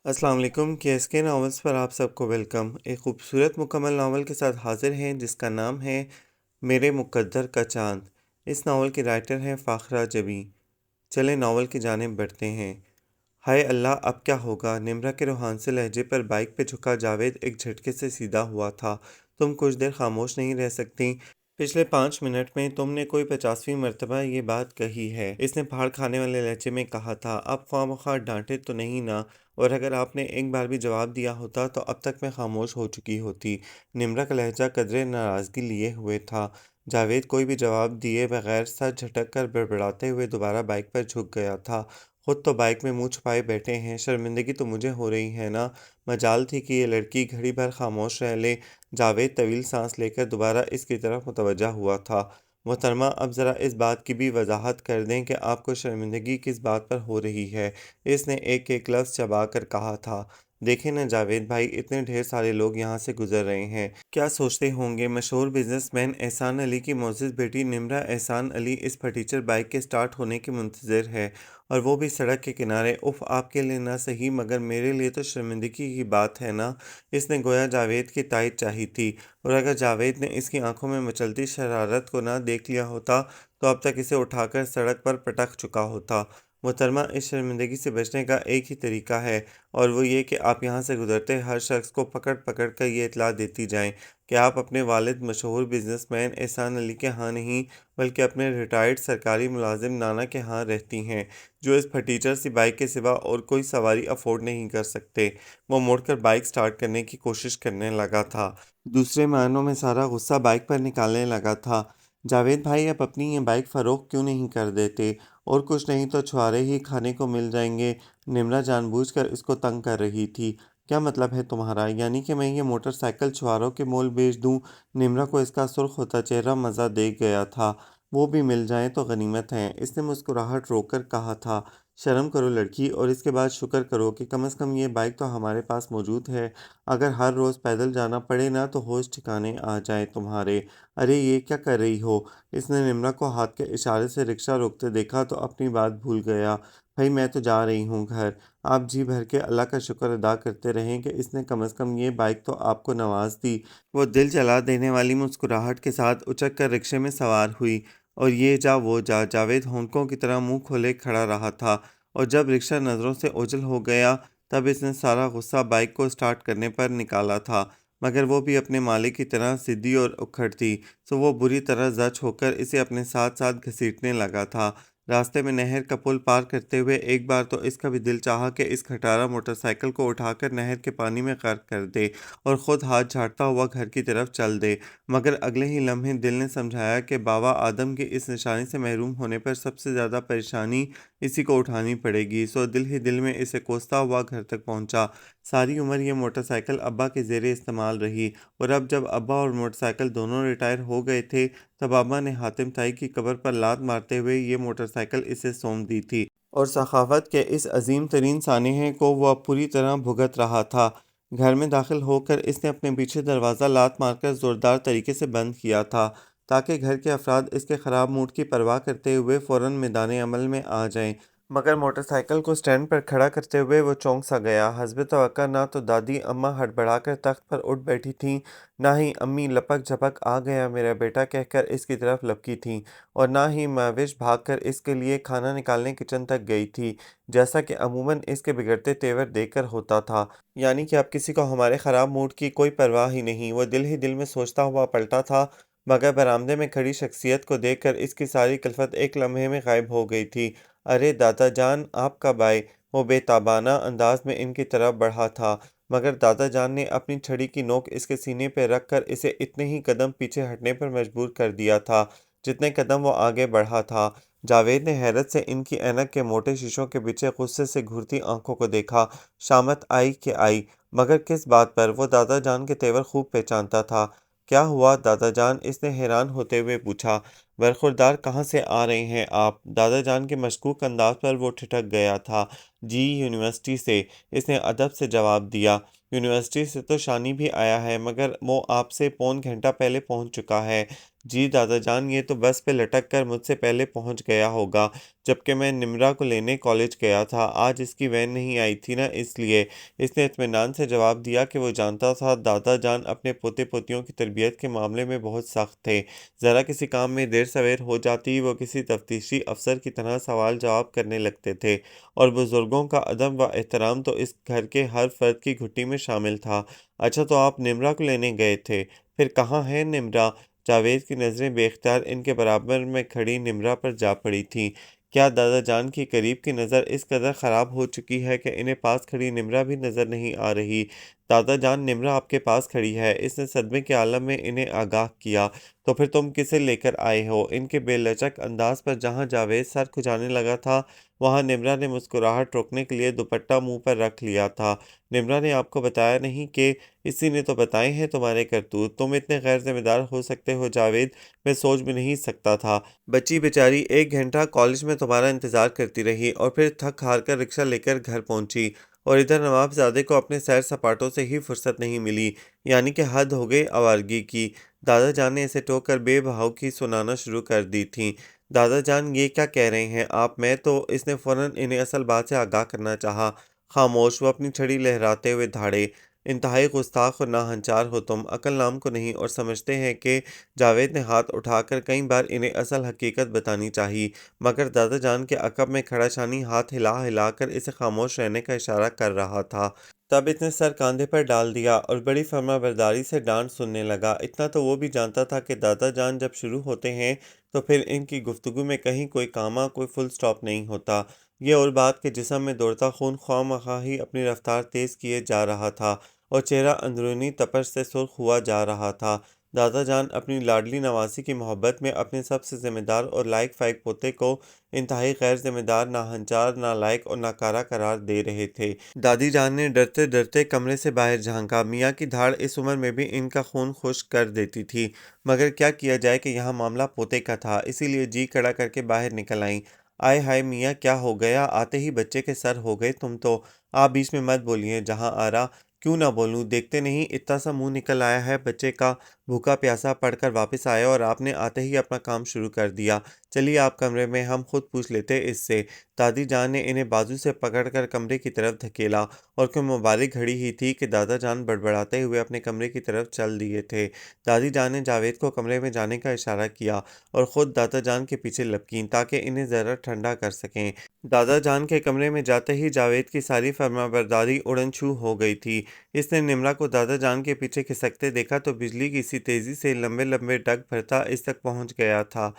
السلام علیکم KSK novels پر آپ سب کو ویلکم۔ ایک خوبصورت مکمل ناول کے ساتھ حاضر ہیں جس کا نام ہے میرے مقدر کا چاند۔ اس ناول کے رائٹر ہیں فاخرہ جبی۔ چلیں ناول کی جانب بڑھتے ہیں۔ ہائے اللہ اب کیا ہوگا؟ نمرا کے روحان سے لہجے پر بائک پہ جھکا جاوید ایک جھٹکے سے سیدھا ہوا تھا۔ تم کچھ دیر خاموش نہیں رہ سکتی؟ پچھلے 5 منٹ میں تم نے کوئی 50ویں مرتبہ یہ بات کہی ہے، اس نے پہاڑ کھانے والے لہجے میں کہا تھا۔ آپ خواہ مخواہ ڈانٹے تو نہیں نا؟ اور اگر آپ نے ایک بار بھی جواب دیا ہوتا تو اب تک میں خاموش ہو چکی ہوتی۔ نمرا کا لہجہ قدرے ناراضگی لیے ہوئے تھا۔ جاوید کوئی بھی جواب دیے بغیر سر جھٹک کر بڑبڑاتے ہوئے دوبارہ بائک پر جھک گیا تھا۔ خود تو بائک میں منہ چھپائے بیٹھے ہیں، شرمندگی تو مجھے ہو رہی ہے نا؟ مجال تھی کہ یہ لڑکی گھڑی بھر خاموش رہ لے۔ جاوید طویل سانس لے کر دوبارہ اس کی طرف متوجہ ہوا تھا۔ محترمہ اب ذرا اس بات کی بھی وضاحت کر دیں کہ آپ کو شرمندگی کس بات پر ہو رہی ہے، اس نے ایک ایک لفظ چبا کر کہا تھا۔ دیکھیں نا جاوید بھائی، اتنے ڈھیر سارے لوگ یہاں سے گزر رہے ہیں، کیا سوچتے ہوں گے؟ مشہور بزنس مین احسان علی کی معزز بیٹی نمرا احسان علی اس پھٹیچر بائک کے سٹارٹ ہونے کی منتظر ہے، اور وہ بھی سڑک کے کنارے۔ اف آپ کے لیے نہ صحیح مگر میرے لیے تو شرمندگی کی بات ہے نا؟ اس نے گویا جاوید کی تائید چاہی تھی، اور اگر جاوید نے اس کی آنکھوں میں مچلتی شرارت کو نہ دیکھ لیا ہوتا تو اب تک اسے اٹھا کر سڑک پر پٹک چکا ہوتا۔ محترمہ اس شرمندگی سے بچنے کا ایک ہی طریقہ ہے، اور وہ یہ کہ آپ یہاں سے گزرتے ہر شخص کو پکڑ پکڑ کر یہ اطلاع دیتی جائیں کہ آپ اپنے والد مشہور بزنس مین احسان علی کے ہاں نہیں بلکہ اپنے ریٹائرڈ سرکاری ملازم نانا کے ہاں رہتی ہیں، جو اس پھٹیچر سی بائک کے سوا اور کوئی سواری افورڈ نہیں کر سکتے۔ وہ مڑ کر بائک سٹارٹ کرنے کی کوشش کرنے لگا تھا، دوسرے معنوں میں سارا غصہ بائک پر نکالنے لگا تھا۔ جاوید بھائی آپ اپنی یہ بائک فروخت کیوں نہیں کر دیتے؟ اور کچھ نہیں تو چھوارے ہی کھانے کو مل جائیں گے۔ نمرا جان بوجھ کر اس کو تنگ کر رہی تھی۔ کیا مطلب ہے تمہارا؟ یعنی کہ میں یہ موٹر سائیکل چھواروں کے مول بیچ دوں؟ نمرا کو اس کا سرخ ہوتا چہرہ مزہ دے گیا تھا۔ وہ بھی مل جائیں تو غنیمت ہے، اس نے مسکراہٹ روک کر کہا تھا۔ شرم کرو لڑکی، اور اس کے بعد شکر کرو کہ کم از کم یہ بائک تو ہمارے پاس موجود ہے۔ اگر ہر روز پیدل جانا پڑے نا تو ہوش ٹھکانے آ جائیں تمہارے۔ ارے یہ کیا کر رہی ہو؟ اس نے نمرا کو ہاتھ کے اشارے سے رکشہ روکتے دیکھا تو اپنی بات بھول گیا۔ بھائی میں تو جا رہی ہوں گھر۔ آپ جی بھر کے اللہ کا شکر ادا کرتے رہیں کہ اس نے کم از کم یہ بائک تو آپ کو نواز دی۔ وہ دل جلا دینے والی مسکراہٹ کے ساتھ اچک کر رکشے میں سوار ہوئی، اور یہ جا وہ جا۔ جاوید ہونکوں کی طرح منہ کھولے کھڑا رہا تھا، اور جب رکشہ نظروں سے اوجھل ہو گیا تب اس نے سارا غصہ بائک کو سٹارٹ کرنے پر نکالا تھا، مگر وہ بھی اپنے مالک کی طرح ضدی اور اکھڑ تھی، سو وہ بری طرح زچ ہو کر اسے اپنے ساتھ ساتھ گھسیٹنے لگا تھا۔ راستے میں نہر کا پل پار کرتے ہوئے ایک بار تو اس کا بھی دل چاہا کہ اس کھٹارا موٹر سائیکل کو اٹھا کر نہر کے پانی میں غرق کر دے اور خود ہاتھ جھاڑتا ہوا گھر کی طرف چل دے، مگر اگلے ہی لمحے دل نے سمجھایا کہ باوا آدم کی اس نشانی سے محروم ہونے پر سب سے زیادہ پریشانی اسی کو اٹھانی پڑے گی، سو دل ہی دل میں اسے کوستا ہوا گھر تک پہنچا۔ ساری عمر یہ موٹر سائیکل ابا کے زیر استعمال رہی، اور اب جب ابا اور موٹر سائیکل دونوں ریٹائر ہو گئے تھے تب ابا نے حاتم تائی کی قبر پر لات مارتے ہوئے یہ موٹر سائیکل اسے سونپ دی تھی، اور سخاوت کے اس عظیم ترین سانحے کو وہ اب پوری طرح بھگت رہا تھا۔ گھر میں داخل ہو کر اس نے اپنے پیچھے دروازہ لات مار کر زوردار طریقے سے بند کیا تھا تاکہ گھر کے افراد اس کے خراب موڈ کی پرواہ کرتے ہوئے فوراً میدان عمل میں آ جائیں، مگر موٹر سائیکل کو سٹینڈ پر کھڑا کرتے ہوئے وہ چونک سا گیا۔ حسب توقع نہ تو دادی اماں ہڑبڑا کر تخت پر اٹھ بیٹھی تھیں، نہ ہی امی لپک جھپک آ گیا میرا بیٹا کہہ کر اس کی طرف لپکی تھیں، اور نہ ہی مہوش بھاگ کر اس کے لیے کھانا نکالنے کچن تک گئی تھی، جیسا کہ عموماً اس کے بگڑتے تیور دیکھ کر ہوتا تھا۔ یعنی کہ اب کسی کو ہمارے خراب موڈ کی کوئی پرواہ ہی نہیں، وہ دل ہی دل میں سوچتا ہوا پلٹا تھا، مگر برآمدے میں کھڑی شخصیت کو دیکھ کر اس کی ساری کلفت ایک لمحے میں غائب ہو گئی تھی۔ ارے دادا جان آپ کب آئے؟ وہ بے تابانہ انداز میں ان کی طرف بڑھا تھا، مگر دادا جان نے اپنی چھڑی کی نوک اس کے سینے پہ رکھ کر اسے اتنے ہی قدم پیچھے ہٹنے پر مجبور کر دیا تھا جتنے قدم وہ آگے بڑھا تھا۔ جاوید نے حیرت سے ان کی اینک کے موٹے شیشوں کے پیچھے غصے سے گھورتی آنکھوں کو دیکھا۔ شامت آئی کہ آئی، مگر کس بات پر؟ وہ دادا جان کے تیور خوب پہچانتا تھا۔ کیا ہوا دادا جان؟ اس نے حیران ہوتے ہوئے پوچھا۔ برخوردار کہاں سے آ رہے ہیں آپ؟ دادا جان کے مشکوک انداز پر وہ ٹھٹک گیا تھا۔ جی یونیورسٹی سے، اس نے ادب سے جواب دیا۔ یونیورسٹی سے تو شانی بھی آیا ہے، مگر وہ آپ سے پون گھنٹہ پہلے پہنچ چکا ہے۔ جی دادا جان، یہ تو بس پہ لٹک کر مجھ سے پہلے پہنچ گیا ہوگا، جبکہ میں نمرا کو لینے کالج گیا تھا۔ آج اس کی وین نہیں آئی تھی نا، اس لیے۔ اس نے اطمینان سے جواب دیا کہ وہ جانتا تھا دادا جان اپنے پوتے پوتیوں کی تربیت کے معاملے میں بہت سخت تھے۔ ذرا کسی کام میں دیر سویر ہو جاتی، وہ کسی تفتیشی افسر کی طرح سوال جواب کرنے لگتے تھے، اور بزرگوں کا ادب و احترام تو اس گھر کے ہر فرد کی گھٹی میں شامل تھا۔ اچھا، تو آپ نمرا کو لینے گئے تھے؟ پھر کہاں ہے نمرا؟ جاوید کی نظریں بے اختیار ان کے برابر میں کھڑی نمرا پر جا پڑی تھیں۔ کیا دادا جان کی قریب کی نظر اس قدر خراب ہو چکی ہے کہ انہیں پاس کھڑی نمرا بھی نظر نہیں آ رہی؟ دادا جان، نمرا آپ کے پاس کھڑی ہے، اس نے صدمے کے عالم میں انہیں آگاہ کیا۔ تو پھر تم کسے لے کر آئے ہو؟ ان کے بے لچک انداز پر جہاں جاوید سر کھجانے لگا تھا، وہاں نمرا نے مسکراہٹ روکنے کے لیے دوپٹہ منہ پر رکھ لیا تھا۔ نمرا نے آپ کو بتایا نہیں کہ اسی نے تو بتائے ہیں تمہارے کرتوت؟ تم اتنے غیر ذمہ دار ہو سکتے ہو جاوید، میں سوچ بھی نہیں سکتا تھا۔ بچی بیچاری 1 گھنٹہ کالج میں تمہارا انتظار کرتی رہی، اور پھر تھک ہار کر رکشہ لے کر گھر پہنچی، اور ادھر نواب زادے کو اپنے سیر سپاٹوں سے ہی فرصت نہیں ملی، یعنی کہ حد ہو گئی آوارگی کی۔ دادا جان نے اسے ٹوک کر بے بہاؤ کی سنانا شروع کر دی تھیں۔ دادا جان، یہ کیا کہہ رہے ہیں آپ؟ میں تو اس نے فوراً انہیں اصل بات سے آگاہ کرنا چاہا۔ خاموش، وہ اپنی چھڑی لہراتے ہوئے دھاڑے۔ انتہائی گستاخ اور ناہنچار ہو تم، عقل نام کو نہیں، اور سمجھتے ہیں کہ جاوید نے ہاتھ اٹھا کر کئی بار انہیں اصل حقیقت بتانی چاہی، مگر دادا جان کے عقب میں کھڑا شانی ہاتھ ہلا ہلا کر اسے خاموش رہنے کا اشارہ کر رہا تھا۔ تب اس نے سر کاندھے پر ڈال دیا اور بڑی فرما برداری سے ڈانٹ سننے لگا۔ اتنا تو وہ بھی جانتا تھا کہ دادا جان جب شروع ہوتے ہیں تو پھر ان کی گفتگو میں کہیں کوئی کامہ، کوئی فل سٹاپ نہیں ہوتا۔ یہ اور بات کہ جسم میں دوڑتا خون خواہ مخواہ ہی اپنی رفتار تیز کیے جا رہا تھا، اور چہرہ اندرونی تپش سے سرخ ہوا جا رہا تھا۔ دادا جان اپنی لاڈلی نواسی کی محبت میں اپنے سب سے ذمہ دار اور لائق فائق پوتے کو انتہائی غیر ذمہ دار، ناہنچار، نالائق اور ناکارہ قرار دے رہے تھے۔ دادی جان نے ڈرتے ڈرتے کمرے سے باہر جھانکا۔ میاں کی دھاڑ اس عمر میں بھی ان کا خون خشک کر دیتی تھی، مگر کیا کیا جائے کہ یہاں معاملہ پوتے کا تھا، اسی لیے جی کڑا کر کے باہر نکل آئیں۔ آئے ہائے میاں، کیا ہو گیا؟ آتے ہی بچے کے سر ہو گئے تم تو۔ آپ بیچ میں مت بولیے جہاں آرا۔ کیوں نہ بولوں؟ دیکھتے نہیں اتنا سا منہ نکل آیا ہے بچے کا، بھوکا پیاسا پڑھ کر واپس آیا اور آپ نے آتے ہی اپنا کام شروع کر دیا۔ چلیے آپ کمرے میں، ہم خود پوچھ لیتے اس سے۔ دادی جان نے انہیں بازو سے پکڑ کر کمرے کی طرف دھکیلا، اور کوئی مبالغ گھڑی ہی تھی کہ دادا جان بڑبڑاتے ہوئے اپنے کمرے کی طرف چل دیے تھے۔ دادی جان نے جاوید کو کمرے میں جانے کا اشارہ کیا، اور خود دادا جان کے پیچھے لپکیں تاکہ انہیں ذرا ٹھنڈا کر سکیں۔ دادا جان کے کمرے میں جاتے ہی جاوید کی ساری فرمانبرداری اڑن چھو ہو گئی تھی۔ اس نے نمرا کو دادا جان کے پیچھے کھسکتے دیکھا تو بجلی کی سی تیزی سے لمبے لمبے ڈگ بھرتا اس تک پہنچ گیا تھا۔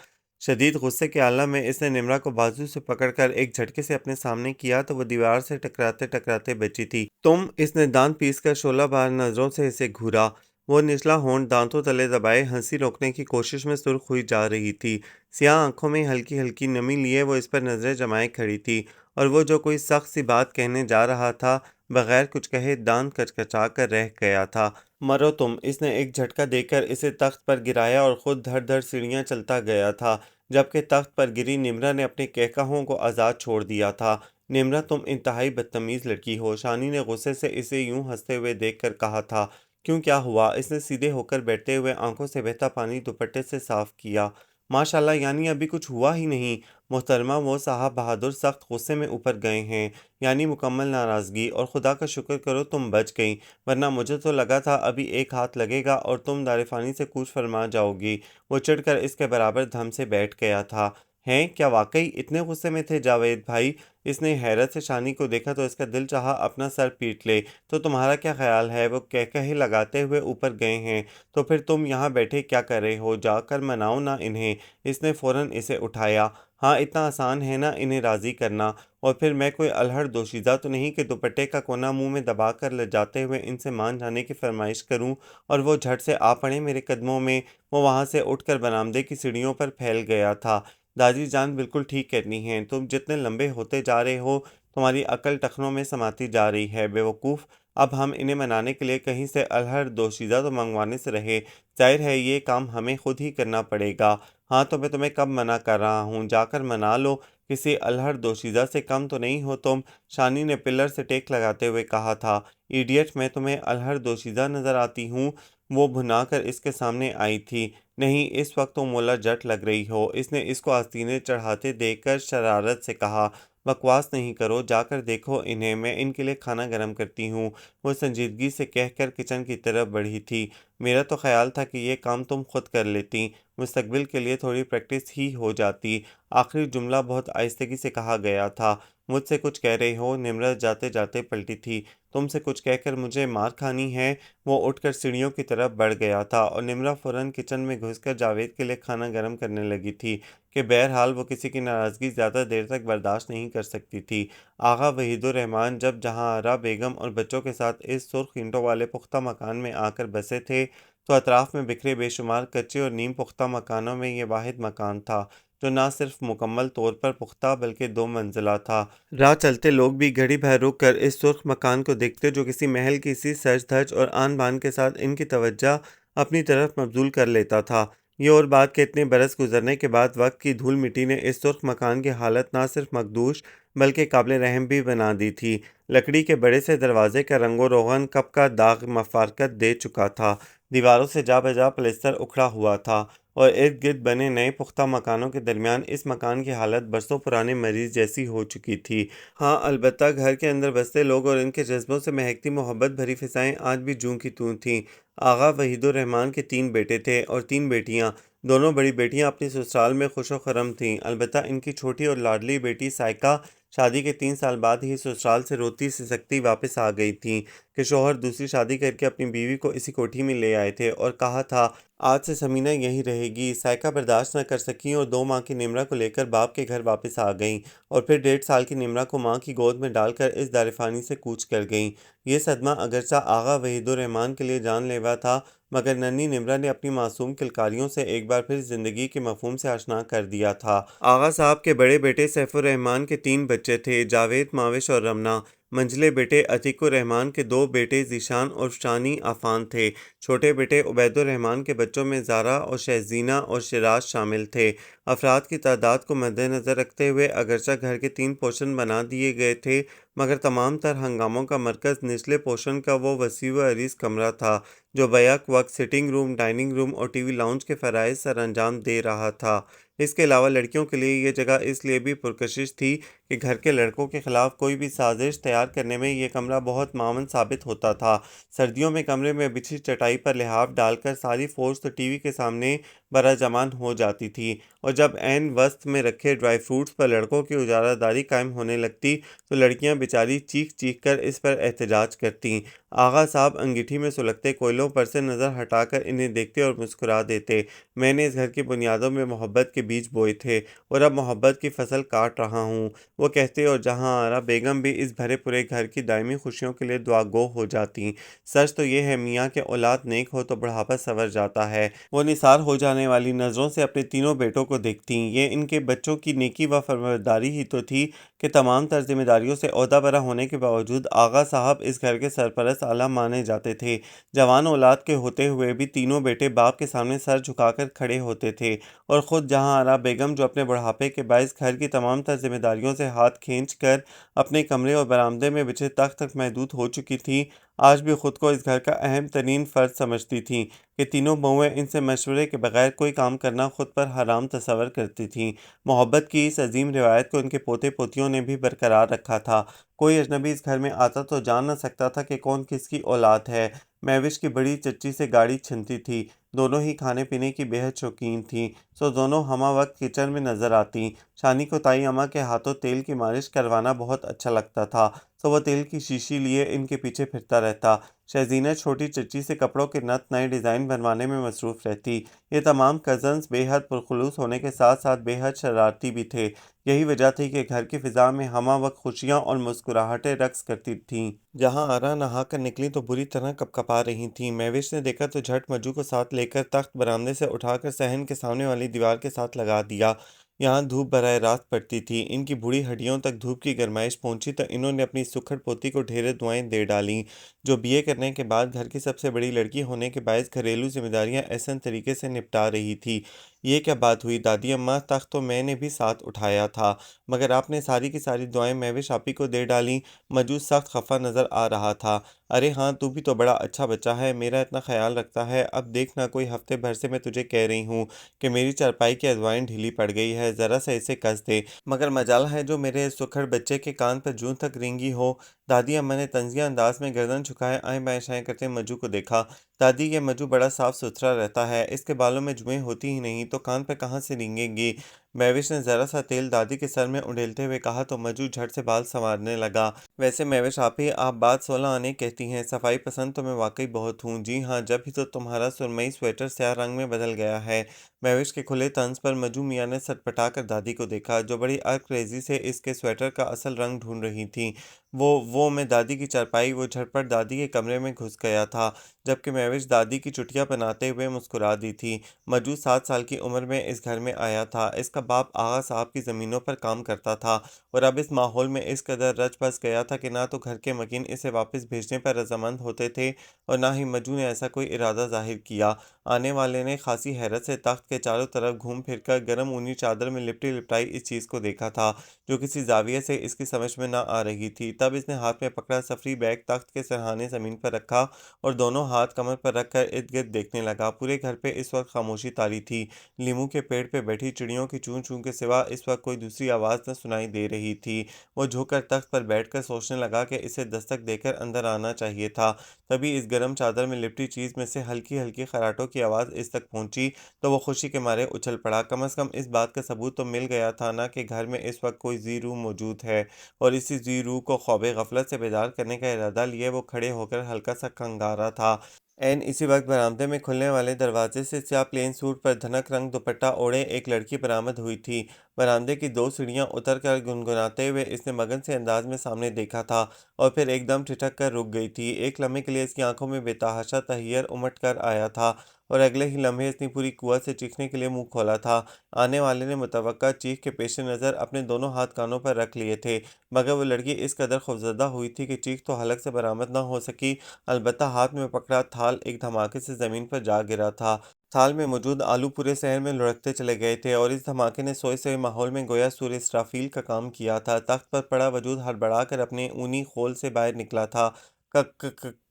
شدید غصے کے عالم میں اس نے نمرا کو بازو سے پکڑ کر ایک جھٹکے سے اپنے سامنے کیا تو وہ دیوار سے ٹکراتے ٹکراتے بچی تھی۔ تم؟ اس نے دانت پیس کر شعلہ بار نظروں سے اسے گھورا۔ وہ نچلا ہونٹ دانتوں تلے دبائے ہنسی روکنے کی کوشش میں سرخ ہوئی جا رہی تھی۔ سیاہ آنکھوں میں ہلکی ہلکی نمی لیے وہ اس پر نظریں جمائے کھڑی تھی، اور وہ جو کوئی سخت سی بات کہنے جا رہا تھا، بغیر کچھ کہے دانت کچکچا کر رہ گیا تھا۔ مرو تم! اس نے ایک جھٹکا دے کر اسے تخت پر گرایا اور خود دھڑ دھڑ سیڑھیاں چلتا گیا تھا، جبکہ تخت پر گری نمرا نے اپنے کہکہوں کو آزاد چھوڑ دیا تھا۔ نمرا، تم انتہائی بدتمیز لڑکی ہو، شانی نے غصے سے اسے یوں ہنستے ہوئے دیکھ کر کہا تھا۔ کیوں، کیا ہوا؟ اس نے سیدھے ہو کر بیٹھتے ہوئے آنکھوں سے بہتا پانی دوپٹے سے صاف کیا۔ ماشاءاللہ، یعنی ابھی کچھ ہوا ہی نہیں؟ محترمہ، وہ صاحب بہادر سخت غصے میں اوپر گئے ہیں، یعنی مکمل ناراضگی، اور خدا کا شکر کرو تم بچ گئیں، ورنہ مجھے تو لگا تھا ابھی ایک ہاتھ لگے گا اور تم دار فانی سے کوچ فرما جاؤ گی۔ وہ چڑھ کر اس کے برابر دھم سے بیٹھ گیا تھا۔ ہیں؟ کیا واقعی اتنے غصے میں تھے جاوید بھائی؟ اس نے حیرت سے شانی کو دیکھا تو اس کا دل چاہا اپنا سر پیٹ لے۔ تو تمہارا کیا خیال ہے؟ وہ کہکہے لگاتے ہوئے اوپر گئے ہیں، تو پھر تم یہاں بیٹھے کیا کر رہے ہو؟ جا کر مناؤ نا انہیں۔ اس نے فوراً اسے اٹھایا۔ ہاں، اتنا آسان ہے نا انہیں راضی کرنا؟ اور پھر میں کوئی الہڑ دوشیزہ تو نہیں کہ دوپٹے کا کونا منہ میں دبا کر لجاتے ہوئے ان سے مان جانے کی فرمائش کروں اور وہ جھٹ سے آ پڑے میرے قدموں میں۔ وہ وہاں سے اٹھ کر برآمدے کی سیڑھیوں پر پھیل گیا تھا۔ دادی جان بالکل ٹھیک کہتی ہیں، تم جتنے لمبے ہوتے جا رہے ہو تمہاری عقل ٹخنوں میں سماتی جا رہی ہے، بے وقوف۔ اب ہم انہیں منانے کے لیے کہیں سے الہڑ دوشیزہ تو منگوانے سے رہے، ظاہر ہے یہ کام ہمیں خود ہی کرنا پڑے گا۔ ہاں، تو میں تمہیں کب منع کر رہا ہوں، جا کر منا لو، کسی الہڑ دوشیزہ سے کم تو نہیں ہو تم۔ شانی نے پلر سے ٹیک لگاتے ہوئے کہا تھا۔ ایڈیٹ، میں تمہیں الہڑ دوشیزہ نظر آتی ہوں؟ وہ بھنا کر اس کے سامنے آئی تھی۔ نہیں، اس وقت تم مولا جٹ لگ رہی ہو۔ اس نے اس کو آستینے چڑھاتے دیکھ کر شرارت سے کہا، بکواس نہیں کرو، جا کر دیکھو انہیں، میں ان کے لیے کھانا گرم کرتی ہوں۔ وہ سنجیدگی سے کہہ کر کچن کی طرف بڑھی تھی۔ میرا تو خیال تھا کہ یہ کام تم خود کر لیتی، مستقبل کے لیے تھوڑی پریکٹس ہی ہو جاتی۔ آخری جملہ بہت آہستگی سے کہا گیا تھا۔ مجھ سے کچھ کہہ رہے ہو؟ نمرا جاتے جاتے پلٹی تھی۔ تم سے کچھ کہہ کر مجھے مار کھانی ہے؟ وہ اٹھ کر سیڑھیوں کی طرف بڑھ گیا تھا اور نمرا فوراً کچن میں گھس کر جاوید کے لیے کھانا گرم کرنے لگی تھی کہ بہرحال وہ کسی کی ناراضگی زیادہ دیر تک برداشت نہیں کر سکتی تھی۔ آغا وحید الرحمن جب جہاں آرا بیگم اور بچوں کے ساتھ اس سرخ اینٹوں والے پختہ مکان میں آ کر بسے تھے تو اطراف میں بکھرے بے شمار کچے اور نیم پختہ مکانوں میں یہ واحد مکان تھا جو نہ صرف مکمل طور پر پختہ بلکہ 2 منزلہ تھا۔ راہ چلتے لوگ بھی گھڑی بھر رک کر اس سرخ مکان کو دیکھتے جو کسی محل کی سی سج دھج اور آن بان کے ساتھ ان کی توجہ اپنی طرف مبذول کر لیتا تھا۔ یہ اور بات کہ اتنے برس گزرنے کے بعد وقت کی دھول مٹی نے اس سرخ مکان کی حالت نہ صرف مخدوش بلکہ قابل رحم بھی بنا دی تھی۔ لکڑی کے بڑے سے دروازے کا رنگ و روغن کب کا داغ مفارقت دے چکا تھا، دیواروں سے جا بجا پلستر اکھڑا ہوا تھا اور ارد گرد بنے نئے پختہ مکانوں کے درمیان اس مکان کی حالت برسوں پرانے مریض جیسی ہو چکی تھی۔ ہاں البتہ گھر کے اندر بستے لوگ اور ان کے جذبوں سے مہکتی محبت بھری فضائیں آج بھی جوں کی توں تھیں۔ آغا وحید الرحمن کے 3 بیٹے تھے اور 3 بیٹیاں۔ دونوں بڑی بیٹیاں اپنی سسرال میں خوش و خرم تھیں، البتہ ان کی چھوٹی اور لاڈلی بیٹی سائقہ شادی کے 3 سال بعد ہی سسرال سے روتی سسکتی واپس آ گئی تھیں کہ شوہر دوسری شادی کر کے اپنی بیوی کو اسی کوٹھی میں لے آئے تھے اور کہا تھا آج سے سمینہ یہیں رہے گی۔ سائقہ برداشت نہ کر سکیں اور 2 ماہ کی نمرا کو لے کر باپ کے گھر واپس آ گئیں اور پھر 1.5 سال کی نمرا کو ماں کی گود میں ڈال کر اس دار فانی سے کوچ کر گئیں۔ یہ صدمہ اگرچہ آغا وحید الرحمن کے لیے جان لیوا تھا مگر ننھی نمرا نے اپنی معصوم کلکاریوں سے ایک بار پھر زندگی کے مفہوم سے آشنا کر دیا تھا۔ آغا صاحب کے بڑے بیٹے سیف الرحمن کے 3 بچے تھے، جاوید، ماوش اور رمنا۔ منجلے بیٹے عتیق الرحمن کے 2 بیٹے ذیشان اور شانی عفان تھے۔ چھوٹے بیٹے عبید الرحمن کے بچوں میں زارا اور شہزینہ اور شیراز شامل تھے۔ افراد کی تعداد کو مد نظر رکھتے ہوئے اگرچہ گھر کے 3 پوشن بنا دیے گئے تھے مگر تمام تر ہنگاموں کا مرکز نچلے پوشن کا وہ وسیع و عریض کمرہ تھا جو بیک وقت سٹنگ روم، ڈائننگ روم اور ٹی وی لاؤنج کے فرائض سر انجام دے رہا تھا۔ اس کے علاوہ لڑکیوں کے لیے یہ جگہ اس لیے بھی پرکشش تھی کہ گھر کے لڑکوں کے خلاف کوئی بھی سازش تیار کرنے میں یہ کمرہ بہت معاون ثابت ہوتا تھا۔ سردیوں میں کمرے میں بچھی چٹائی پر لحاف ڈال کر ساری فورس تو ٹی وی کے سامنے براجمان ہو جاتی تھی اور جب عین وسط میں رکھے ڈرائی فروٹس پر لڑکوں کی اجارہ داری قائم ہونے لگتی تو لڑکیاں بیچاری چیخ چیخ کر اس پر احتجاج کرتیں۔ آغا صاحب انگیٹھی میں سلگتے کوئلوں پر سے نظر ہٹا کر انہیں دیکھتے اور مسکرا دیتے۔ میں نے اس گھر کی بنیادوں میں محبت کے بیج بوئے تھے اور اب محبت کی فصل کاٹ رہا ہوں، وہ کہتے اور جہاں آرا بیگم بھی اس بھرے پورے گھر کی دائمی خوشیوں کے لیے دعا گو ہو جاتی۔ سچ تو یہ ہے میاں کہ اولاد نیک ہو تو بڑھاپا سنور جاتا ہے۔ وہ نثار ہو جانے والی نظروں سے اپنے تینوں بیٹوں کو دیکھتیں۔ یہ ان کے بچوں کی نیکی و فرمانبرداری ہی تو تھی کہ تمام تر ذمہ داریوں سے عہدہ برا ہونے کے باوجود آغا صاحب اس گھر کے سرپرست اعلیٰ مانے جاتے تھے۔ جوان اولاد کے ہوتے ہوئے بھی تینوں بیٹے باپ کے سامنے سر جھکا کر کھڑے ہوتے تھے اور خود جہاں آرا بیگم جو اپنے بڑھاپے کے باعث گھر کی تمام تر ذمہ داریوں سے ہاتھ کھینچ کر اپنے کمرے اور برآمدے میں بچھے تخت تک محدود ہو چکی تھیں، آج بھی خود کو اس گھر کا اہم ترین فرد سمجھتی تھیں کہ تینوں بہویں ان سے مشورے کے بغیر کوئی کام کرنا خود پر حرام تصور کرتی تھیں۔ محبت کی اس عظیم روایت کو ان کے پوتے پوتیوں نے بھی برقرار رکھا تھا۔ کوئی اجنبی اس گھر میں آتا تو جان نہ سکتا تھا کہ کون کس کی اولاد ہے۔ مہوش کی بڑی چچی سے گاڑی چھنتی تھی، دونوں ہی کھانے پینے کی بے حد شوقین تھیں سو دونوں ہمہ وقت کچن میں نظر آتیں۔ شانی کو تائی اماں کے ہاتھوں تیل کی مالش کروانا بہت اچھا لگتا تھا سو وہ تیل کی شیشی لیے ان کے پیچھے پھرتا رہتا۔ شہزینہ چھوٹی چچی سے کپڑوں کے نت نئے ڈیزائن بنوانے میں مصروف رہتی۔ یہ تمام کزنز بے حد پرخلوص ہونے کے ساتھ ساتھ بے حد شرارتی بھی تھے، یہی وجہ تھی کہ گھر کی فضا میں ہمہ وقت خوشیاں اور مسکراہٹیں رقص کرتی تھیں۔ جہاں آرا نہا کر نکلی تو بری طرح کپکپا رہی تھیں۔ مہوش نے دیکھا تو جھٹ مجو کو ساتھ لے کر تخت برآمدے سے اٹھا کر صحن کے سامنے والی دیوار کے ساتھ لگا دیا۔ یہاں دھوپ براہ راست پڑتی تھی، ان کی بوڑھی ہڈیوں تک دھوپ کی گرمائش پہنچی تو انہوں نے اپنی سکھڑ پوتی کو ڈھیرے دعائیں دے ڈالیں جو بی اے کرنے کے بعد گھر کی سب سے بڑی لڑکی ہونے کے باعث گھریلو ذمہ داریاں احسن طریقے سے نپٹا رہی تھی۔ یہ کیا بات ہوئی دادی اماں، تخت تو میں نے بھی ساتھ اٹھایا تھا، مگر آپ نے ساری کی ساری دعائیں مہوش آپی کو دے ڈالیں۔ مجو سخت خفا نظر آ رہا تھا۔ ارے ہاں، تو بھی تو بڑا اچھا بچہ ہے، میرا اتنا خیال رکھتا ہے۔ اب دیکھنا، کوئی ہفتے بھر سے میں تجھے کہہ رہی ہوں کہ میری چارپائی کی ازوائن ڈھیلی پڑ گئی ہے، ذرا سا اسے کس دے، مگر مجال ہے جو میرے اس سکھڑ بچے کے کان پر جوں تک رینگی ہو۔ دادی اماں نے طنزیہ انداز میں گردن جھکائے آئیں بائیں شائیں کرتے مجو کو دیکھا۔ دادی، یہ مجو بڑا صاف ستھرا رہتا ہے، اس کے بالوں میں جوئیں ہوتی ہی نہیں، تو کان پہ کہاں سے رینگیں گی؟ مہوش نے ذرا سا تیل دادی کے سر میں اڈیلتے ہوئے کہا تو مجو جھٹ سے بال سنوارنے لگا۔ ویسے مہوش آپی، آپ بات 16 آنے کہتی ہیں، صفائی پسند تو میں واقعی بہت ہوں۔ جی ہاں، جب ہی تو تمہارا سرمئی سویٹر سیاہ رنگ میں بدل گیا ہے۔ مہوش کے کھلے طنز پر مجو میاں نے سٹپٹا کر دادی کو دیکھا، جو بڑی ارک ریزی سے اس کے سویٹر کا اصل رنگ ڈھونڈ رہی تھیں۔ وہ میں دادی کی چارپائی، وہ جھٹپٹ دادی کے کمرے میں گھس گیا تھا، جبکہ مہوش دادی کی چٹیاں بناتے ہوئے مسکرا دی تھی۔ مجو 7 سال کی عمر میں اس گھر میں آیا تھا، اس کا باپ آغا صاحب کی زمینوں پر کام کرتا تھا، اور اب اس ماحول میں اس قدر رچ بس گیا تھا کہ نہ تو گھر کے مکین اسے واپس بھیجنے پر رضامند ہوتے تھے اور نہ ہی مجو نے ایسا کوئی ارادہ ظاہر کیا۔ آنے والے نے خاصی حیرت سے تخت کے چاروں طرف گھوم پھر کر گرم اونی چادر میں لپٹی لپٹائی اس چیز کو دیکھا تھا، جو کسی زاویے سے اس کی سمجھ میں نہ آ رہی تھی۔ تب اس نے ہاتھ میں پکڑا سفری بیگ تخت کے سرہانے زمین پر رکھا اور دونوں ہاتھ کمر پر رکھ کر ارد گرد دیکھنے لگا۔ پورے گھر پہ اس وقت خاموشی طاری تھی، لیموں کے پیڑ پہ بیٹھی چڑیوں کی چون چون کے سوا اس وقت کوئی دوسری آواز نہ سنائی دے رہی تھی۔ وہ جھک کر تخت پر بیٹھ کر سوچنے لگا کہ اسے دستک دے کر اندر آنا چاہیے تھا۔ تبھی اس گرم چادر میں لپٹی چیز میں سے ہلکی ہلکی خراٹوں کی آواز اس تک پہنچی تو وہ خوشی کے مارے اچھل پڑا۔ کم از کم اس بات کا ثبوت تو مل گیا تھا نا کہ گھر میں اس وقت کوئی ذی روح موجود ہے، اور اسی ذی روح کو خواب غفلت سے بیدار کرنے کا ارادہ لیے وہ کھڑے ہو کر ہلکا سا کنگارا تھا۔ اسی وقت برآمدے میں کھلنے والے دروازے سے سیاہ پلین سوٹ پر دھنک رنگ دوپٹہ اوڑھے ایک لڑکی برآمد ہوئی تھی۔ برآمدے کی 2 سیڑھیاں اتر کر گنگناتے ہوئے اس نے مگن سے انداز میں سامنے دیکھا تھا اور پھر ایک دم ٹھٹک کر رک گئی تھی۔ ایک لمحے کے لیے اس کی آنکھوں میں بے تحاشا تحیر امٹ کر آیا تھا اور اگلے ہی لمحے اس نے پوری قوت سے چیخنے کے لیے منہ کھولا تھا۔ آنے والے نے متوقع چیخ کے پیش نظر اپنے دونوں ہاتھ کانوں پر رکھ لیے تھے، مگر وہ لڑکی اس قدر خوفزدہ ہوئی تھی کہ چیخ تو حلق سے برآمد نہ ہو سکی۔ البتہ ہاتھ میں پکڑا تھال ایک دھماکے سے زمین پر جا گرا تھا۔ تھال میں موجود آلو پورے صحن میں لڑکتے چلے گئے تھے اور اس دھماکے نے سوئے سوئے ماحول میں گویا سورہ اسرافیل کا کام کیا تھا۔ تخت پر پڑا وجود ہڑبڑا کر اپنے اونی خول سے باہر نکلا تھا۔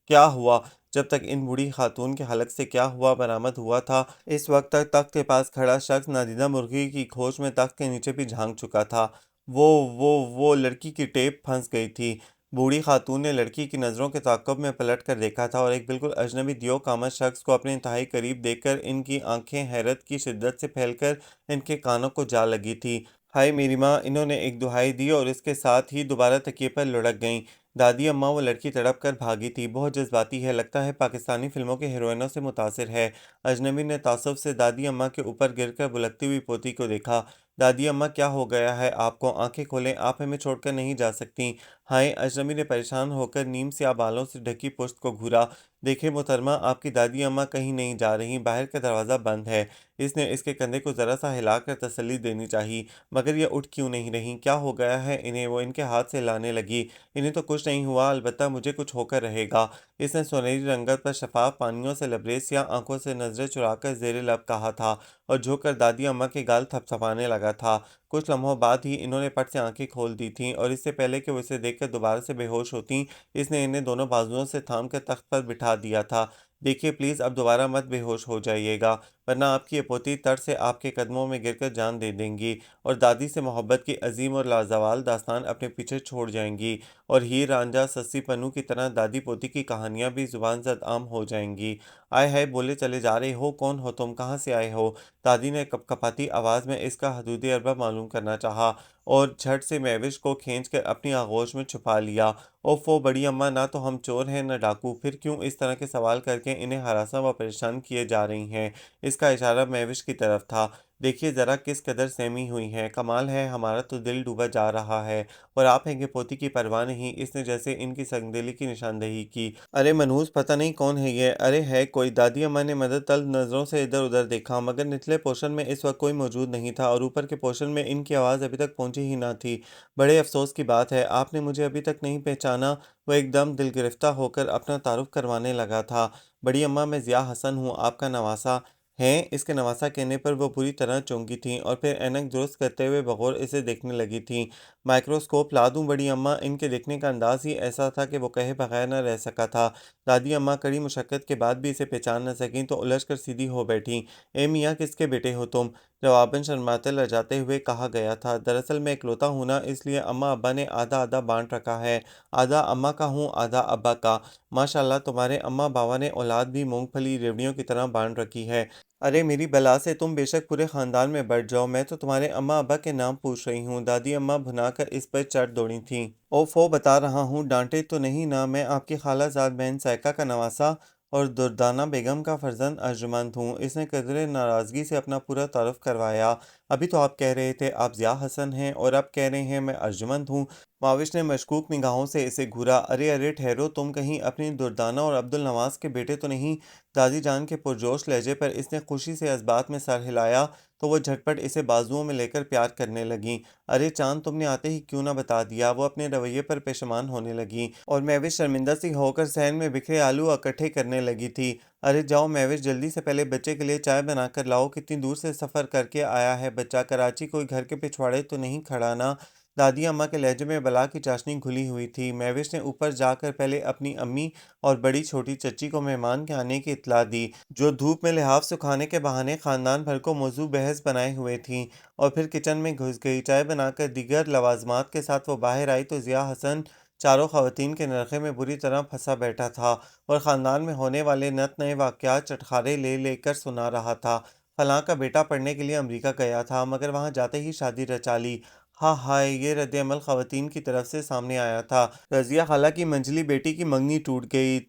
کیا ہوا؟ جب تک ان بوڑھی خاتون کے حلق سے کیا ہوا برآمد ہوا تھا، اس وقت تک تخت کے پاس کھڑا شخص نادیدہ مرغی کی کھوج میں تخت کے نیچے بھی جھانک چکا تھا۔ وہ لڑکی کی ٹیپ پھنس گئی تھی۔ بوڑھی خاتون نے لڑکی کی نظروں کے تعاقب میں پلٹ کر دیکھا تھا اور ایک بالکل اجنبی دیو کامت شخص کو اپنے انتہائی قریب دیکھ کر ان کی آنکھیں حیرت کی شدت سے پھیل کر ان کے کانوں کو جا لگی تھی۔ ہائے میری ماں! انہوں نے ایک دہائی دی اور اس کے ساتھ ہی دوبارہ تکیے پر لڑک گئیں۔ دادی اماں، وہ لڑکی تڑپ کر بھاگی تھی، بہت جذباتی ہے، لگتا ہے پاکستانی فلموں کے ہیروئنوں سے متاثر ہے۔ اجنبی نے تعصب سے دادی اماں کے اوپر گر کر بلکتی ہوئی پوتی کو دیکھا۔ دادی اماں، کیا ہو گیا ہے آپ کو؟ آنکھیں کھولیں، آپ ہمیں چھوڑ کر نہیں جا سکتیں۔ ہائے! اجنبی نے پریشان ہو کر نیم سیاہ بالوں سے ڈھکی پشت کو گھورا۔ دیکھیں محترمہ، آپ کی دادی اماں کہیں نہیں جا رہی، باہر کا دروازہ بند ہے۔ اس نے اس کے کندھے کو ذرا سا ہلا کر تسلی دینی چاہی، مگر یہ اٹھ کیوں نہیں رہیں؟ کیا ہو گیا ہے انہیں؟ وہ ان کے ہاتھ سے ہلانے لگی۔ انہیں تو کچھ نہیں ہوا، البتہ مجھے کچھ ہو کر رہے گا۔ اس نے سنہری رنگت پر شفاف پانیوں سے لبریز سیاہ آنکھوں سے نظریں چرا کر زیر لب کہا تھا اور جھک کر دادی اماں کے گال تھپتھپانے لگا تھا۔ کچھ لمحوں بعد ہی انہوں نے پٹ سے آنکھیں کھول دی تھیں اور اس سے پہلے کہ وہ اسے دیکھ کر دوبارہ سے بے ہوش ہوتیں، اس نے انہیں دونوں بازوؤں سے تھام کر تخت پر بٹھا دیا تھا۔ دیکھیے پلیز، اب دوبارہ مت بے ہوش ہو جائیے گا، ورنہ آپ کی یہ پوتی تڑ سے آپ کے قدموں میں گر کر جان دے دیں گی اور دادی سے محبت کی عظیم اور لازوال داستان اپنے پیچھے چھوڑ جائیں گی، اور ہیر رانجھا سسی پنو کی طرح دادی پوتی کی کہانیاں بھی زبان زد عام ہو جائیں گی۔ آئے ہائے، بولے چلے جا رہے ہو، کون ہو تم؟ کہاں سے آئے ہو؟ دادی نے کپ کپاتی آواز میں اس کا حدود اربہ معلوم کرنا چاہا اور جھٹ سے مہوش کو کھینچ کر اپنی آغوش میں چھپا لیا۔ اوفو بڑی اماں، نہ تو ہم چور ہیں نہ ڈاکو، پھر کیوں اس طرح کے سوال کر کے انہیں ہراساں و پریشان کیے جا رہی ہیں؟ اس کا اشارہ مہوش کی طرف تھا۔ دیکھیے ذرا کس قدر سہمی ہوئی ہیں، کمال ہے، ہمارا تو دل ڈوبا جا رہا ہے، اور آپ ہیں کہ پوتی کی پرواہ نہیں۔ اس نے جیسے ان کی سنگدلی کی نشاندہی کی۔ ارے منحوس، پتہ نہیں کون ہے یہ، ارے ہے کوئی؟ دادی اماں نے مدد طلب نظروں سے ادھر ادھر دیکھا، مگر نچلے پورشن میں اس وقت کوئی موجود نہیں تھا اور اوپر کے پورشن میں ان کی آواز ابھی تک پہنچی ہی نہ تھی۔ بڑے افسوس کی بات ہے، آپ نے مجھے ابھی تک نہیں پہچانا۔ وہ ایک دم دل گرفتہ ہو کر اپنا تعارف کروانے لگا تھا۔ بڑی اماں، میں ضیاء حسن ہوں، آپ کا نواسہ۔ ہیں اس کے نواسا کہنے پر وہ پوری طرح چونکی تھیں اور پھر اینک درست کرتے ہوئے بغور اسے دیکھنے لگی تھیں۔ مائکروسکوپ لا دوں بڑی اماں، ان کے دیکھنے کا انداز ہی ایسا تھا کہ وہ کہے بغیر نہ رہ سکا تھا۔ دادی اماں کڑی مشقت کے بعد بھی اسے پہچان نہ سکیں تو الجھ کر سیدھی ہو بیٹھیں۔ اے میاں، کس کے بیٹے ہو تم؟ جواباً شرماتے لجاتے ہوئے کہا گیا تھا، دراصل میں اکلوتا ہوں نا، اس لیے اماں ابا نے آدھا آدھا بانٹ رکھا ہے، آدھا اماں کا ہوں آدھا ابا کا۔ ماشاءاللہ تمہارے اماں باوا نے اولاد بھی مونگ پھلی ریوڑیوں کی طرح بانٹ رکھی ہے۔ ارے میری بلا سے تم بے شک پورے خاندان میں بٹ جاؤ، میں تو تمہارے اماں ابا کے نام پوچھ رہی ہوں۔ دادی اماں بھنا کر اس پر چڑھ دوڑی تھیں۔ اوف او، بتا رہا ہوں، ڈانٹے تو نہیں نا، میں آپ کی خالہ زاد بہن سائقہ کا نواسا اور دردانہ بیگم کا فرزند ارجمند ہوں۔ اس نے قدرے ناراضگی سے اپنا پورا تعارف کروایا۔ ابھی تو آپ کہہ رہے تھے آپ ضیاء حسن ہیں اور اب کہہ رہے ہیں میں ارجمند ہوں۔ معاوش نے مشکوک نگاہوں سے اسے گھورا۔ ارے ارے ٹھہرو، تم کہیں اپنی دردانہ اور عبدالنواز کے بیٹے تو نہیں؟ دادی جان کے پرجوش لہجے پر اس نے خوشی سے اس بات میں سر ہلایا تو وہ جھٹ پٹ اسے بازوؤں میں لے کر پیار کرنے لگیں۔ ارے چاند، تم نے آتے ہی کیوں نہ بتا دیا؟ وہ اپنے رویے پر پشیمان ہونے لگیں اور مہوش شرمندہ سی ہو کر صحن میں بکھرے آلو اکٹھے کرنے لگی تھی۔ ارے جاؤ مہوش، جلدی سے پہلے بچے کے لیے چائے بنا کر لاؤ، کتنی دور سے سفر کر کے آیا ہے بچہ، کراچی کوئی گھر کے پچھواڑے تو نہیں کھڑا نا؟ دادی اماں کے لہجے میں بلا کی چاشنی گھلی ہوئی تھی۔ مہوش نے اوپر جا کر پہلے اپنی امی اور بڑی چھوٹی چچی کو مہمان کے آنے کی اطلاع دی، جو دھوپ میں لحاف سکھانے کے بہانے خاندان بھر کو موضوع بحث بنائے ہوئے تھیں، اور پھر کچن میں گھس گئی۔ چائے بنا کر دیگر لوازمات کے ساتھ وہ باہر آئی تو ضیاء حسن چاروں خواتین کے نرخے میں بری طرح پھنسا بیٹھا تھا اور خاندان میں ہونے والے نت نئے واقعات چٹخارے لے لے کر سنا رہا تھا۔ فلاں کا بیٹا پڑھنے کے لیے امریکہ گیا تھا، مگر وہاں جاتے ہی شادی رچا لی۔ ہاں ہائے، یہ رد عمل خواتین کی طرف سے سامنے آیا تھا۔ رضیہ خالہ کی منجلی بیٹی کی منگنی ٹوٹ گئی۔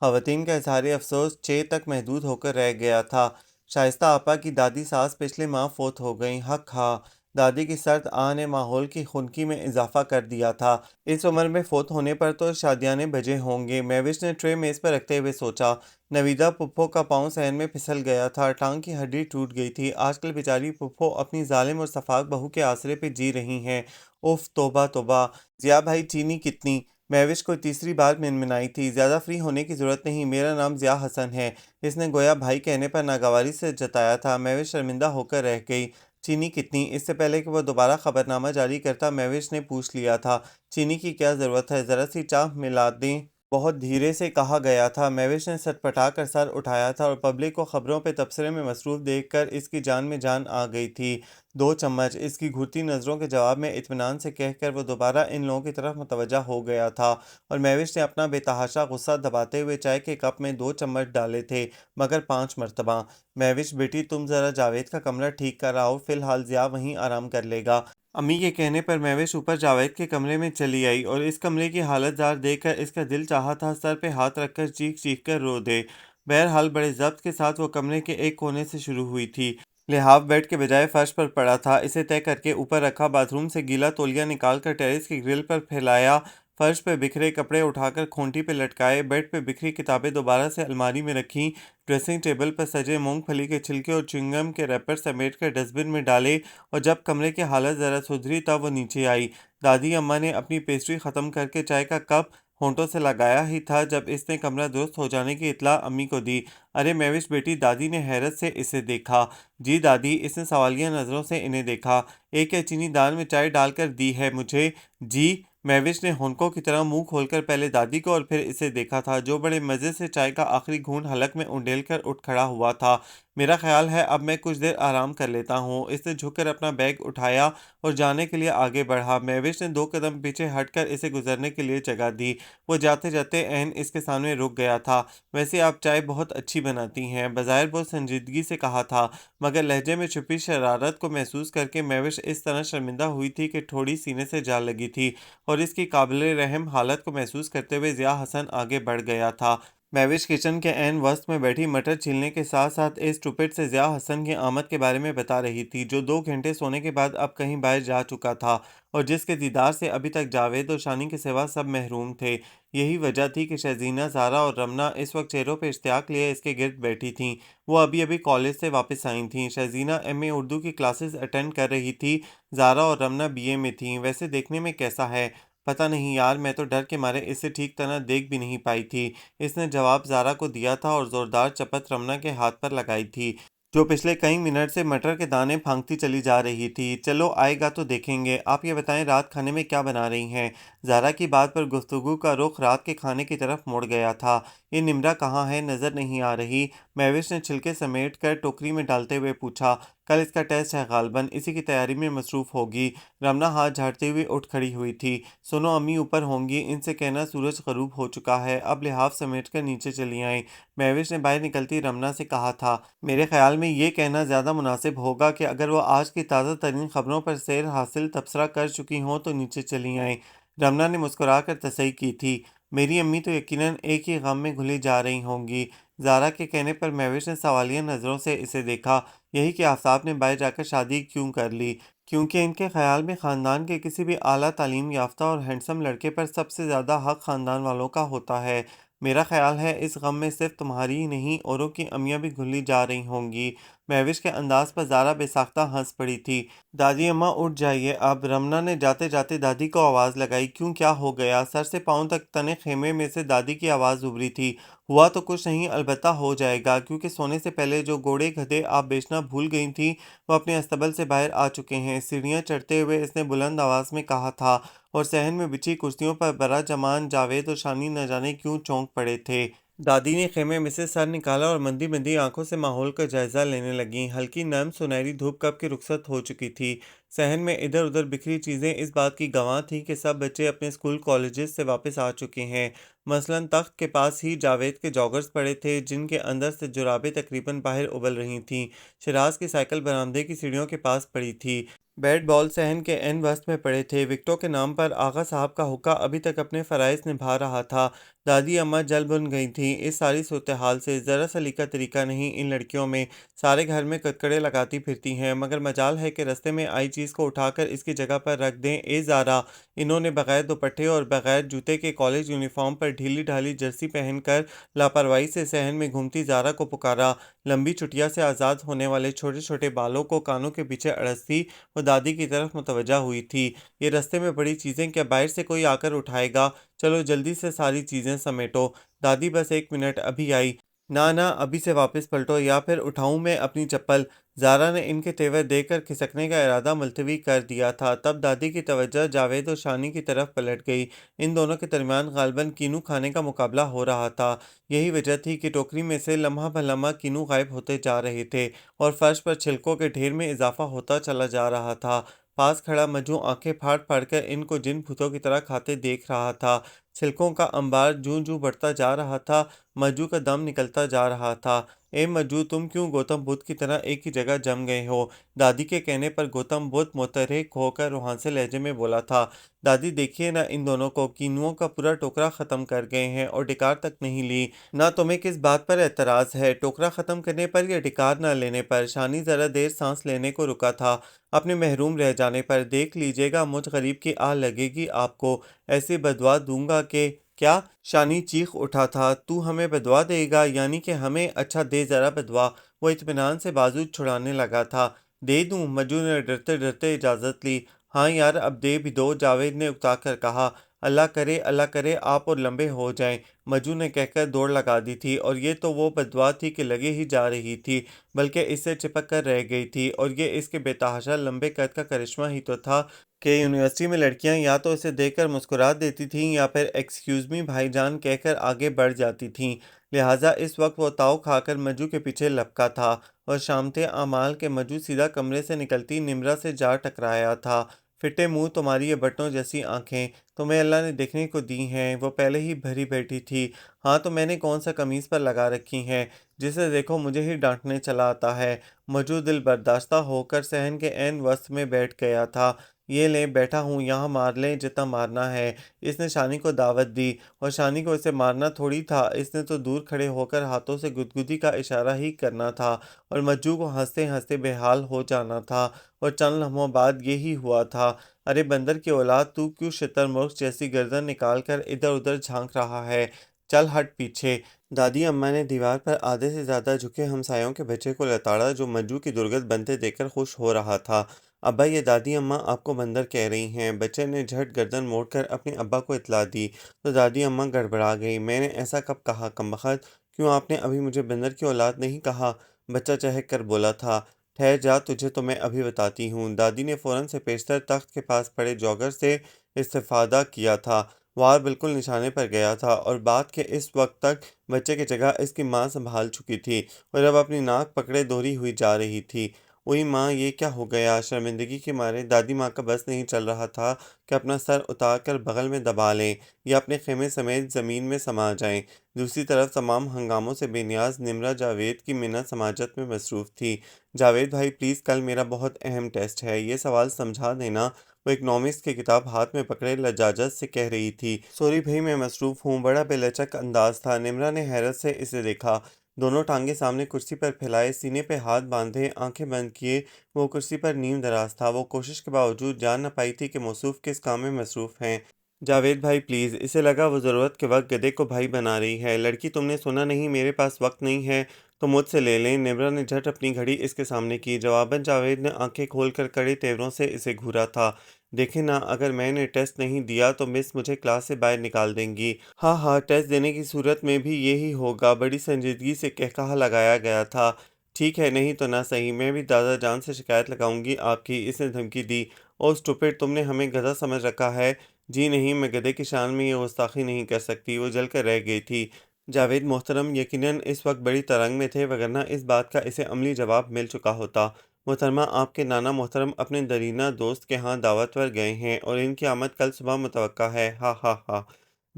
خواتین کا اظہار افسوس 6 تک محدود ہو کر رہ گیا تھا۔ شائستہ آپا کی دادی ساس پچھلے ماہ فوت ہو گئیں۔ حق ہا! دادی کی سرد آہ نے ماحول کی خنکی میں اضافہ کر دیا تھا۔ اس عمر میں فوت ہونے پر تو شادیانے بجے ہوں گے۔ مہوش نے ٹرے میز پر رکھتے ہوئے سوچا۔ نویدہ پھپھو کا پاؤں صحن میں پھسل گیا تھا، ٹانگ کی ہڈی ٹوٹ گئی تھی۔ آج کل بیچاری پھپھو اپنی ظالم اور سفاک بہو کے آسرے پہ جی رہی ہیں۔ اف توبہ توبہ! ضیاء بھائی، چینی کتنی؟ مہوش کو تیسری بار منمنائی تھی۔ زیادہ فری ہونے کی ضرورت نہیں، میرا نام ضیاء حسن ہے، اس نے گویا بھائی کہنے پر ناگواری سے جتایا تھا۔ مہوش شرمندہ ہو کر رہ گئی۔ چینی کتنی؟ اس سے پہلے کہ وہ دوبارہ خبرنامہ جاری کرتا مہوش نے پوچھ لیا تھا۔ چینی کی کیا ضرورت ہے، ذرا سی چاہ ملا دیں۔ بہت دھیرے سے کہا گیا تھا۔ مہوش نے سٹپٹا کر سر اٹھایا تھا اور پبلک کو خبروں پہ تبصرے میں مصروف دیکھ کر اس کی جان میں جان آ گئی تھی۔ 2 چمچ، اس کی گھورتی نظروں کے جواب میں اطمینان سے کہہ کر وہ دوبارہ ان لوگوں کی طرف متوجہ ہو گیا تھا، اور مہوش نے اپنا بے تحاشا غصہ دباتے ہوئے چائے کے کپ میں 2 چمچ ڈالے تھے، مگر 5 مرتبہ۔ مہوش بیٹی، تم ذرا جاوید کا کمرہ ٹھیک کر آؤ، فی الحال ضیاء وہیں آرام کر لے گا۔ امی کے کہنے پر مہوش اوپر جاوید کے کمرے میں چلی آئی اور اس کمرے کی حالت زار دیکھ کر اس کا دل چاہا تھا سر پہ ہاتھ رکھ کر چیخ چیخ کر رو دے۔ بہرحال بڑے ضبط کے ساتھ وہ کمرے کے ایک کونے سے شروع ہوئی تھی۔ لحاف بیڈ کے بجائے فرش پر پڑا تھا، اسے طے کر کے اوپر رکھا، باتھ روم سے گیلا تولیہ نکال کر ٹیرس کی گرل پر پھیلایا، فرش پہ بکھرے کپڑے اٹھا کر کھونٹی پہ لٹکائے، بیڈ پہ بکھری کتابیں دوبارہ سے الماری میں رکھیں، ڈریسنگ ٹیبل پر سجے مونگ پھلی کے چھلکے اور چنگم کے ریپر سمیٹ کر ڈسٹ بن میں ڈالے، اور جب کمرے کی حالت ذرا سدھری تب وہ نیچے آئی۔ دادی اماں نے اپنی پیسٹری ختم کر کے چائے کا کپ ہونٹوں سے لگایا ہی تھا جب اس نے کمرہ درست ہو جانے کی اطلاع امی کو دی۔ ارے مہوش بیٹی! دادی نے حیرت سے اسے دیکھا۔ جی دادی! اس نے سوالیہ نظروں سے انہیں دیکھا۔ ایک ہے چینی دان میں چائے ڈال کر دی ہے مجھے؟ جی! مہوش نے ہونکوں کی طرح منہ کھول کر پہلے دادی کو اور پھر اسے دیکھا تھا، جو بڑے مزے سے چائے کا آخری گھونٹ حلق میں انڈیل کر اٹھ کھڑا ہوا تھا۔ میرا خیال ہے اب میں کچھ دیر آرام کر لیتا ہوں۔ اس نے جھک کر اپنا بیگ اٹھایا اور جانے کے لیے آگے بڑھا۔ مہوش نے 2 قدم پیچھے ہٹ کر اسے گزرنے کے لیے جگہ دی۔ وہ جاتے جاتے عین اس کے سامنے رک گیا تھا۔ ویسے آپ چائے بہت اچھی بناتی ہیں، بظاہر بہت سنجیدگی سے کہا تھا، مگر لہجے میں چھپی شرارت کو محسوس کر کے مہوش اس طرح شرمندہ ہوئی تھی کہ ٹھوڑی سینے سے جا لگی تھی، اور اس کی قابل رحم حالت کو محسوس کرتے ہوئے ضیاء حسن آگے بڑھ گیا تھا۔ مہوش کچن کے عین وسط میں بیٹھی مٹر چھیلنے کے ساتھ ساتھ اس ٹوپٹ سے ضیاء حسن کی آمد کے بارے میں بتا رہی تھی، جو 2 گھنٹے سونے کے بعد اب کہیں باہر جا چکا تھا اور جس کے دیدار سے ابھی تک جاوید اور شانی کے سوا سب محروم تھے۔ یہی وجہ تھی کہ شہزینہ زارا اور رمنا اس وقت چہروں پہ اشتیاق لیے اس کے گرد بیٹھی تھیں۔ وہ ابھی ابھی کالج سے واپس آئی تھیں۔ شہزینہ ایم اے اردو کی کلاسز اٹینڈ کر رہی تھی، زارا اور رمنا بی اے میں تھیں۔ ویسے دیکھنے میں کیسا ہے؟ پتہ نہیں یار، میں تو ڈر کے مارے اسے ٹھیک طرح دیکھ بھی نہیں پائی تھی۔ اس نے جواب زارا کو دیا تھا اور زوردار چپت رمنا کے ہاتھ پر لگائی تھی، جو پچھلے کئی منٹ سے مٹر کے دانے پھانکتی چلی جا رہی تھی۔ چلو آئے گا تو دیکھیں گے۔ آپ یہ بتائیں رات کھانے میں کیا بنا رہی ہیں؟ زارا کی بات پر گفتگو کا رخ رات کے کھانے کی طرف مڑ گیا تھا۔ یہ نمرا کہاں ہے؟ نظر نہیں آ رہی۔ مہوش نے چھلکے سمیٹ کر ٹوکری میں ڈالتے ہوئے پوچھا۔ کل اس کا ٹیسٹ ہے غالباً، اسی کی تیاری میں مصروف ہوگی۔ رمنا ہاتھ جھاڑتے ہوئے اٹھ کھڑی ہوئی تھی۔ سنو، امی اوپر ہوں گی، ان سے کہنا سورج غروب ہو چکا ہے، اب لحاف سمیٹ کر نیچے چلی آئیں۔ مہوش نے باہر نکلتی رمنا سے کہا تھا۔ میرے خیال میں یہ کہنا زیادہ مناسب ہوگا کہ اگر وہ آج کی تازہ ترین خبروں پر سیر حاصل تبصرہ کر چکی ہوں تو نیچے چلی آئیں۔ رمنا نے مسکرا کر تصحیح کی تھی۔ میری امی تو یقیناً ایک ہی غم میں گھلی جا رہی ہوں گی۔ زارا کے کہنے پر مہوش نے سوالیہ نظروں سے اسے دیکھا۔ یہی کہ آفتاب نے باہر جا کر شادی کیوں کر لی، کیونکہ ان کے خیال میں خاندان کے کسی بھی اعلیٰ تعلیم یافتہ اور ہینڈسم لڑکے پر سب سے زیادہ حق خاندان والوں کا ہوتا ہے۔ میرا خیال ہے اس غم میں صرف تمہاری ہی نہیں، اوروں کی امیاں بھی گھلی جا رہی ہوں گی۔ مہوش کے انداز پر زارا بے ساختہ ہنس پڑی تھی۔ دادی اماں اٹھ جائیے اب، رمنا نے جاتے جاتے دادی کو آواز لگائی۔ کیوں، کیا ہو گیا؟ سر سے پاؤں تک تنے خیمے میں سے دادی کی آواز ابھری تھی۔ ہوا تو کچھ نہیں، البتہ ہو جائے گا، کیونکہ سونے سے پہلے جو گھوڑے گدھے آپ بیچنا بھول گئی تھیں وہ اپنے استبل سے باہر آ چکے ہیں۔ سیڑھیاں چڑھتے ہوئے اس نے بلند آواز میں کہا تھا، اور صحن میں بچھی کرسیوں پر براجمان جاوید اور شانی نہ جانے کیوں چونک پڑے تھے۔ دادی نے خیمے میں سے سر نکالا اور مندی مندی آنکھوں سے ماحول کا جائزہ لینے لگیں۔ ہلکی نرم سنہری دھوپ کب کی رخصت ہو چکی تھی۔ صحن میں ادھر ادھر بکھری چیزیں اس بات کی گواہ تھیں کہ سب بچے اپنے اسکول کالجز سے واپس آ چکے ہیں۔ مثلاً تخت کے پاس ہی جاوید کے جاگرز پڑے تھے، جن کے اندر سے جرابیں تقریباً باہر ابل رہی تھیں۔ شراز کی سائیکل برآمدے کی سیڑھیوں کے پاس پڑی تھی۔ بیٹ بال صحن کے عین وسط میں پڑے تھے۔ وکٹوں کے نام پر آغا صاحب کا حقہ ابھی تک اپنے فرائض نبھا رہا تھا۔ دادی اماں جل بن گئی تھیں اس ساری صورتحال سے۔ ذرا سلیقہ طریقہ نہیں ان لڑکیوں میں، سارے گھر میں کڑکڑے لگاتی پھرتی ہیں، مگر مجال ہے کہ رستے میں آئی چیز کو اٹھا کر اس کی جگہ پر رکھ دیں۔ اے زارا! انہوں نے بغیر دوپٹے اور بغیر جوتے کے کالج یونیفارم پر ڈھیلی ڈھالی جرسی پہن کر لاپرواہی سے صحن میں گھومتی زارا کو پکارا۔ لمبی چٹیا سے آزاد ہونے والے چھوٹے چھوٹے بالوں کو کانوں کے پیچھے اڑستی وہ دادی کی طرف متوجہ ہوئی تھی۔ یہ رستے میں پڑی چیزیں کیا باہر سے کوئی آ کر اٹھائے گا؟ چلو جلدی سے ساری چیزیں سمیٹو۔ دادی بس ایک منٹ، ابھی آئی۔ نہ ابھی سے واپس پلٹو یا پھر اٹھاؤں میں اپنی چپل۔ زارا نے ان کے تیور دیکھ کر کھسکنے کا ارادہ ملتوی کر دیا تھا۔ تب دادی کی توجہ جاوید اور شانی کی طرف پلٹ گئی۔ ان دونوں کے درمیان غالباً کینو کھانے کا مقابلہ ہو رہا تھا۔ یہی وجہ تھی کہ ٹوکری میں سے لمحہ بہ لمحہ کینو غائب ہوتے جا رہے تھے اور فرش پر چھلکوں کے ڈھیر میں اضافہ ہوتا چلا جا رہا تھا۔ پاس کھڑا مجو آنکھیں پھاڑ پھاڑ کر ان کو جن بھوتوں کی طرح کھاتے دیکھ رہا تھا۔ چھلکوں کا انبار جوں جوں بڑھتا جا رہا تھا، مجو کا دم نکلتا جا رہا تھا۔ اے مجو، تم کیوں گوتم بدھ کی طرح ایک ہی جگہ جم گئے ہو؟ دادی کے کہنے پر گوتم بدھ متحرک ہو کر روحانسے لہجے میں بولا تھا۔ دادی دیکھیے نا ان دونوں کو، کینوؤں کا پورا ٹوکرا ختم کر گئے ہیں اور ڈکار تک نہیں لی۔ نہ تمہیں کس بات پر اعتراض ہے، ٹوکرا ختم کرنے پر یا ڈکار نہ لینے پر؟ شانی ذرا دیر سانس لینے کو رکا تھا، اپنے محروم رہ جانے پر۔ دیکھ لیجیے گا، مجھ غریب کی آہ لگے گی آپ کو، ایسی بددعا دوں گا کہ… کیا؟ شانی چیخ اٹھا تھا۔ تو ہمیں بددعا دے گا؟ یعنی کہ ہمیں؟ اچھا دے ذرا بددعا۔ وہ اطمینان سے بازو چھڑانے لگا تھا۔ دے دوں؟ مجو نے ڈرتے ڈرتے اجازت لی۔ ہاں یار اب دے بھی دو، جاوید نے اکتا کر کہا۔ اللہ کرے آپ اور لمبے ہو جائیں، مجو نے کہہ کر دوڑ لگا دی تھی، اور یہ تو وہ بددعا تھی کہ لگے ہی جا رہی تھی، بلکہ اس سے چپک کر رہ گئی تھی، اور یہ اس کے بے تحاشا لمبے قد کا کرشمہ ہی تو تھا کہ یونیورسٹی میں لڑکیاں یا تو اسے دیکھ کر مسکرا دیتی تھیں یا پھر ایکسکیوز می بھائی جان کہہ کر آگے بڑھ جاتی تھیں۔ لہٰذا اس وقت وہ تاؤ کھا کر مجو کے پیچھے لپکا تھا، اور شامتے اعمال کے مجو سیدھا کمرے سے نکلتی نمرا سے جا ٹکرایا تھا۔ پھٹے منہ تمہاری یہ بٹنوں جیسی آنکھیں، تمہیں اللہ نے دیکھنے کو دی ہیں؟ وہ پہلے ہی بھری بیٹھی تھی۔ ہاں تو میں نے کون سا قمیص پر لگا رکھی ہیں، جسے دیکھو مجھے ہی ڈانٹنے چلا آتا ہے۔ مجو دل برداشتہ ہو کر صحن کے عین وسط میں بیٹھ گیا تھا۔ یہ لیں بیٹھا ہوں، یہاں مار لیں جتنا مارنا ہے۔ اس نے شانی کو دعوت دی، اور شانی کو اسے مارنا تھوڑی تھا، اس نے تو دور کھڑے ہو کر ہاتھوں سے گدگدی کا اشارہ ہی کرنا تھا، اور مجو کو ہنستے ہنستے بے حال ہو جانا تھا، اور چند لمحوں بعد یہی ہوا تھا۔ ارے بندر کی اولاد، تو کیوں شتر مرغ جیسی گردن نکال کر ادھر ادھر جھانک رہا ہے؟ چل ہٹ پیچھے۔ دادی اماں نے دیوار پر آدھے سے زیادہ جھکے ہمسایوں کے بچے کو لتاڑا جو مجو کی درگت بنتے دیکھ کر خوش ہو رہا تھا۔ ابا یہ دادی اماں آپ کو بندر کہہ رہی ہیں۔ بچے نے جھٹ گردن موڑ کر اپنے ابا کو اطلاع دی تو دادی اماں گڑبڑا گئی۔ میں نے ایسا کب کہا کمبخت، کیوں آپ نے ابھی مجھے بندر کی اولاد نہیں کہا؟ بچہ چہک کر بولا تھا۔ ٹھہر جا، تجھے تو میں ابھی بتاتی ہوں۔ دادی نے فوراً سے پیشتر تخت کے پاس پڑے جوگر سے استفادہ کیا تھا۔ وار بالکل نشانے پر گیا تھا اور بات کے اس وقت تک بچے کی جگہ اس کی ماں سنبھال چکی تھی اور اب اپنی ناک پکڑے دوہری ہوئی جا رہی تھی۔ اوئی ماں، یہ کیا ہو گیا؟ شرمندگی کے مارے دادی ماں کا بس نہیں چل رہا تھا کہ اپنا سر اتار کر بغل میں دبا لیں یا اپنے خیمے سمیت زمین میں سما جائیں۔ دوسری طرف تمام ہنگاموں سے بے نیاز نمرہ جاوید کی منت سماجت میں مصروف تھی۔ جاوید بھائی پلیز، کل میرا بہت اہم ٹیسٹ ہے، یہ سوال سمجھا دینا۔ وہ اکنامکس کی کتاب ہاتھ میں پکڑے لجاجت سے کہہ رہی تھی۔ سوری بھائی، میں مصروف ہوں۔ بڑا بے لچک انداز تھا۔ نمرہ نے حیرت سے اسے دیکھا۔ دونوں ٹانگیں سامنے کرسی پر پھیلائے، سینے پہ ہاتھ باندھے، آنکھیں بند کیے وہ کرسی پر نیم دراز تھا۔ وہ کوشش کے باوجود جان نہ پائی تھی کہ موصوف کس کام میں مصروف ہیں۔ جاوید بھائی پلیز۔ اسے لگا وہ ضرورت کے وقت گدھے کو بھائی بنا رہی ہے۔ لڑکی، تم نے سنا نہیں میرے پاس وقت نہیں ہے تو مجھ سے لے لیں۔ نمرہ نے جھٹ اپنی گھڑی اس کے سامنے کی۔ جواباً جاوید نے آنکھیں کھول کر کڑے تیوروں سے اسے گھورا تھا۔ دیکھیں نا، اگر میں نے ٹیسٹ نہیں دیا تو مس مجھے کلاس سے باہر نکال دیں گی۔ ہاں ہاں، ٹیسٹ دینے کی صورت میں بھی یہی ہوگا۔ بڑی سنجیدگی سے کہا لگایا گیا تھا۔ ٹھیک ہے، نہیں تو نہ صحیح، میں بھی دادا جان سے شکایت لگاؤں گی آپ کی، اس نے دھمکی دی۔ او اسٹوپڈ، تم نے ہمیں گدھا سمجھ رکھا ہے؟ جی نہیں، میں گدھے کی شان میں یہ گستاخی نہیں کر سکتی۔ وہ جل کر رہ گئی تھی۔ جاوید محترم یقیناً اس وقت بڑی ترنگ میں تھے، وگرنہ اس بات کا اسے عملی جواب مل چکا ہوتا۔ محترمہ، آپ کے نانا محترم اپنے درینہ دوست کے ہاں دعوت پر گئے ہیں اور ان کی آمد کل صبح متوقع ہے۔ ہا ہا ہا۔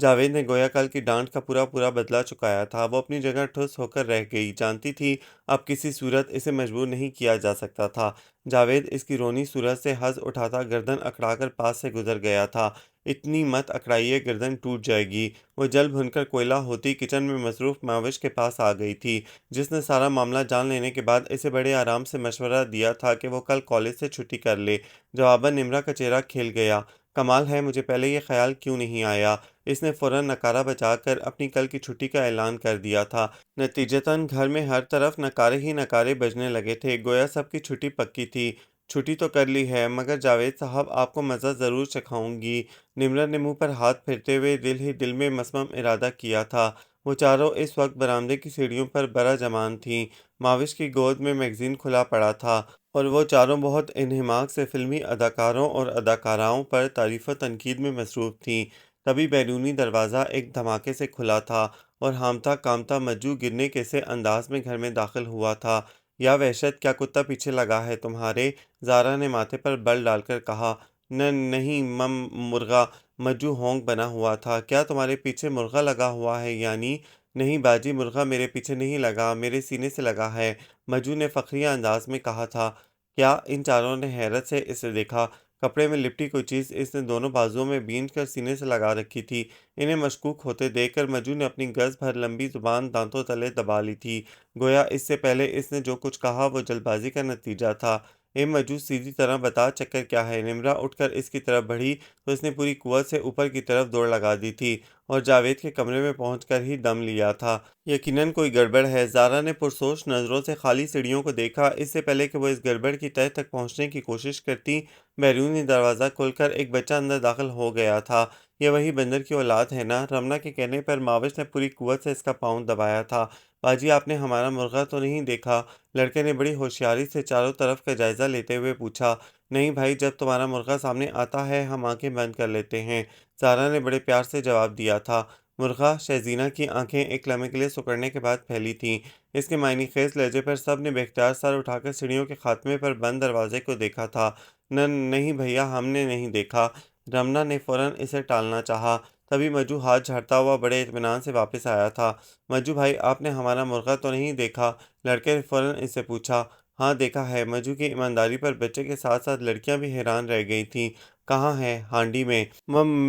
جاوید نے گویا کل کی ڈانٹ کا پورا بدلہ چکایا تھا۔ وہ اپنی جگہ ٹھس ہو کر رہ گئی، جانتی تھی اب کسی صورت اسے مجبور نہیں کیا جا سکتا تھا۔ جاوید اس کی رونی صورت سے حظ اٹھاتا گردن اکڑا کر پاس سے گزر گیا تھا۔ اتنی مت اکڑائیے، گردن ٹوٹ جائے گی۔ وہ جل بھن کر کوئلہ ہوتی کچن میں مصروف ماوش کے پاس آ گئی تھی، جس نے سارا معاملہ جان لینے کے بعد اسے بڑے آرام سے مشورہ دیا تھا کہ وہ کل کالج سے چھٹی کر لے۔ جواباً نمرہ کا چہرہ کھل گیا۔ کمال ہے، مجھے پہلے یہ خیال کیوں نہیں آیا؟ اس نے فوراً نکارہ بجا کر اپنی کل کی چھٹی کا اعلان کر دیا تھا۔ نتیجتاً گھر میں ہر طرف نکارے ہی نکارے بجنے لگے تھے، گویا سب کی چھٹی پکی تھی۔ چھٹی تو کر لی ہے، مگر جاوید صاحب آپ کو مزہ ضرور چکھاؤں گی۔ نمرہ نے منہ پر ہاتھ پھیرتے ہوئے دل ہی دل میں مصمم ارادہ کیا تھا۔ وہ چاروں اس وقت برآمدے کی سیڑھیوں پر برا جمان تھیں۔ ماوش کی گود میں میگزین کھلا پڑا تھا اور وہ چاروں بہت انہماک سے فلمی اداکاروں اور اداکاراؤں پر تعریف و تنقید میں مصروف تھیں۔ تبھی بیرونی دروازہ ایک دھماکے سے کھلا تھا اور ہامتا کامتا مجو گرنے کے سے انداز میں گھر میں داخل ہوا تھا۔ یا وحشت، کیا کتا پیچھے لگا ہے تمہارے؟ زارا نے ماتھے پر بل ڈال کر کہا۔ نہیں مم، مرغا۔ مجو ہونک بنا ہوا تھا۔ کیا تمہارے پیچھے مرغا لگا ہوا ہے یعنی؟ نہیں باجی، مرغا میرے پیچھے نہیں لگا، میرے سینے سے لگا ہے، مجو نے فخریہ انداز میں کہا تھا۔ کیا؟ ان چاروں نے حیرت سے اسے دیکھا۔ کپڑے میں لپٹی کوئی چیز اس نے دونوں بازوؤں میں بینچ کر سینے سے لگا رکھی تھی۔ انہیں مشکوک ہوتے دیکھ کر مجو نے اپنی گز بھر لمبی زبان دانتوں تلے دبا لی تھی، گویا اس سے پہلے اس نے جو کچھ کہا وہ جلد بازی کا نتیجہ تھا۔ اے مجو، سیدھی طرح بتا چکر کیا ہے؟ نمرہ اٹھ کر اس کی طرف بڑھی تو اس نے پوری قوت سے اوپر کی طرف دوڑ لگا دی تھی اور جاوید کے کمرے میں پہنچ کر ہی دم لیا تھا۔ یقیناً کوئی گڑبڑ ہے۔ زارا نے پرسوچ نظروں سے خالی سیڑھیوں کو دیکھا۔ اس سے پہلے کہ وہ اس گڑبڑ کی تہہ تک پہنچنے کی کوشش کرتی، بیرونی دروازہ کھل کر ایک بچہ اندر داخل ہو گیا تھا۔ یہ وہی بندر کی اولاد ہے نا؟ رمنا کے کہنے پر ماوش نے پوری قوت سے اس کا پاؤں دبایا تھا۔ باجی، آپ نے ہمارا مرغا تو نہیں دیکھا؟ لڑکے نے بڑی ہوشیاری سے چاروں طرف کا جائزہ لیتے ہوئے پوچھا۔ نہیں بھائی، جب تمہارا مرغا سامنے آتا ہے ہم آنکھیں بند کر لیتے ہیں، زارا نے بڑے پیار سے جواب دیا تھا۔ مرغا؟ شہزینہ کی آنکھیں ایک لمحے کے لیے سکڑنے کے بعد پھیلی تھیں۔ اس کے معنی خیز لہجے پر سب نے بے اختیار سر اٹھا کر سیڑھیوں کے خاتمے پر بند دروازے کو دیکھا تھا۔ نہیں بھیا، ہم نے نہیں دیکھا۔ رمنا نے فوراً اسے ٹالنا چاہا۔ تبھی مجو ہاتھ جھاڑتا ہوا بڑے اطمینان سے واپس آیا تھا۔ مجو بھائی، آپ نے ہمارا مرغا تو نہیں دیکھا؟ لڑکے نے فوراً اس سے پوچھا۔ ہاں دیکھا ہے۔ مجو کی ایمانداری پر بچے کے ساتھ ساتھ لڑکیاں بھی حیران رہ گئی تھیں۔ کہاں ہے؟ ہانڈی میں۔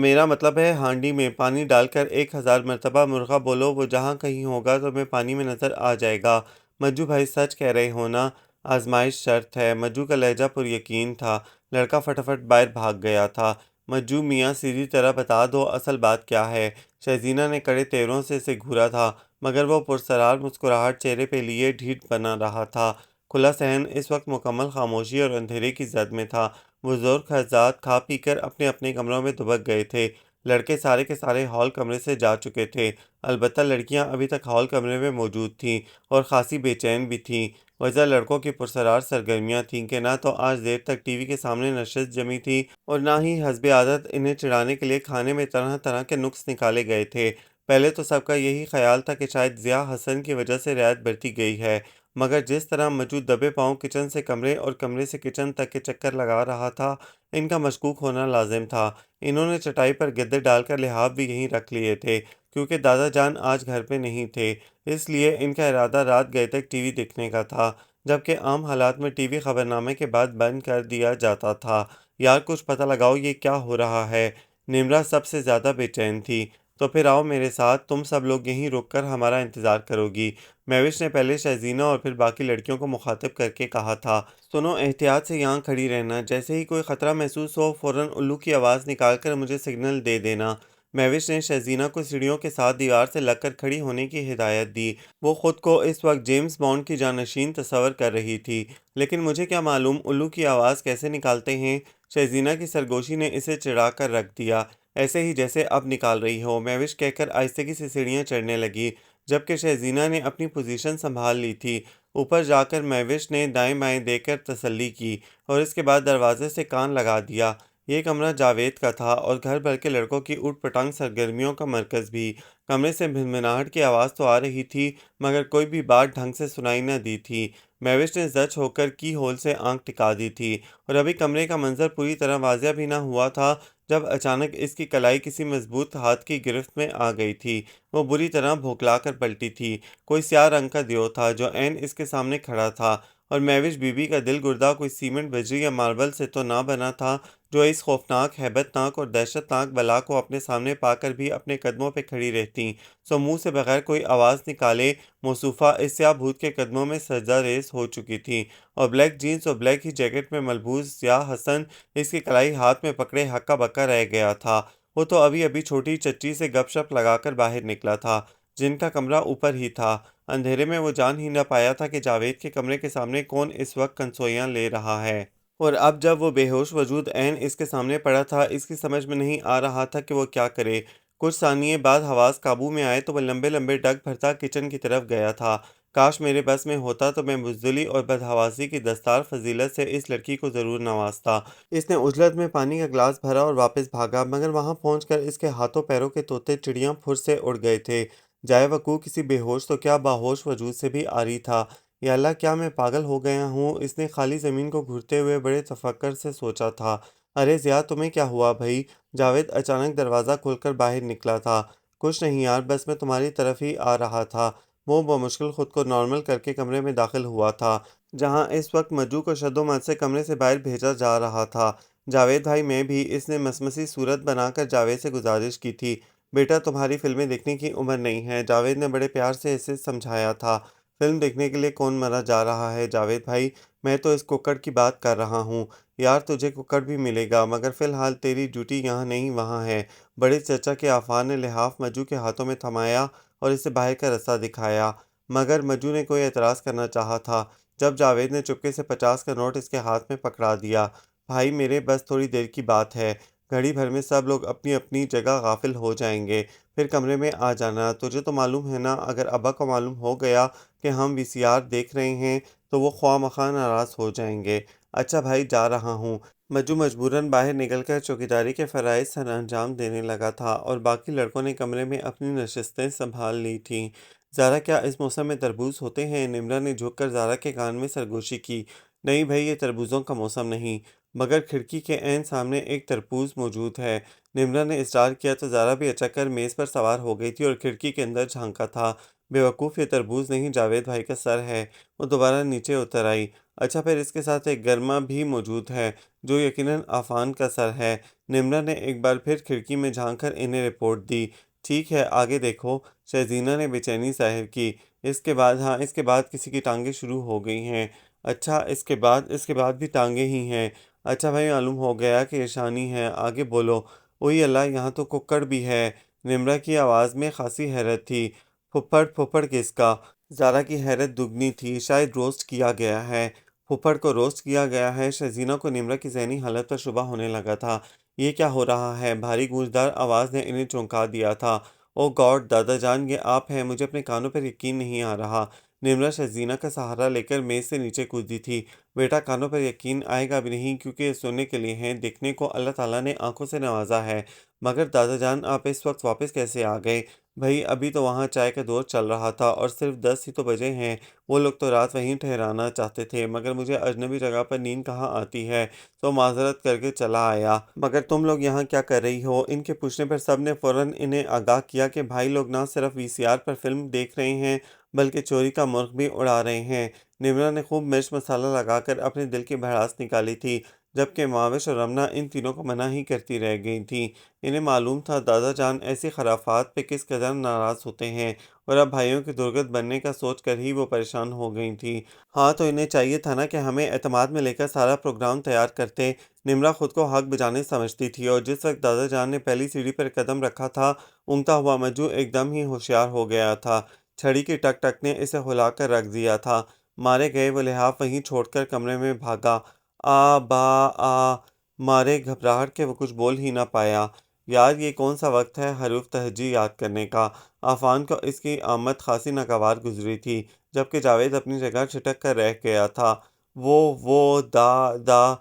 میرا مطلب ہے ہانڈی میں۔ پانی ڈال کر 1000 مرتبہ مرغا بولو، وہ جہاں کہیں ہوگا تمہیں پانی میں نظر آ جائے گا۔ مجو بھائی، سچ کہہ رہے ہو نا؟ آزمائش شرط ہے۔ مجو کا لہجہ پر یقین تھا۔ لڑکا فٹافٹ باہر بھاگ گیا تھا۔ مجو میاں، سیدھی طرح بتا دو اصل بات کیا ہے؟ شہزینہ نے کڑے تیوروں سے اسے گھورا تھا، مگر وہ پرسرار مسکراہٹ چہرے پہ لیے ڈھیٹ بنا رہا تھا۔ کھلا صحن اس وقت مکمل خاموشی اور اندھیرے کی زد میں تھا۔ بزرگ حضرات کھا پی کر اپنے اپنے کمروں میں دبک گئے تھے۔ لڑکے سارے کے سارے ہال کمرے سے جا چکے تھے، البتہ لڑکیاں ابھی تک ہال کمرے میں موجود تھیں اور خاصی بے چین بھی تھیں۔ وجہ لڑکوں کی پرسرار سرگرمیاں تھیں کہ نہ تو آج دیر تک ٹی وی کے سامنے نشست جمی تھی اور نہ ہی حسب عادت انہیں چڑھانے کے لیے کھانے میں طرح طرح کے نقص نکالے گئے تھے۔ پہلے تو سب کا یہی خیال تھا کہ شاید ضیاء حسن کی وجہ سے رعایت برتی گئی ہے، مگر جس طرح مجو دبے پاؤں کچن سے کمرے اور کمرے سے کچن تک کے چکر لگا رہا تھا، ان کا مشکوک ہونا لازم تھا۔ انہوں نے چٹائی پر گدے ڈال کر لحاف بھی یہیں رکھ لیے تھے، کیونکہ دادا جان آج گھر پہ نہیں تھے، اس لیے ان کا ارادہ رات گئے تک ٹی وی دیکھنے کا تھا، جبکہ عام حالات میں ٹی وی خبرنامے کے بعد بند کر دیا جاتا تھا۔ یار کچھ پتہ لگاؤ یہ کیا ہو رہا ہے؟ نمرا سب سے زیادہ بے چین تھی۔ تو پھر آؤ میرے ساتھ، تم سب لوگ یہیں رک کر ہمارا انتظار کرو گی، مہوش نے پہلے شہزینہ اور پھر باقی لڑکیوں کو مخاطب کر کے کہا تھا۔ سنو، احتیاط سے یہاں کھڑی رہنا، جیسے ہی کوئی خطرہ محسوس ہو فوراً الو کی آواز نکال کر مجھے سگنل دے دینا۔ مہوش نے شہزینہ کو سیڑھیوں کے ساتھ دیوار سے لگ کر کھڑی ہونے کی ہدایت دی۔ وہ خود کو اس وقت جیمز بانڈ کی جانشین تصور کر رہی تھی، لیکن مجھے کیا معلوم الو کی آواز کیسے نکالتے ہیں؟ شہزینہ کی سرگوشی نے اسے چڑھا کر رکھ دیا، ایسے ہی جیسے اب نکال رہی ہو، مہوش کہہ کر آہستگی سے سیڑھیاں چڑھنے لگی، جبکہ شہزینہ نے اپنی پوزیشن سنبھال لی تھی۔ اوپر جا کر مہوش نے دائیں بائیں دیکھ کر تسلی کی اور اس کے بعد دروازے سے کان لگا دیا۔ یہ کمرہ جاوید کا تھا اور گھر بھر کے لڑکوں کی اوٹ پٹانگ سرگرمیوں کا مرکز بھی۔ کمرے سے بھنبھناہٹ کی آواز تو آ رہی تھی، مگر کوئی بھی بات ڈھنگ سے سنائی نہ دی تھی۔ مہوش نے زچ ہو کر کی ہول سے آنکھ ٹکا دی تھی اور ابھی کمرے کا منظر پوری طرح واضح بھی نہ ہوا تھا جب اچانک اس کی کلائی کسی مضبوط ہاتھ کی گرفت میں آ گئی تھی۔ وہ بری طرح بھوکلا کر پلٹی تھی۔ کوئی سیاہ رنگ کا دیو تھا جو عین اس کے سامنے کھڑا تھا، اور مہوش بی بی کا دل گردہ کوئی سیمنٹ بجری یا ماربل سے تو نہ بنا تھا جو اس خوفناک، ہیبت ناک اور دہشت ناک بلا کو اپنے سامنے پا کر بھی اپنے قدموں پہ کھڑی رہتی، سو منہ سے بغیر کوئی آواز نکالے موصوفہ اس سیاہ بھوت کے قدموں میں سجدہ ریز ہو چکی تھی، اور بلیک جینز اور بلیک ہی جیکٹ میں ملبوس ضیاء حسن اس کی کلائی ہاتھ میں پکڑے ہکا بکا رہ گیا تھا۔ وہ تو ابھی ابھی چھوٹی چچی سے گپ شپ لگا کر باہر نکلا تھا، جن کا کمرہ اوپر ہی تھا۔ اندھیرے میں وہ جان ہی نہ پایا تھا کہ جاوید کے کمرے کے سامنے کون اس وقت کنسوئیاں لے رہا ہے، اور اب جب وہ بے ہوش وجود عین اس کے سامنے پڑا تھا، اس کی سمجھ میں نہیں آ رہا تھا کہ وہ کیا کرے۔ کچھ ثانیے بعد حواس قابو میں آئے تو وہ لمبے لمبے ڈگ بھرتا کچن کی طرف گیا تھا۔ کاش میرے بس میں ہوتا تو میں بزدلی اور بدحواسی کی دستار فضیلت سے اس لڑکی کو ضرور نوازتا۔ اس نے عجلت میں پانی کا گلاس بھرا اور واپس بھاگا، مگر وہاں پہنچ کر اس کے ہاتھوں پیروں کے طوطے چڑیاں پھر سے اڑ گئے تھے۔ جائے وقوع کسی بے ہوش تو کیا باہوش وجود سے بھی عاری تھا۔ یا اللہ، کیا میں پاگل ہو گیا ہوں؟ اس نے خالی زمین کو گھورتے ہوئے بڑے تفکر سے سوچا تھا۔ ارے ضیاء، تمہیں کیا ہوا بھائی؟ جاوید اچانک دروازہ کھول کر باہر نکلا تھا۔ کچھ نہیں یار، بس میں تمہاری طرف ہی آ رہا تھا۔ وہ بمشکل خود کو نارمل کر کے کمرے میں داخل ہوا تھا، جہاں اس وقت مجو کو شد و مد سے کمرے سے باہر بھیجا جا رہا تھا۔ جاوید بھائی، میں بھی، اس نے مسمسی صورت بنا کر جاوید سے گزارش کی تھی۔ بیٹا، تمہاری فلمیں دیکھنے کی عمر نہیں ہے، جاوید نے بڑے پیار سے اسے سمجھایا تھا۔ فلم دیکھنے کے لیے کون مرا جا رہا ہے جاوید بھائی؟ میں تو اس ککڑ کی بات کر رہا ہوں۔ یار تجھے ککڑ بھی ملے گا، مگر فی الحال تیری ڈیوٹی یہاں نہیں وہاں ہے۔ بڑے چچا کے آفار نے لحاف مجو کے ہاتھوں میں تھمایا اور اسے باہر کا راستہ دکھایا، مگر مجو نے کوئی اعتراض کرنا چاہا تھا جب جاوید نے چپکے سے 50 کا نوٹ اس کے ہاتھ میں پکڑا دیا۔ بھائی میرے، بس تھوڑی دیر کی بات ہے، گھڑی بھر میں سب لوگ اپنی اپنی جگہ غافل ہو جائیں گے، پھر کمرے میں آ جانا۔ تجھے تو معلوم ہے نا، اگر ابا کو معلوم ہو گیا کہ ہم وی سی آر دیکھ رہے ہیں تو وہ خواہ مخواہ ناراض ہو جائیں گے۔ اچھا بھائی، جا رہا ہوں۔ مجو مجبوراً باہر نکل کر چوکیداری کے فرائض سر انجام دینے لگا تھا، اور باقی لڑکوں نے کمرے میں اپنی نشستیں سنبھال لی تھیں۔ زارا، کیا اس موسم میں تربوز ہوتے ہیں؟ نمرا نے جھک کر زارا کے کان میں سرگوشی کی۔ نہیں بھائی، یہ تربوزوں کا موسم نہیں، مگر کھڑکی کے عین سامنے ایک تربوز موجود ہے۔ نمرا نے اصرار کیا تو زارا بھی اچک کر میز پر سوار ہو گئی تھی اور کھڑکی کے اندر جھانکا تھا۔ بے وقوف، یہ تربوز نہیں، جاوید بھائی کا سر ہے۔ وہ دوبارہ نیچے اتر آئی۔ اچھا، پھر اس کے ساتھ ایک گرما بھی موجود ہے جو یقیناً عفان کا سر ہے۔ نمرا نے ایک بار پھر کھڑکی میں جھانک کر انہیں رپورٹ دی۔ ٹھیک ہے، آگے دیکھو، شہزینہ نے بے چینی ظاہر کی۔ اس کے بعد؟ ہاں، اس کے بعد کسی کی ٹانگیں شروع ہو گئی ہیں۔ اچھا، اس کے بعد بھی ٹانگیں ہی ہیں؟ اچھا بھائی، معلوم ہو گیا کہ یہ شانی ہے، آگے بولو۔ اوئی اللہ، یہاں تو ککڑ بھی ہے۔ نمرا کی آواز میں خاصی حیرت تھی۔ پھپھڑ پھپھڑ کس کا؟ زارا کی حیرت دگنی تھی۔ شاید روسٹ کیا گیا ہے، پھپھڑ کو روسٹ کیا گیا ہے۔ شہزینہ کو نمرہ کی ذہنی حالت پر شبہ ہونے لگا تھا۔ یہ کیا ہو رہا ہے؟ بھاری گونجدار آواز نے انہیں چونکا دیا تھا۔ او گاڈ دادا جان، یہ آپ ہیں؟ مجھے اپنے کانوں پر یقین نہیں آ رہا۔ نمرہ شہزینہ کا سہارا لے کر میز سے نیچے کودی تھی۔ بیٹا، کانوں پر یقین آئے گا بھی نہیں، کیونکہ یہ سننے کے لیے ہیں، دیکھنے کو اللہ تعالیٰ نے آنکھوں سے نوازا ہے۔ مگر دادا جان، آپ اس وقت واپس کیسے آ گئے؟ بھئی ابھی تو وہاں چائے کا دور چل رہا تھا اور صرف 10 ہی تو بجے ہیں۔ وہ لوگ تو رات وہیں ٹھہرانا چاہتے تھے، مگر مجھے اجنبی جگہ پر نیند کہاں آتی ہے، تو معذرت کر کے چلا آیا۔ مگر تم لوگ یہاں کیا کر رہی ہو؟ ان کے پوچھنے پر سب نے فوراً انہیں آگاہ کیا کہ بھائی لوگ نہ صرف وی سی آر پر فلم دیکھ رہے ہیں، بلکہ چوری کا مرغ بھی اڑا رہے ہیں۔ نمرہ نے خوب مرچ مسالہ لگا کر اپنے دل کی بھڑاس نکالی تھی، جبکہ معاوش اور رمنہ ان تینوں کو منع ہی کرتی رہ گئی تھیں۔ انہیں معلوم تھا دادا جان ایسی خرافات پہ کس قدر ناراض ہوتے ہیں، اور اب بھائیوں کی درگت بننے کا سوچ کر ہی وہ پریشان ہو گئی تھیں۔ ہاں تو انہیں چاہیے تھا نا کہ ہمیں اعتماد میں لے کر سارا پروگرام تیار کرتے۔ نمرہ خود کو حق بجانے سمجھتی تھی، اور جس وقت دادا جان نے پہلی سیڑھی پر قدم رکھا تھا، اونگتا ہوا مجو ایک دم ہی ہوشیار ہو گیا تھا۔ چھڑی کی ٹک ٹک نے اسے ہلا کر رکھ دیا تھا۔ مارے گئے وہ لحاف وہیں چھوڑ کر کمرے میں بھاگا۔ آ با آ مارے گھبراہٹ کے وہ کچھ بول ہی نہ پایا۔ یار یہ کون سا وقت ہے حروف تہجی یاد کرنے کا؟ عفان کو اس کی آمد خاصی ناگوار گزری تھی، جبکہ جاوید اپنی جگہ چھٹک کر رہ گیا تھا۔ وہ دا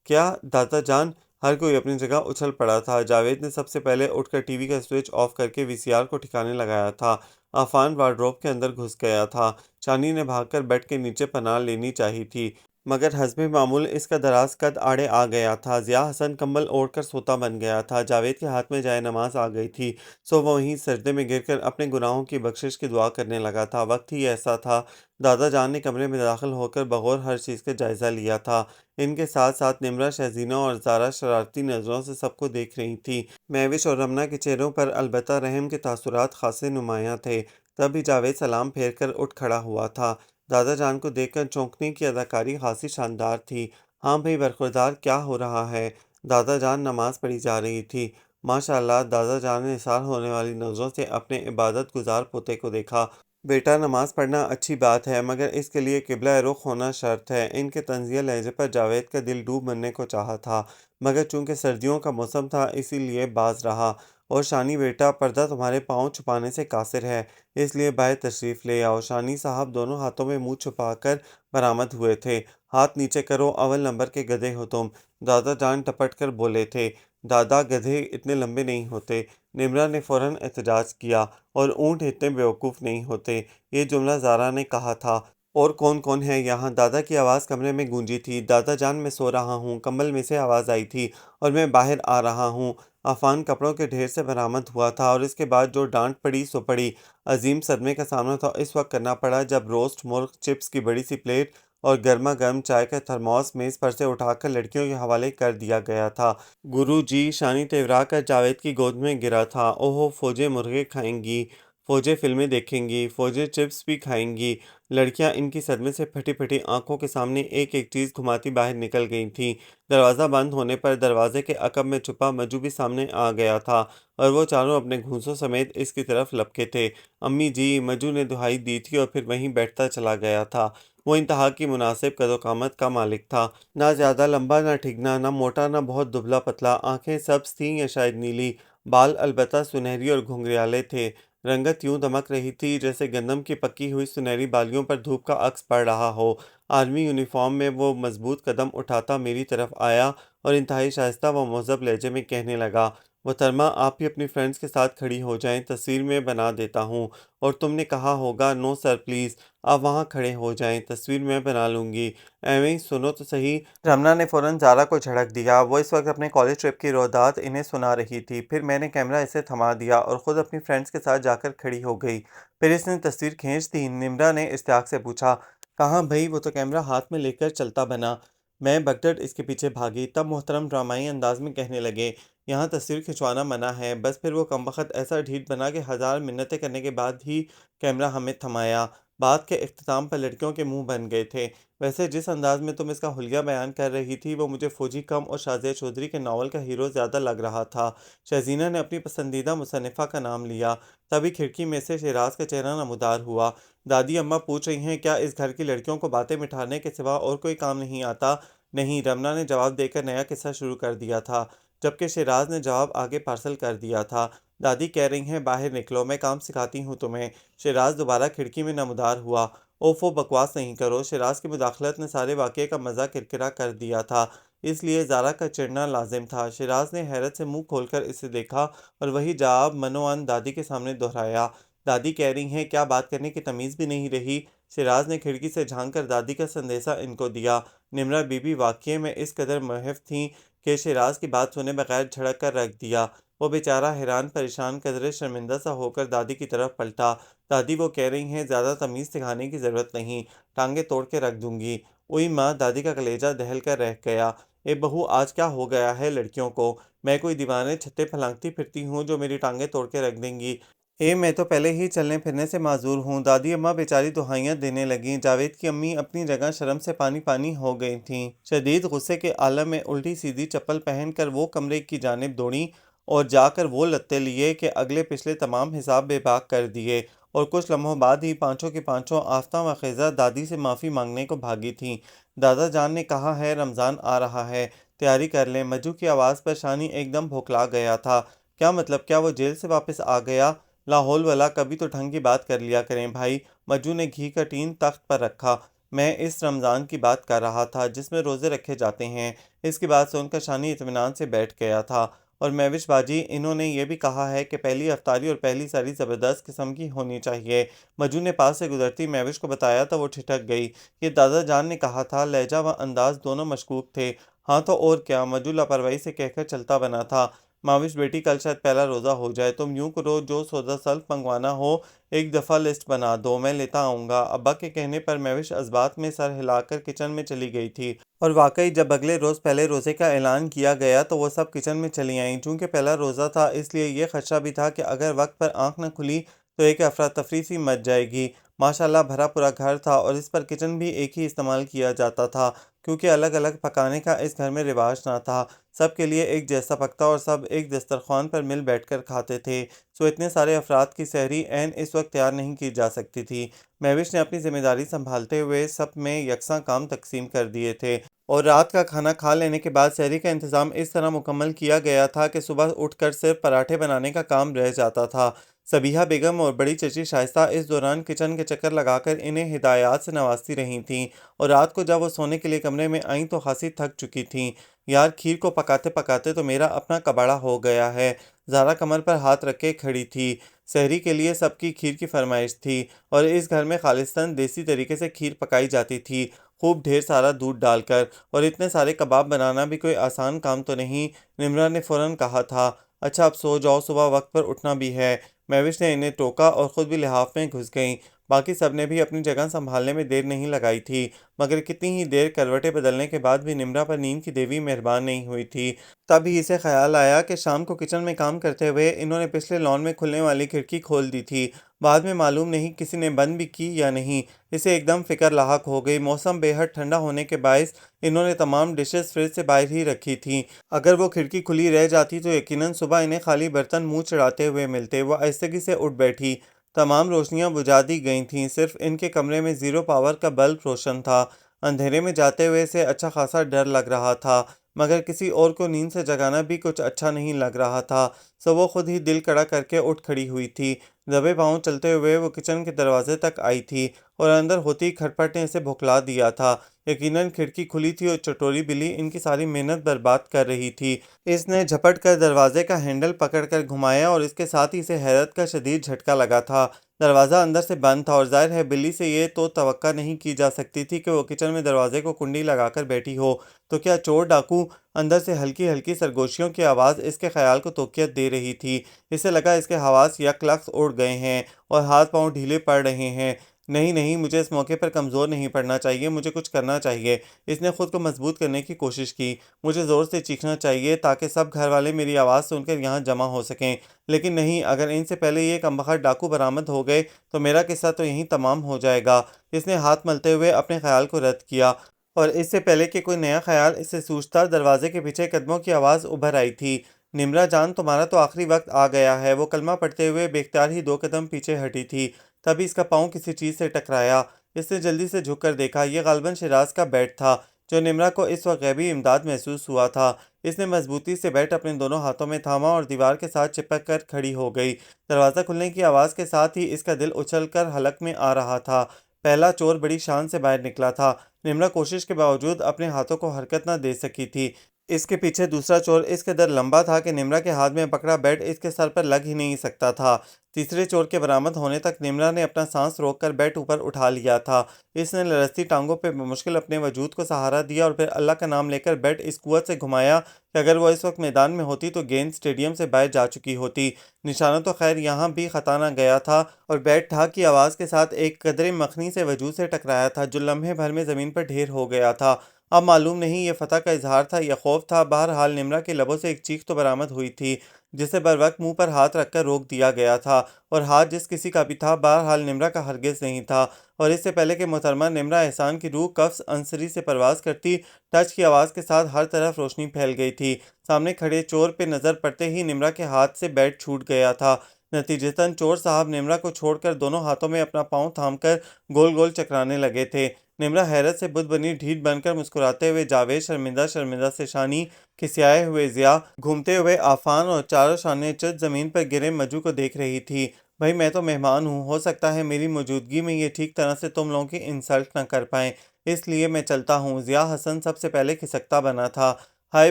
کیا دادا جان؟ ہر کوئی اپنی جگہ اچھل پڑا تھا۔ جاوید نے سب سے پہلے اٹھ کر ٹی وی کا سوئچ آف کر کے وی سی آر کو ٹھکانے لگایا تھا۔ عفان وارڈروب کے اندر گھس گیا تھا۔ شانی نے بھاگ کر بیڈ کے نیچے پناہ لینی چاہی تھی، مگر حسب معمول اس کا دراز قد آڑے آ گیا تھا۔ ضیاء حسن کمبل اوڑھ کر سوتا بن گیا تھا۔ جاوید کے ہاتھ میں جائے نماز آ گئی تھی، سو وہ وہیں سجدے میں گر کر اپنے گناہوں کی بخشش کی دعا کرنے لگا تھا۔ وقت ہی ایسا تھا، دادا جان نے کمرے میں داخل ہو کر بغور ہر چیز کا جائزہ لیا تھا۔ ان کے ساتھ ساتھ نمرہ، شہزینہ اور زارا شرارتی نظروں سے سب کو دیکھ رہی تھیں۔ مہوش اور رمنہ کے چہروں پر البتہ رحم کے تاثرات خاصے نمایاں تھے۔ تب بھی جاوید سلام پھیر کر اٹھ کھڑا ہوا تھا۔ دادا جان کو دیکھ کر چونکنے کی اداکاری خاصی شاندار تھی۔ ہاں بھئی برخوردار، کیا ہو رہا ہے؟ دادا جان نماز پڑھی جا رہی تھی۔ ماشاء اللہ، دادا جان نے نثار ہونے والی نظروں سے اپنے عبادت گزار پوتے کو دیکھا۔ بیٹا، نماز پڑھنا اچھی بات ہے، مگر اس کے لیے قبلہ رخ ہونا شرط ہے۔ ان کے طنزیہ لہجے پر جاوید کا دل ڈوب مرنے کو چاہا تھا، مگر چونکہ سردیوں کا موسم تھا اسی لیے باز رہا۔ اور شانی بیٹا، پردہ تمہارے پاؤں چھپانے سے قاصر ہے، اس لیے باہر تشریف لے آؤ۔ شانی صاحب دونوں ہاتھوں میں منہ چھپا کر برآمد ہوئے تھے۔ ہاتھ نیچے کرو، اول نمبر کے گدھے ہو تم، دادا جان ٹپٹ کر بولے تھے۔ دادا، گدھے اتنے لمبے نہیں ہوتے، نمرہ نے فوراً احتجاج کیا، اور اونٹ اتنے بیوقوف نہیں ہوتے۔ یہ جملہ زارا نے کہا تھا۔ اور کون کون ہے یہاں؟ دادا کی آواز کمرے میں گونجی تھی۔ دادا جان، میں سو رہا ہوں، کمبل میں سے آواز آئی تھی، اور میں باہر آ رہا ہوں۔ عفان کپڑوں کے ڈھیر سے برآمد ہوا تھا، اور اس کے بعد جو ڈانٹ پڑی سو پڑی۔ عظیم صدمے کا سامنا تو اس وقت کرنا پڑا جب روسٹ مرغ، چپس کی بڑی سی پلیٹ اور گرما گرم چائے کا تھرموس میز پر سے اٹھا کر لڑکیوں کے حوالے کر دیا گیا تھا۔ گرو جی! شانی تیورا کر جاوید کی گود میں گرا تھا۔ اوہو، فوجیں مرغے کھائیں گی، فوجیں فلمیں دیکھیں گی، فوجیں چپس بھی کھائیں گی۔ لڑکیاں ان کی صدمے سے پھٹی پھٹی آنکھوں کے سامنے ایک ایک چیز گھماتی باہر نکل گئی تھیں۔ دروازہ بند ہونے پر دروازے کے عقب میں چھپا مجو بھی سامنے آ گیا تھا، اور وہ چاروں اپنے گھونسوں سمیت اس کی طرف لپکے تھے۔ امی جی! مجو نے دہائی دی تھی اور پھر وہیں بیٹھتا چلا گیا تھا۔ وہ انتہا کی مناسب قد و قامت کا مالک تھا، نہ زیادہ لمبا نہ ٹھگنا، نہ موٹا نہ بہت دبلا پتلا۔ آنکھیں سبز تھیں یا شاید نیلی، بال البتہ سنہری اور گھنگریالے تھے۔ رنگت یوں دمک رہی تھی جیسے گندم کی پکی ہوئی سنہری بالیوں پر دھوپ کا عکس پڑ رہا ہو۔ آرمی یونیفارم میں وہ مضبوط قدم اٹھاتا میری طرف آیا، اور انتہائی شائستہ و مہذب لہجے میں کہنے لگا، محترمہ، آپ بھی اپنی فرینڈز کے ساتھ کھڑی ہو جائیں، تصویر میں بنا دیتا ہوں۔ اور تم نے کہا ہوگا نو سر پلیز، آپ وہاں کھڑے ہو جائیں، تصویر میں بنا لوں گی۔ ایویں سنو تو صحیح۔ رمنا نے فوراً زارا کو جھڑک دیا۔ وہ اس وقت اپنے کالج ٹرپ کی روایات انہیں سنا رہی تھی۔ پھر میں نے کیمرہ اسے تھما دیا اور خود اپنی فرینڈز کے ساتھ جا کر کھڑی ہو گئی۔ پھر اس نے تصویر کھینچ دی؟ نمرہ نے اشتیاق سے پوچھا۔ کہاں بھئی، وہ تو کیمرہ ہاتھ میں لے کر چلتا بنا۔ میں بگدڑ اس کے پیچھے بھاگی۔ تب محترم ڈرامائی انداز میں کہنے لگے، یہاں تصویر کھنچوانا منع ہے۔ بس پھر وہ کمبخت ایسا ڈھیٹ بنا کہ 1000 منتیں کرنے کے بعد ہی کیمرہ ہمیں تھمایا۔ بات کے اختتام پر لڑکیوں کے منہ بن گئے تھے۔ ویسے جس انداز میں تم اس کا حلیہ بیان کر رہی تھی وہ مجھے فوجی کم اور شازیہ چودھری کے ناول کا ہیرو زیادہ لگ رہا تھا۔ شہزینہ نے اپنی پسندیدہ مصنفہ کا نام لیا۔ تبھی کھڑکی میں سے شیراز کا چہرہ نمودار ہوا۔ دادی اماں پوچھ رہی ہیں کیا اس گھر کی لڑکیوں کو باتیں مٹھانے کے سوا اور کوئی کام نہیں آتا؟ نہیں، رمنا نے جواب دے کر نیا قصہ شروع کر دیا تھا، جبکہ شیراز نے جواب آگے پارسل کر دیا تھا۔ دادی کہہ رہی ہیں باہر نکلو، میں کام سکھاتی ہوں تمہیں۔ شیراز دوبارہ کھڑکی میں نمودار ہوا۔ اوفو بکواس نہیں کرو۔ شیراز کی مداخلت نے سارے واقعے کا مزہ کرکرا کر دیا تھا، اس لیے زارا کا چڑھنا لازم تھا۔ شیراز نے حیرت سے منہ کھول کر اسے دیکھا اور وہی جواب منوان دادی کے سامنے دہرایا۔ دادی کہہ رہی ہیں کیا بات کرنے کی تمیز بھی نہیں رہی؟ شیراز نے کھڑکی سے جھانک کر دادی کا سندیسہ ان کو دیا۔ نمرا بی بی واقعے میں اس قدر محو تھیں کہ شیراز کی بات سنے بغیر جھڑک کر رکھ دیا۔ وہ بیچارہ حیران پریشان قدرے شرمندہ سا ہو کر دادی کی طرف پلٹا۔ دادی وہ کہہ رہی ہیں زیادہ تمیز سکھانے کی ضرورت نہیں، ٹانگیں توڑ کے رکھ دوں گی۔ اوئی ماں، دادی کا کلیجہ دہل کر رہ گیا۔ اے بہو، آج کیا ہو گیا ہے لڑکیوں کو؟ میں کوئی دیوانے چھتے پھلانگتی پھرتی ہوں جو میری ٹانگیں توڑ کے رکھ دیں گی؟ میں تو پہلے ہی چلنے پھرنے سے معذور ہوں۔ دادی اماں بیچاری دہائیاں دینے لگیں۔ جاوید کی امی اپنی جگہ شرم سے پانی پانی ہو گئی تھیں۔ شدید غصے کے عالم میں الٹی سیدھی چپل پہن کر وہ کمرے کی جانب دوڑیں اور جا کر وہ لتے لیے کہ اگلے پچھلے تمام حساب بے باک کر دیے، اور کچھ لمحوں بعد ہی پانچوں کی پانچوں آفتہ و خیزہ دادی سے معافی مانگنے کو بھاگی تھیں۔ دادا جان نے کہا ہے رمضان آ رہا ہے، تیاری کر لیں۔ مجو کی آواز پر شانی ایک دم بھوکلا گیا تھا۔ کیا مطلب؟ کیا وہ جیل سے واپس آ گیا؟ لاہول والا، کبھی تو ڈھنگ کی بات کر لیا کریں بھائی۔ مجو نے گھی کا ٹین تخت پر رکھا۔ میں اس رمضان کی بات کر رہا تھا جس میں روزے رکھے جاتے ہیں۔ اس کی بات سن کر شانی اطمینان سے بیٹھ گیا تھا۔ اور مہوش باجی، انہوں نے یہ بھی کہا ہے کہ پہلی افطاری اور پہلی ساری زبردست قسم کی ہونی چاہیے۔ مجو نے پاس سے گزرتی مہوش کو بتایا تو وہ ٹھٹک گئی۔ یہ دادا جان نے کہا تھا۔ لہجہ و انداز دونوں مشکوک تھے۔ ہاں تو اور کیا؟ مجو لاپرواہی سے کہہ کر چلتا بنا تھا۔ ماوش بیٹی، کل شاید پہلا روزہ ہو جائے، تم یوں کرو جو سودا سلف منگوانا ہو ایک دفعہ لسٹ بنا دو، میں لیتا آؤں گا۔ ابا کے کہنے پر مہوش اسبات میں سر ہلا کر کچن میں چلی گئی تھی، اور واقعی جب اگلے روز پہلے روزے کا اعلان کیا گیا تو وہ سب کچن میں چلی آئیں۔ چونکہ پہلا روزہ تھا اس لیے یہ خدشہ بھی تھا کہ اگر وقت پر آنکھ نہ کھلی تو ایک افراتفری سی مچ جائے گی۔ ماشاءاللہ بھرا پورا گھر تھا اور اس پر کچن بھی ایک ہی استعمال کیا جاتا تھا، کیونکہ الگ الگ پکانے کا اس گھر میں رواج نہ تھا۔ سب کے لیے ایک جیسا پکتا اور سب ایک دسترخوان پر مل بیٹھ کر کھاتے تھے، سو اتنے سارے افراد کی سحری عین اس وقت تیار نہیں کی جا سکتی تھی۔ مہوش نے اپنی ذمہ داری سنبھالتے ہوئے سب میں یکساں کام تقسیم کر دیے تھے، اور رات کا کھانا کھا لینے کے بعد سحری کا انتظام اس طرح مکمل کیا گیا تھا کہ صبح اٹھ کر صرف پراٹھے بنانے کا کام رہ جاتا تھا۔ سبیہہ بیگم اور بڑی چچی شائستہ اس دوران کچن کے چکر لگا کر انہیں ہدایات سے نوازتی رہی تھیں، اور رات کو جب وہ سونے کے لیے کمرے میں آئیں تو خاصی تھک چکی تھیں۔ یار، کھیر کو پکاتے پکاتے تو میرا اپنا کباڑا ہو گیا ہے۔ زارا کمر پر ہاتھ رکھے کھڑی تھی۔ سحری کے لیے سب کی کھیر کی فرمائش تھی، اور اس گھر میں خالصتاً دیسی طریقے سے کھیر پکائی جاتی تھی، خوب ڈھیر سارا دودھ ڈال کر، اور اتنے سارے کباب بنانا بھی کوئی آسان کام تو نہیں۔ نمرا نے فوراً کہا تھا، اچھا اب سو جاؤ، صبح وقت پر اٹھنا بھی ہے۔ مہوش نے انہیں ٹوکا اور خود بھی لحاف میں گھس گئیں۔ باقی سب نے بھی اپنی جگہ سنبھالنے میں دیر نہیں لگائی تھی، مگر کتنی ہی دیر کروٹیں بدلنے کے بعد بھی نمرا پر نیند کی دیوی مہربان نہیں ہوئی تھی۔ تب ہی اسے خیال آیا کہ شام کو کچن میں کام کرتے ہوئے انہوں نے پچھلے لان میں کھلنے والی کھڑکی کھول دی تھی، بعد میں معلوم نہیں کسی نے بند بھی کی یا نہیں۔ اسے ایک دم فکر لاحق ہو گئی۔ موسم بے حد ٹھنڈا ہونے کے باعث انہوں نے تمام ڈشز فریج سے باہر ہی رکھی تھیں۔ اگر وہ کھڑکی کھلی رہ جاتی تو یقیناً صبح انہیں خالی برتن منہ چڑھاتے ہوئے ملتے۔ وہ آہستگی سے اٹھ بیٹھی۔ تمام روشنیاں بجھا دی گئی تھیں، صرف ان کے کمرے میں 0 پاور کا بلب روشن تھا۔ اندھیرے میں جاتے ہوئے اسے اچھا خاصا ڈر لگ رہا تھا، مگر کسی اور کو نیند سے جگانا بھی کچھ اچھا نہیں لگ رہا تھا، سو وہ خود ہی دل کڑا کر کے اٹھ کھڑی ہوئی تھی۔ دبے پاؤں چلتے ہوئے وہ کچن کے دروازے تک آئی تھی، اور اندر ہوتی کھٹپٹ نے اسے بھکلا دیا تھا۔ یقیناً کھڑکی کھلی تھی اور چٹوری بلی ان کی ساری محنت برباد کر رہی تھی۔ اس نے جھپٹ کر دروازے کا ہینڈل پکڑ کر گھمایا، اور اس کے ساتھ ہی اسے حیرت کا شدید جھٹکا لگا تھا۔ دروازہ اندر سے بند تھا، اور ظاہر ہے بلی سے یہ تو توقع نہیں کی جا سکتی تھی کہ وہ کچن میں دروازے کو کنڈی لگا کر بیٹھی ہو، تو کیا چور ڈاکو؟ اندر سے ہلکی ہلکی سرگوشیوں کی آواز اس کے خیال کو توقیت دے رہی تھی۔ اسے لگا اس کے حواس یک لخت اڑ گئے ہیں اور ہاتھ پاؤں ڈھیلے پڑ رہے ہیں۔ نہیں نہیں، مجھے اس موقع پر کمزور نہیں پڑنا چاہیے، مجھے کچھ کرنا چاہیے۔ اس نے خود کو مضبوط کرنے کی کوشش کی۔ مجھے زور سے چیخنا چاہیے تاکہ سب گھر والے میری آواز سن کر یہاں جمع ہو سکیں، لیکن نہیں، اگر ان سے پہلے یہ کمبخت ڈاکو برآمد ہو گئے تو میرا قصہ تو یہیں تمام ہو جائے گا۔ اس نے ہاتھ ملتے ہوئے اپنے خیال کو رد کیا، اور اس سے پہلے کہ کوئی نیا خیال اسے سوچتا، دروازے کے پیچھے قدموں کی آواز ابھر آئی تھی۔ نمرا جان، تمہارا تو آخری وقت آ گیا ہے۔ وہ کلمہ پڑھتے ہوئے بے اختیار ہی 2 قدم پیچھے ہٹی تھی، تبھی اس کا پاؤں کسی چیز سے ٹکرایا۔ اس نے جلدی سے جھک کر دیکھا، یہ غالباً شیراز کا بیٹ تھا، جو نمرا کو اس وقت غیبی امداد محسوس ہوا تھا۔ اس نے مضبوطی سے بیٹ اپنے دونوں ہاتھوں میں تھاما اور دیوار کے ساتھ چپک کر کھڑی ہو گئی۔ دروازہ کھلنے کی آواز کے ساتھ ہی اس کا دل اچھل کر حلق میں آ رہا تھا۔ پہلا چور بڑی شان سے باہر نکلا تھا۔ نمرا کوشش کے باوجود اپنے ہاتھوں کو حرکت نہ دے سکی تھی۔ اس کے پیچھے دوسرا چور اس قدر لمبا تھا کہ نمرا کے ہاتھ میں پکڑا بیٹ اس کے سر پر لگ ہی نہیں سکتا تھا۔ تیسرے چور کے برآمد ہونے تک نمرا نے اپنا سانس روک کر بیٹ اوپر اٹھا لیا تھا۔ اس نے لرزتی ٹانگوں پہ بمشکل اپنے وجود کو سہارا دیا اور پھر اللہ کا نام لے کر بیٹ اس قوت سے گھمایا کہ اگر وہ اس وقت میدان میں ہوتی تو گیند اسٹیڈیم سے باہر جا چکی ہوتی۔ نشانہ تو خیر یہاں بھی خطا نہ گیا تھا، اور بیٹ ٹھاک کی آواز کے ساتھ ایک قدرے مخنی سے وجود سے ٹکرایا تھا جو لمحے بھر میں زمین پر ڈھیر ہو گیا تھا۔ اب معلوم نہیں یہ فتح کا اظہار تھا یا خوف تھا، بہرحال نمرا کے لبوں سے ایک چیخ تو برآمد ہوئی تھی جسے بر وقت منہ پر ہاتھ رکھ کر روک دیا گیا تھا، اور ہاتھ جس کسی کا بھی تھا بہرحال نمرا کا ہرگز نہیں تھا۔ اور اس سے پہلے کہ محترمہ نمرا احسان کی روح قفس عنصری سے پرواز کرتی، ٹچ کی آواز کے ساتھ ہر طرف روشنی پھیل گئی تھی۔ سامنے کھڑے چور پہ نظر پڑتے ہی نمرا کے ہاتھ سے بیٹ چھوٹ گیا تھا۔ نتیجتاً چور صاحب نمرا کو چھوڑ کر دونوں ہاتھوں میں اپنا پاؤں تھام کر گول گول چکرانے لگے تھے۔ نمرا حیرت سے بت بنی ڈھیٹ بن کر مسکراتے ہوئے جاوید، شرمندہ شرمندہ سے شانی، کھسیائے ہوئے ضیاء، گھومتے ہوئے عافان اور چاروں شانے چت زمین پر گرے مجو کو دیکھ رہی تھی۔ بھائی میں تو مہمان ہوں، ہو سکتا ہے میری موجودگی میں یہ ٹھیک طرح سے تم لوگوں کی انسلٹ نہ کر پائیں، اس لیے میں چلتا ہوں۔ ضیاء حسن سب سے پہلے کھسکتا بنا تھا۔ ہائے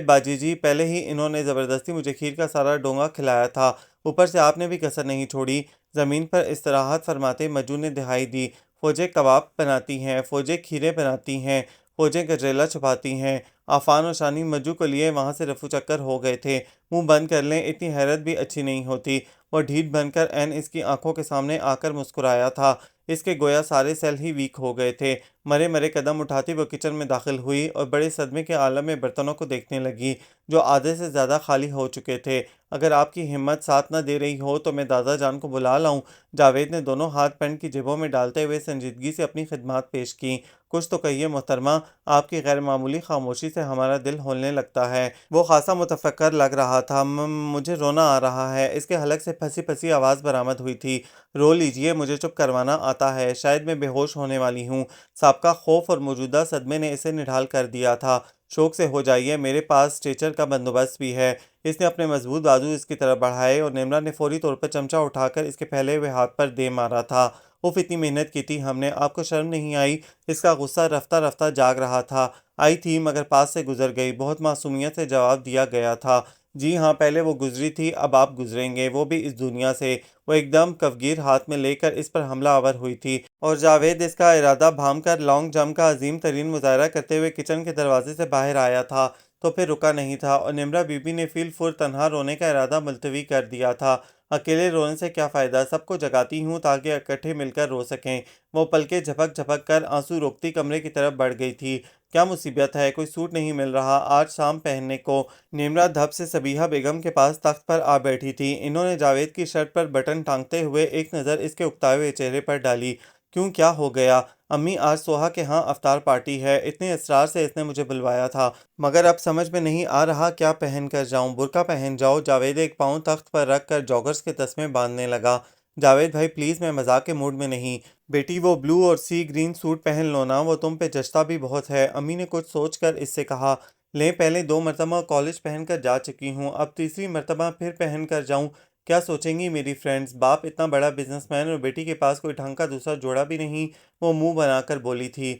باجی جی، پہلے ہی انہوں نے زبردستی مجھے کھیر کا سارا ڈونگا کھلایا تھا، اوپر سے آپ نے بھی کسر نہیں چھوڑی۔ زمین پر استراحت فرماتے مجو نے دہائی دی، فوجیں کباب بناتی ہیں، فوجیں کھیرے بناتی ہیں، فوجیں گجریلا چھپاتی ہیں۔ عفان اور شانی مجو کو لیے وہاں سے رفو چکر ہو گئے تھے۔ منہ بند کر لیں، اتنی حیرت بھی اچھی نہیں ہوتی۔ وہ ڈھیٹ بن کر عین اس کی آنکھوں کے سامنے آ کر مسکرایا تھا۔ اس کے گویا سارے سیل ہی ویک ہو گئے تھے۔ مرے مرے قدم اٹھاتی وہ کچن میں داخل ہوئی اور بڑے صدمے کے عالم میں برتنوں کو دیکھنے لگی جو آدھے سے زیادہ خالی ہو چکے تھے۔ اگر آپ کی ہمت ساتھ نہ دے رہی ہو تو میں دادا جان کو بلا لاؤں؟ جاوید نے دونوں ہاتھ پینٹ کی جیبوں میں ڈالتے ہوئے سنجیدگی سے اپنی خدمات پیش کیں۔ کچھ تو کہیے محترمہ، آپ کی غیر معمولی خاموشی سے ہمارا دل ہولنے لگتا ہے۔ وہ خاصا متفکر لگ رہا تھا۔ مجھے رونا آ رہا ہے۔ اس کے حلق سے پھنسی پھنسی آواز برآمد ہوئی تھی۔ رو لیجئے، مجھے چپ کروانا آتا ہے، شاید میں بے ہوش ہونے والی ہوں۔ سابقہ خوف اور موجودہ صدمے نے اسے نڈھال کر دیا تھا۔ شوق سے ہو جائیے، میرے پاس اسٹریچر کا بندوبست بھی ہے۔ اس نے اپنے مضبوط بازو اس کی طرف بڑھائے اور نمرا نے فوری طور پر چمچہ اٹھا کر اس کے پھیلے ہوئے ہاتھ پر دے مارا تھا۔ اف، اتنی محنت کی تھی ہم نے، آپ کو شرم نہیں آئی؟ اس کا غصہ رفتہ رفتہ جاگ رہا تھا۔ آئی تھی مگر پاس سے گزر گئی، بہت معصومیت سے جواب دیا گیا تھا۔ جی ہاں، پہلے وہ گزری تھی، اب آپ گزریں گے، وہ بھی اس دنیا سے۔ وہ ایک دم کفگیر ہاتھ میں لے کر اس پر حملہ آور ہوئی تھی، اور جاوید اس کا ارادہ بھانپ کر لانگ جمپ کا عظیم ترین مظاہرہ کرتے ہوئے کچن کے دروازے سے باہر آیا تھا تو پھر رکا نہیں تھا، اور نمرا بی بی نے فی الفور تنہا رونے کا ارادہ ملتوی کر دیا تھا۔ اکیلے رونے سے کیا فائدہ، سب کو جگاتی ہوں تاکہ اکٹھے مل کر رو سکیں۔ وہ پلکیں جھپک جھپک کر آنسو روکتی کمرے کی طرف بڑھ گئی تھی۔ کیا مصیبت ہے، کوئی سوٹ نہیں مل رہا آج شام پہننے کو؟ نمرا دھپ سے صبیحہ بیگم کے پاس تخت پر آ بیٹھی تھی۔ انہوں نے جاوید کی شرٹ پر بٹن ٹانگتے ہوئے ایک نظر اس کے اکتائے ہوئے چہرے پر ڈالی۔ کیوں، کیا ہو گیا؟ امی، آج سوہا کے ہاں افطار پارٹی ہے، اتنے اصرار سے اس نے مجھے بلوایا تھا، مگر اب سمجھ میں نہیں آ رہا کیا پہن کر جاؤں۔ برقع پہن جاؤ۔ جاوید ایک پاؤں تخت پر رکھ کر جوگرز کے تسمے باندھنے لگا۔ جاوید بھائی پلیز، میں مذاق کے موڈ میں نہیں۔ بیٹی وہ بلو اور سی گرین سوٹ پہن لو نا، وہ تم پہ جچتا بھی بہت ہے، امی نے کچھ سوچ کر اس سے کہا۔ لیں، پہلے 2 مرتبہ کالج پہن کر جا چکی ہوں، اب تیسری مرتبہ پھر پہن کر جاؤں، کیا سوچیں گی میری فرینڈز؟ باپ اتنا بڑا بزنس مین اور بیٹی کے پاس کوئی ڈھنگ کا دوسرا جوڑا بھی نہیں، وہ منہ بنا کر بولی تھی۔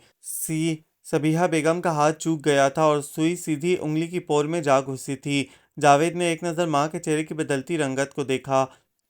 صبیحہ بیگم کا ہاتھ چوک گیا تھا اور سوئی سیدھی انگلی کی پور میں جا گھسی تھی۔ جاوید نے ایک نظر ماں کے چہرے کی بدلتی رنگت کو دیکھا۔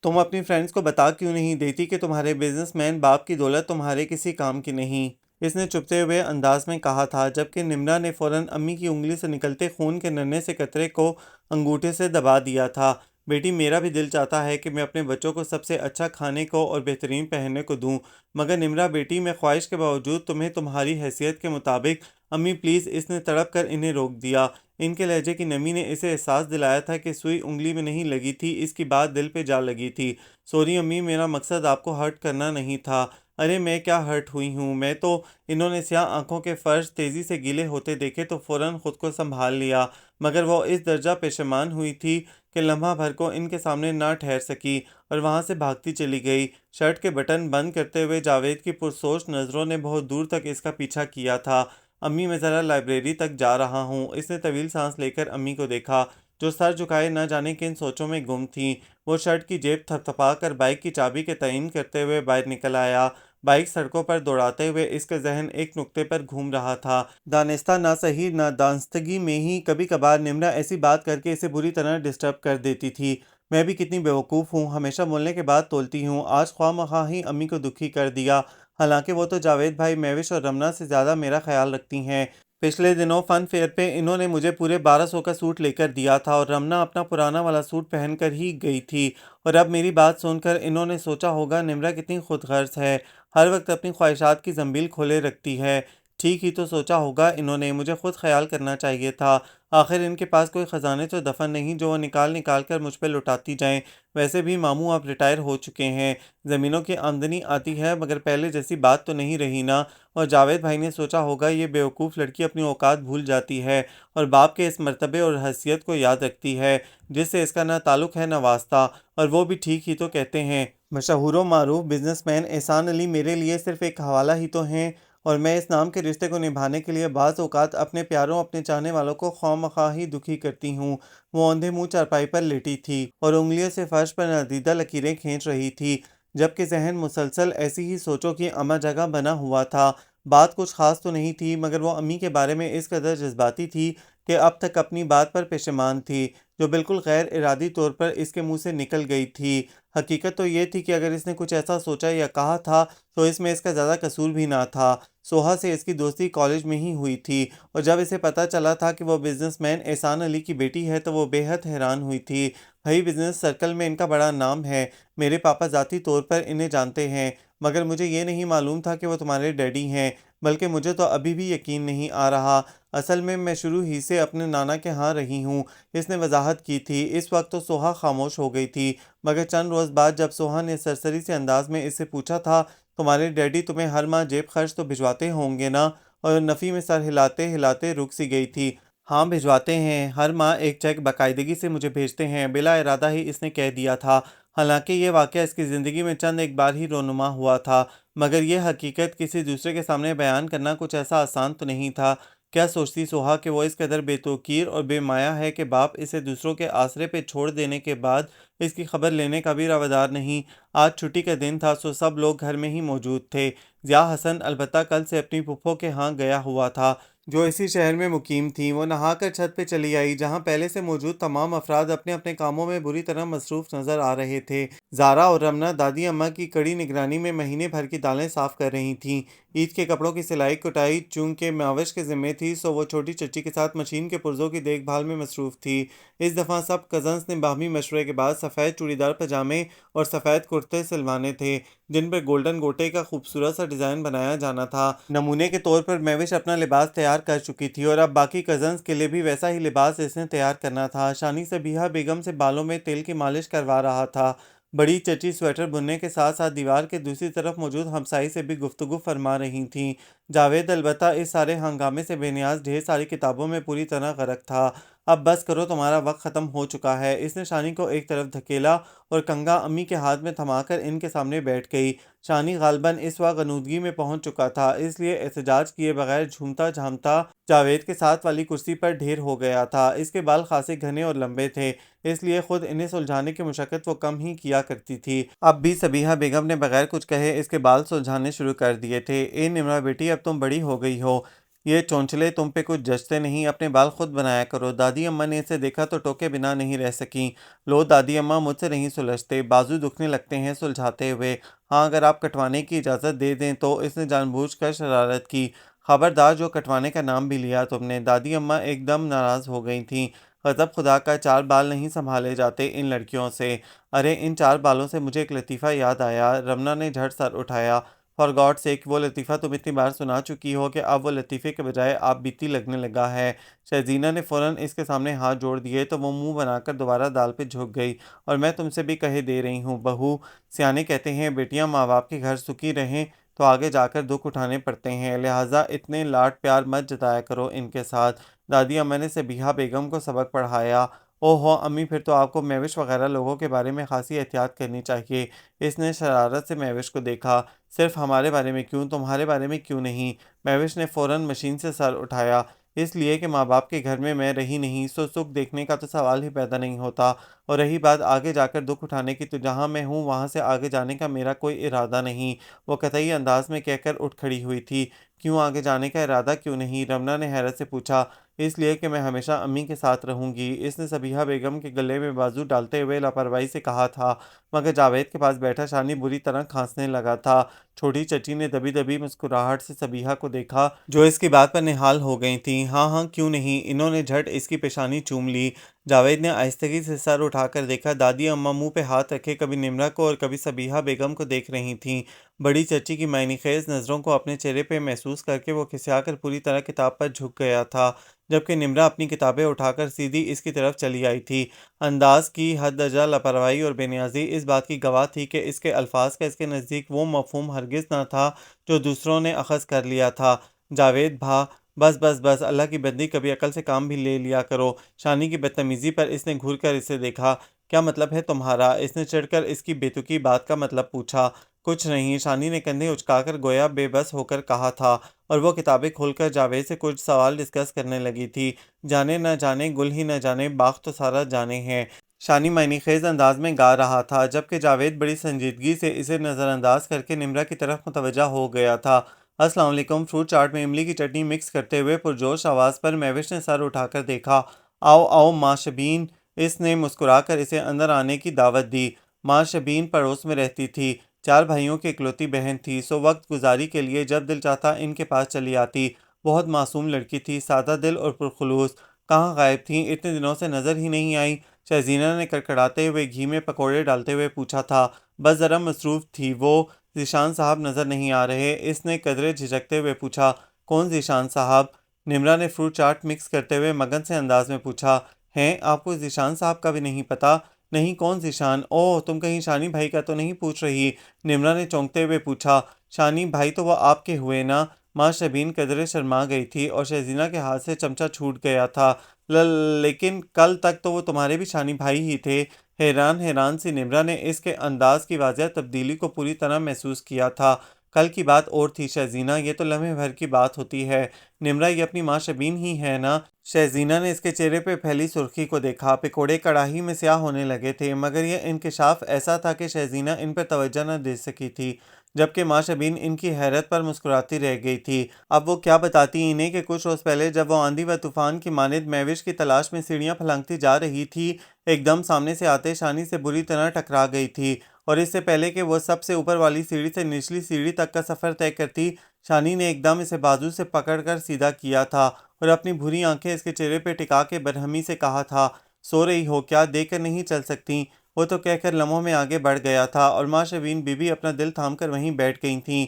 تم اپنی فرینڈز کو بتا کیوں نہیں دیتی کہ تمہارے بزنس مین باپ کی دولت تمہارے کسی کام کی نہیں؟ اس نے چپتے ہوئے انداز میں کہا تھا، جبکہ نمرا نے فوراً امی کی انگلی سے نکلتے خون کے ننھے سے قطرے کو انگوٹھے سے دبا دیا تھا۔ بیٹی میرا بھی دل چاہتا ہے کہ میں اپنے بچوں کو سب سے اچھا کھانے کو اور بہترین پہننے کو دوں، مگر نمرا بیٹی میں خواہش کے باوجود تمہیں تمہاری حیثیت کے مطابق امی پلیز، اس نے تڑپ کر انہیں روک دیا۔ ان کے لہجے کی نمی نے اسے احساس دلایا تھا کہ سوئی انگلی میں نہیں لگی تھی، اس کی بات دل پہ جا لگی تھی۔ سوری امی، میرا مقصد آپ کو ہرٹ کرنا نہیں تھا۔ ارے میں کیا ہرٹ ہوئی ہوں، میں تو… انہوں نے سیاہ آنکھوں کے فرش تیزی سے گیلے ہوتے دیکھے تو فوراً خود کو سنبھال لیا، مگر وہ اس درجہ پشیمان ہوئی تھی کہ لمحہ بھر کو ان کے سامنے نہ ٹھہر سکی اور وہاں سے بھاگتی چلی گئی۔ شرٹ کے بٹن بند کرتے ہوئے جاوید کی پرسوچ نظروں نے بہت دور تک اس کا پیچھا کیا تھا۔ امی، میں ذرا لائبریری تک جا رہا ہوں۔ اس نے طویل سانس لے کر امی کو دیکھا، جو سر جھکائے نہ جانے کن سوچوں میں گم تھیں۔ وہ شرٹ کی جیب تھپتھپا کر بائک کی چابی کے تعین کرتے ہوئے باہر نکل آیا۔ بائک سڑکوں پر دوڑاتے ہوئے اس کا ذہن ایک نقطے پر گھوم رہا تھا۔ دانستہ نہ صحیح نہ دانستگی میں ہی کبھی کبھار نمرا ایسی بات کر کے اسے بری طرح ڈسٹرب کر دیتی تھی۔ میں بھی کتنی بیوقوف ہوں، ہمیشہ بولنے کے بعد تولتی ہوں، آج خواہ مخواہ ہی امی کو دکھی کر دیا۔ حالانکہ وہ تو جاوید بھائی، مہوش اور رمنا سے زیادہ میرا خیال رکھتی ہیں۔ پچھلے دنوں فن فیئر پہ انہوں نے مجھے پورے 1200 کا سوٹ لے کر دیا تھا اور رمنا اپنا پرانا والا سوٹ پہن کر ہی گئی تھی، اور اب میری بات سن کر انہوں نے سوچا ہوگا نمرا کتنی خود غرض ہے، ہر وقت اپنی خواہشات کی زنبیل کھولے رکھتی ہے۔ ٹھیک ہی تو سوچا ہوگا انہوں نے، مجھے خود خیال کرنا چاہیے تھا۔ آخر ان کے پاس کوئی خزانے تو دفن نہیں جو وہ نکال نکال کر مجھ پہ لٹاتی جائیں۔ ویسے بھی ماموں اب ریٹائر ہو چکے ہیں، زمینوں کی آمدنی آتی ہے، مگر پہلے جیسی بات تو نہیں رہی نا۔ اور جاوید بھائی نے سوچا ہوگا یہ بیوقوف لڑکی اپنی اوقات بھول جاتی ہے اور باپ کے اس مرتبے اور حیثیت کو یاد رکھتی ہے جس سے اس کا نہ تعلق ہے نہ واسطہ۔ اور وہ بھی ٹھیک ہی تو کہتے ہیں، مشہور و معروف بزنس مین احسان علی میرے لیے صرف ایک حوالہ ہی تو ہیں، اور میں اس نام کے رشتے کو نبھانے کے لیے بعض اوقات اپنے پیاروں، اپنے چاہنے والوں کو خواہ مخواہ ہی دکھی کرتی ہوں۔ وہ اندھے منہ چارپائی پر لیٹی تھی اور انگلیوں سے فرش پر نادیدہ لکیریں کھینچ رہی تھی، جبکہ ذہن مسلسل ایسی ہی سوچوں کی امہ جگہ بنا ہوا تھا۔ بات کچھ خاص تو نہیں تھی، مگر وہ امی کے بارے میں اس قدر جذباتی تھی کہ اب تک اپنی بات پر پشیمان تھی، جو بالکل غیر ارادی طور پر اس کے منہ سے نکل گئی تھی۔ حقیقت تو یہ تھی کہ اگر اس نے کچھ ایسا سوچا یا کہا تھا تو اس میں اس کا زیادہ قصور بھی نہ تھا۔ سوہا سے اس کی دوستی کالج میں ہی ہوئی تھی، اور جب اسے پتہ چلا تھا کہ وہ بزنس مین احسان علی کی بیٹی ہے تو وہ بے حد حیران ہوئی تھی۔ بھائی، بزنس سرکل میں ان کا بڑا نام ہے، میرے پاپا ذاتی طور پر انہیں جانتے ہیں، مگر مجھے یہ نہیں معلوم تھا کہ وہ تمہارے ڈیڈی ہیں، بلکہ مجھے تو ابھی بھی یقین نہیں آ رہا۔ اصل میں شروع ہی سے اپنے نانا کے ہاں رہی ہوں، اس نے وضاحت کی تھی۔ اس وقت تو سوہا خاموش ہو گئی تھی، مگر چند روز بعد جب سوہا نے سرسری سے انداز میں اس سے پوچھا تھا، تمہارے ڈیڈی تمہیں ہر ماہ جیب خرچ تو بھجواتے ہوں گے نا؟ اور نفی میں سر ہلاتے ہلاتے رک سی گئی تھی۔ ہاں بھجواتے ہیں، ہر ماہ ایک چیک باقاعدگی سے مجھے بھیجتے ہیں، بلا ارادہ ہی اس نے کہہ دیا تھا۔ حالانکہ یہ واقعہ اس کی زندگی میں چند ایک بار ہی رونما ہوا تھا، مگر یہ حقیقت کسی دوسرے کے سامنے بیان کرنا کچھ ایسا آسان تو نہیں تھا۔ کیا سوچتی سوہا کہ وہ اس قدر بے توقیر اور بے مایہ ہے کہ باپ اسے دوسروں کے آسرے پہ چھوڑ دینے کے بعد اس کی خبر لینے کا بھی روادار نہیں۔ آج چھٹی کا دن تھا، سو سب لوگ گھر میں ہی موجود تھے۔ ضیاء حسن البتہ کل سے اپنی پھپھو کے ہاں گیا ہوا تھا، جو اسی شہر میں مقیم تھیں۔ وہ نہا کر چھت پہ چلی آئی، جہاں پہلے سے موجود تمام افراد اپنے اپنے کاموں میں بری طرح مصروف نظر آ رہے تھے۔ زارا اور رمنا دادی اماں کی کڑی نگرانی میں مہینے بھر کی دالیں صاف کر رہی تھیں۔ عید کے کپڑوں کی سلائی کٹائی چونکہ ماوش کے ذمے تھی، سو وہ چھوٹی چچی کے ساتھ مشین کے پرزوں کی دیکھ بھال میں مصروف تھی۔ اس دفعہ سب کزنز نے باہمی مشورے کے بعد سفید چوڑی دار پاجامے اور سفید کرتے سلوانے تھے، جن پر گولڈن گوٹے کا خوبصورت سا ڈیزائن بنایا جانا تھا۔ نمونے کے طور پر مہوش اپنا لباس تیار کر چکی تھی اور اب باقی کزنز کے لیے بھی ویسا ہی لباس اس نے تیار کرنا تھا۔ شانی صبیحہ بیگم سے بالوں میں تیل کی مالش کروا رہا تھا۔ بڑی چچی سویٹر بننے کے ساتھ ساتھ دیوار کے دوسری طرف موجود ہمسائی سے بھی گفتگو فرما رہی تھیں۔ جاوید البتہ اس سارے ہنگامے سے بے نیاز ڈھیر ساری کتابوں میں پوری طرح غرق تھا۔ اب بس کرو، تمہارا وقت ختم ہو چکا ہے۔ اس نے شانی کو ایک طرف دھکیلا اور کنگا امی کے ہاتھ میں تھما کر ان کے سامنے بیٹھ گئی۔ شانی غالباً اس وقت غنودگی میں پہنچ چکا تھا، اس لیے احتجاج کیے بغیر جھومتا جھامتا جاوید کے ساتھ والی کرسی پر ڈھیر ہو گیا تھا۔ اس کے بال خاصے گھنے اور لمبے تھے، اس لیے خود انہیں سلجھانے کی مشقت وہ کم ہی کیا کرتی تھی۔ اب بھی صبیحہ بیگم نے بغیر کچھ کہے اس کے بال سلجھانے شروع کر دیے تھے۔ اے نمرا بیٹی، اب تم بڑی ہو گئی ہو، یہ چونچلے تم پہ کچھ جچتے نہیں، اپنے بال خود بنایا کرو۔ دادی اماں نے اسے دیکھا تو ٹوکے بنا نہیں رہ سکیں۔ لو دادی اماں، مجھ سے نہیں سلجھتے، بازو دکھنے لگتے ہیں سلجھاتے ہوئے۔ ہاں، اگر آپ کٹوانے کی اجازت دے دیں تو۔ اس نے جان بوجھ کر شرارت کی۔ خبردار، جو کٹوانے کا نام بھی لیا تم نے۔ دادی اماں ایک دم ناراض ہو گئی تھیں۔ غضب خدا کا، 4 بال نہیں سنبھالے جاتے ان لڑکیوں سے۔ ارے ان 4 بالوں سے مجھے ایک لطیفہ یاد آیا۔ رمنا نے جھٹ سر اٹھایا۔ فار گاڈ سیک، وہ لطیفہ تم اتنی بار سنا چکی ہو کہ اب وہ لطیفے کے بجائے آپ بیتی لگنے لگا ہے۔ شہزینہ نے فوراً اس کے سامنے ہاتھ جوڑ دیے تو وہ منہ بنا کر دوبارہ دال پہ جھک گئی۔ اور میں تم سے بھی کہے دے رہی ہوں بہو، سیانے کہتے ہیں بیٹیاں ماں باپ کے گھر سکھی رہیں تو آگے جا کر دکھ اٹھانے پڑتے ہیں، لہٰذا اتنے لاڈ پیار مت جتایا کرو ان کے ساتھ۔ دادی اماں نے سبیہہ بیگم کو سبق پڑھایا۔ او ہو امی، پھر تو آپ کو مہوش وغیرہ لوگوں کے بارے میں خاصی احتیاط کرنی چاہیے۔ اس نے شرارت سے مہوش کو دیکھا۔ صرف ہمارے بارے میں کیوں، تمہارے بارے میں کیوں نہیں؟ مہوش نے فوراً مشین سے سر اٹھایا۔ اس لیے کہ ماں باپ کے گھر میں رہی نہیں، سو سکھ دیکھنے کا تو سوال ہی پیدا نہیں ہوتا، اور رہی بات آگے جا کر دکھ اٹھانے کی تو جہاں میں ہوں وہاں سے آگے جانے کا میرا کوئی ارادہ نہیں، وہ قطعی انداز میں کہہ کر اٹھ کھڑی ہوئی تھی۔ کیوں آگے جانے کا ارادہ کیوں نہیں؟ رمنا نے حیرت سے پوچھا۔ اس لیے کہ میں ہمیشہ امی کے ساتھ رہوں گی، اس نے سبیہہ بیگم کے گلے میں بازو ڈالتے ہوئے لاپرواہی سے کہا تھا، مگر جاوید کے پاس بیٹھا شانی بری طرح کھانسنے لگا تھا۔ چھوٹی چچی نے دبی دبی مسکراہٹ سے سبیہہ کو دیکھا جو اس کی بات پر نہال ہو گئی تھیں۔ ہاں ہاں کیوں نہیں، انہوں نے جھٹ اس کی پیشانی چوم لی۔ جاوید نے آہستگی سے سر اٹھا کر دیکھا۔ دادی اماں منہ پہ ہاتھ رکھے کبھی نمرہ کو اور کبھی سبیہہ بیگم کو دیکھ رہی تھیں۔ بڑی چچی کی معنی خیز نظروں کو اپنے چہرے پہ محسوس کر کے وہ کھسیا کر پوری طرح کتاب پر جھک گیا تھا، جبکہ نمرہ اپنی کتابیں اٹھا کر سیدھی اس کی طرف چلی آئی تھی۔ انداز کی حد درجہ لاپرواہی اور بے نیازی اس بات کی گواہ تھی کہ اس کے الفاظ کا اس کے نزدیک وہ مفہوم ہرگز نہ تھا جو دوسروں نے اخذ کر لیا تھا۔ جاوید بھا، بس بس بس، اللہ کی بندی، کبھی عقل سے کام بھی لے لیا کرو۔ شانی کی بدتمیزی پر اس نے گھور کر اسے دیکھا۔ کیا مطلب ہے تمہارا؟ اس نے چڑھ کر اس کی بیتکی بات کا مطلب پوچھا۔ کچھ نہیں، شانی نے کندھے اچکا کر گویا بے بس ہو کر کہا تھا، اور وہ کتابیں کھول کر جاوید سے کچھ سوال ڈسکس کرنے لگی تھی۔ جانے نہ جانے، گل ہی نہ جانے، باغ تو سارا جانے ہیں، شانی معنی خیز انداز میں گا رہا تھا، جبکہ جاوید بڑی سنجیدگی سے اسے نظر انداز کر کے نمرہ کی طرف متوجہ ہو گیا تھا۔ السلام علیکم۔ فروٹ چاٹ میں املی کی چٹنی مکس کرتے ہوئے پرجوش آواز پر مہوش نے سر اٹھا کر دیکھا۔ آؤ آؤ ماں شبین، اس نے مسکرا کر اسے اندر آنے کی دعوت دی۔ ماں شبین پڑوس میں رہتی تھی، 4 بھائیوں کی اکلوتی بہن تھی، سو وقت گزاری کے لیے جب دل چاہتا ان کے پاس چلی آتی۔ بہت معصوم لڑکی تھی، سادہ دل اور پرخلوص۔ کہاں غائب تھیں؟ اتنے دنوں سے نظر ہی نہیں آئی۔ شہزینہ نے کڑکڑاتے ہوئے گھی میں پکوڑے ڈالتے ہوئے پوچھا تھا۔ بس ذرا مصروف تھی وہ، ذیشان صاحب نظر نہیں آ رہے؟ اس نے قدرے جھجکتے ہوئے پوچھا۔ کون ذیشان صاحب؟ نمرہ نے فروٹ چاٹ مکس کرتے ہوئے مگن سے انداز میں پوچھا۔ ہیں، آپ کو ذیشان صاحب کا بھی نہیں پتہ؟ نہیں، کون ذیشان؟ اوہ، تم کہیں شانی بھائی کا تو نہیں پوچھ رہی؟ نمرہ نے چونکتے ہوئے پوچھا۔ شانی بھائی تو وہ آپ کے ہوئے نا؟ ماں شبین قدرے شرما گئی تھی اور شہزینہ کے ہاتھ سے چمچہ چھوٹ گیا تھا۔ لیکن کل تک تو وہ تمہارے بھی شانی بھائی ہی تھے۔ حیران سی نمرہ نے اس کے انداز کی واضح تبدیلی کو پوری طرح محسوس کیا تھا۔ کل کی بات اور تھی شہزینہ، یہ تو لمحے بھر کی بات ہوتی ہے۔ نمرہ، یہ اپنی ماں شبین ہی ہے نا؟ شہزینہ نے اس کے چہرے پہ پھیلی سرخی کو دیکھا۔ پکوڑے کڑاہی میں سیاہ ہونے لگے تھے، مگر یہ انکشاف ایسا تھا کہ شہزینہ ان پر توجہ نہ دے سکی تھی، جبکہ ماں شبین ان کی حیرت پر مسکراتی رہ گئی تھی۔ اب وہ کیا بتاتی انہیں کہ کچھ روز پہلے جب وہ آندھی و طوفان کی مانند مہوش کی تلاش میں سیڑھیاں پھلانگتی جا رہی تھی، ایک دم سامنے سے آتے شانی سے بری طرح ٹکرا گئی تھی، اور اس سے پہلے کہ وہ سب سے اوپر والی سیڑھی سے نچلی سیڑھی تک کا سفر طے کرتی، شانی نے ایک دم اسے بازو سے پکڑ کر سیدھا کیا تھا اور اپنی بھوری آنکھیں اس کے چہرے پہ ٹکا کے برہمی سے کہا تھا، سو رہی ہو کیا؟ دیکھ کر نہیں چل سکتی؟ وہ تو کہہ کر لمحوں میں آگے بڑھ گیا تھا، اور ماں شبین بی بی اپنا دل تھام کر وہیں بیٹھ گئی تھیں۔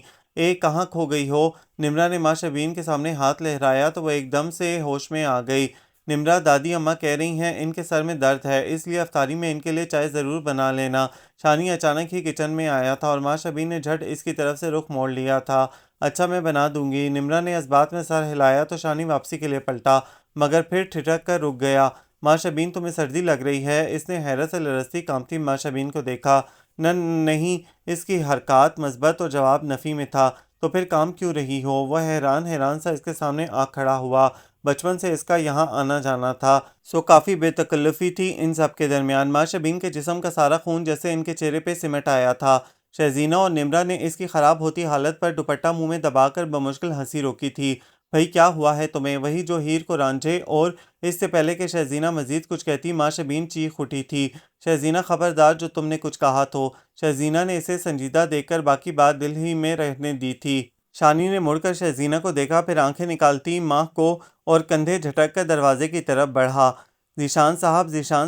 کہاں کھو گئی ہو؟ نمرہ نے ماں شبین کے سامنے ہاتھ لہرایا تو وہ ایک دم سے ہوش میں آ گئی۔ نمرہ، دادی اماں کہہ رہی ہیں ان کے سر میں درد ہے، اس لیے افطاری میں ان کے لیے چائے ضرور بنا لینا۔ شانی اچانک ہی کچن میں آیا تھا اور ماں شبین نے جھٹ اس کی طرف سے رخ موڑ لیا تھا۔ اچھا، میں بنا دوں گی۔ نمرہ نے اس بات میں سر ہلایا تو شانی واپسی کے لیے پلٹا، مگر پھر ٹھٹک کر رک گیا۔ ماں شبین، تمہیں سردی لگ رہی ہے؟ اس نے حیرت سے لرزتی کانپتی ماں شبین کو دیکھا۔ نہیں، اس کی حرکات مثبت اور جواب نفی میں تھا۔ تو پھر کام کیوں رہی ہو؟ وہ حیران سا اس کے سامنے آ کھڑا ہوا۔ بچپن سے اس کا یہاں آنا جانا تھا، سو کافی بے تکلفی تھی ان سب کے درمیان۔ ماں شبین کے جسم کا سارا خون جیسے ان کے چہرے پہ سمٹ آیا تھا۔ شہزینہ اور نمرہ نے اس کی خراب ہوتی حالت پر دوپٹہ منہ میں دبا کر بمشکل ہنسی روکی تھی۔ بھئی کیا ہوا ہے تمہیں؟ وہی جو ہیر کو رانجھے، اور اس سے پہلے کہ شہزینہ مزید کچھ کہتی ماں شبین چیخ اٹھی تھی، شہزینہ خبردار جو تم نے کچھ کہا تو۔ شہزینہ نے اسے سنجیدہ دیکھ کر باقی بات دل ہی میں رہنے دی تھی۔ شانی نے مڑ کر شہزینہ کو دیکھا، پھر آنکھیں نکالتی ماں کو اور کندھے جھٹک کر دروازے کی طرف بڑھا۔ ذیشان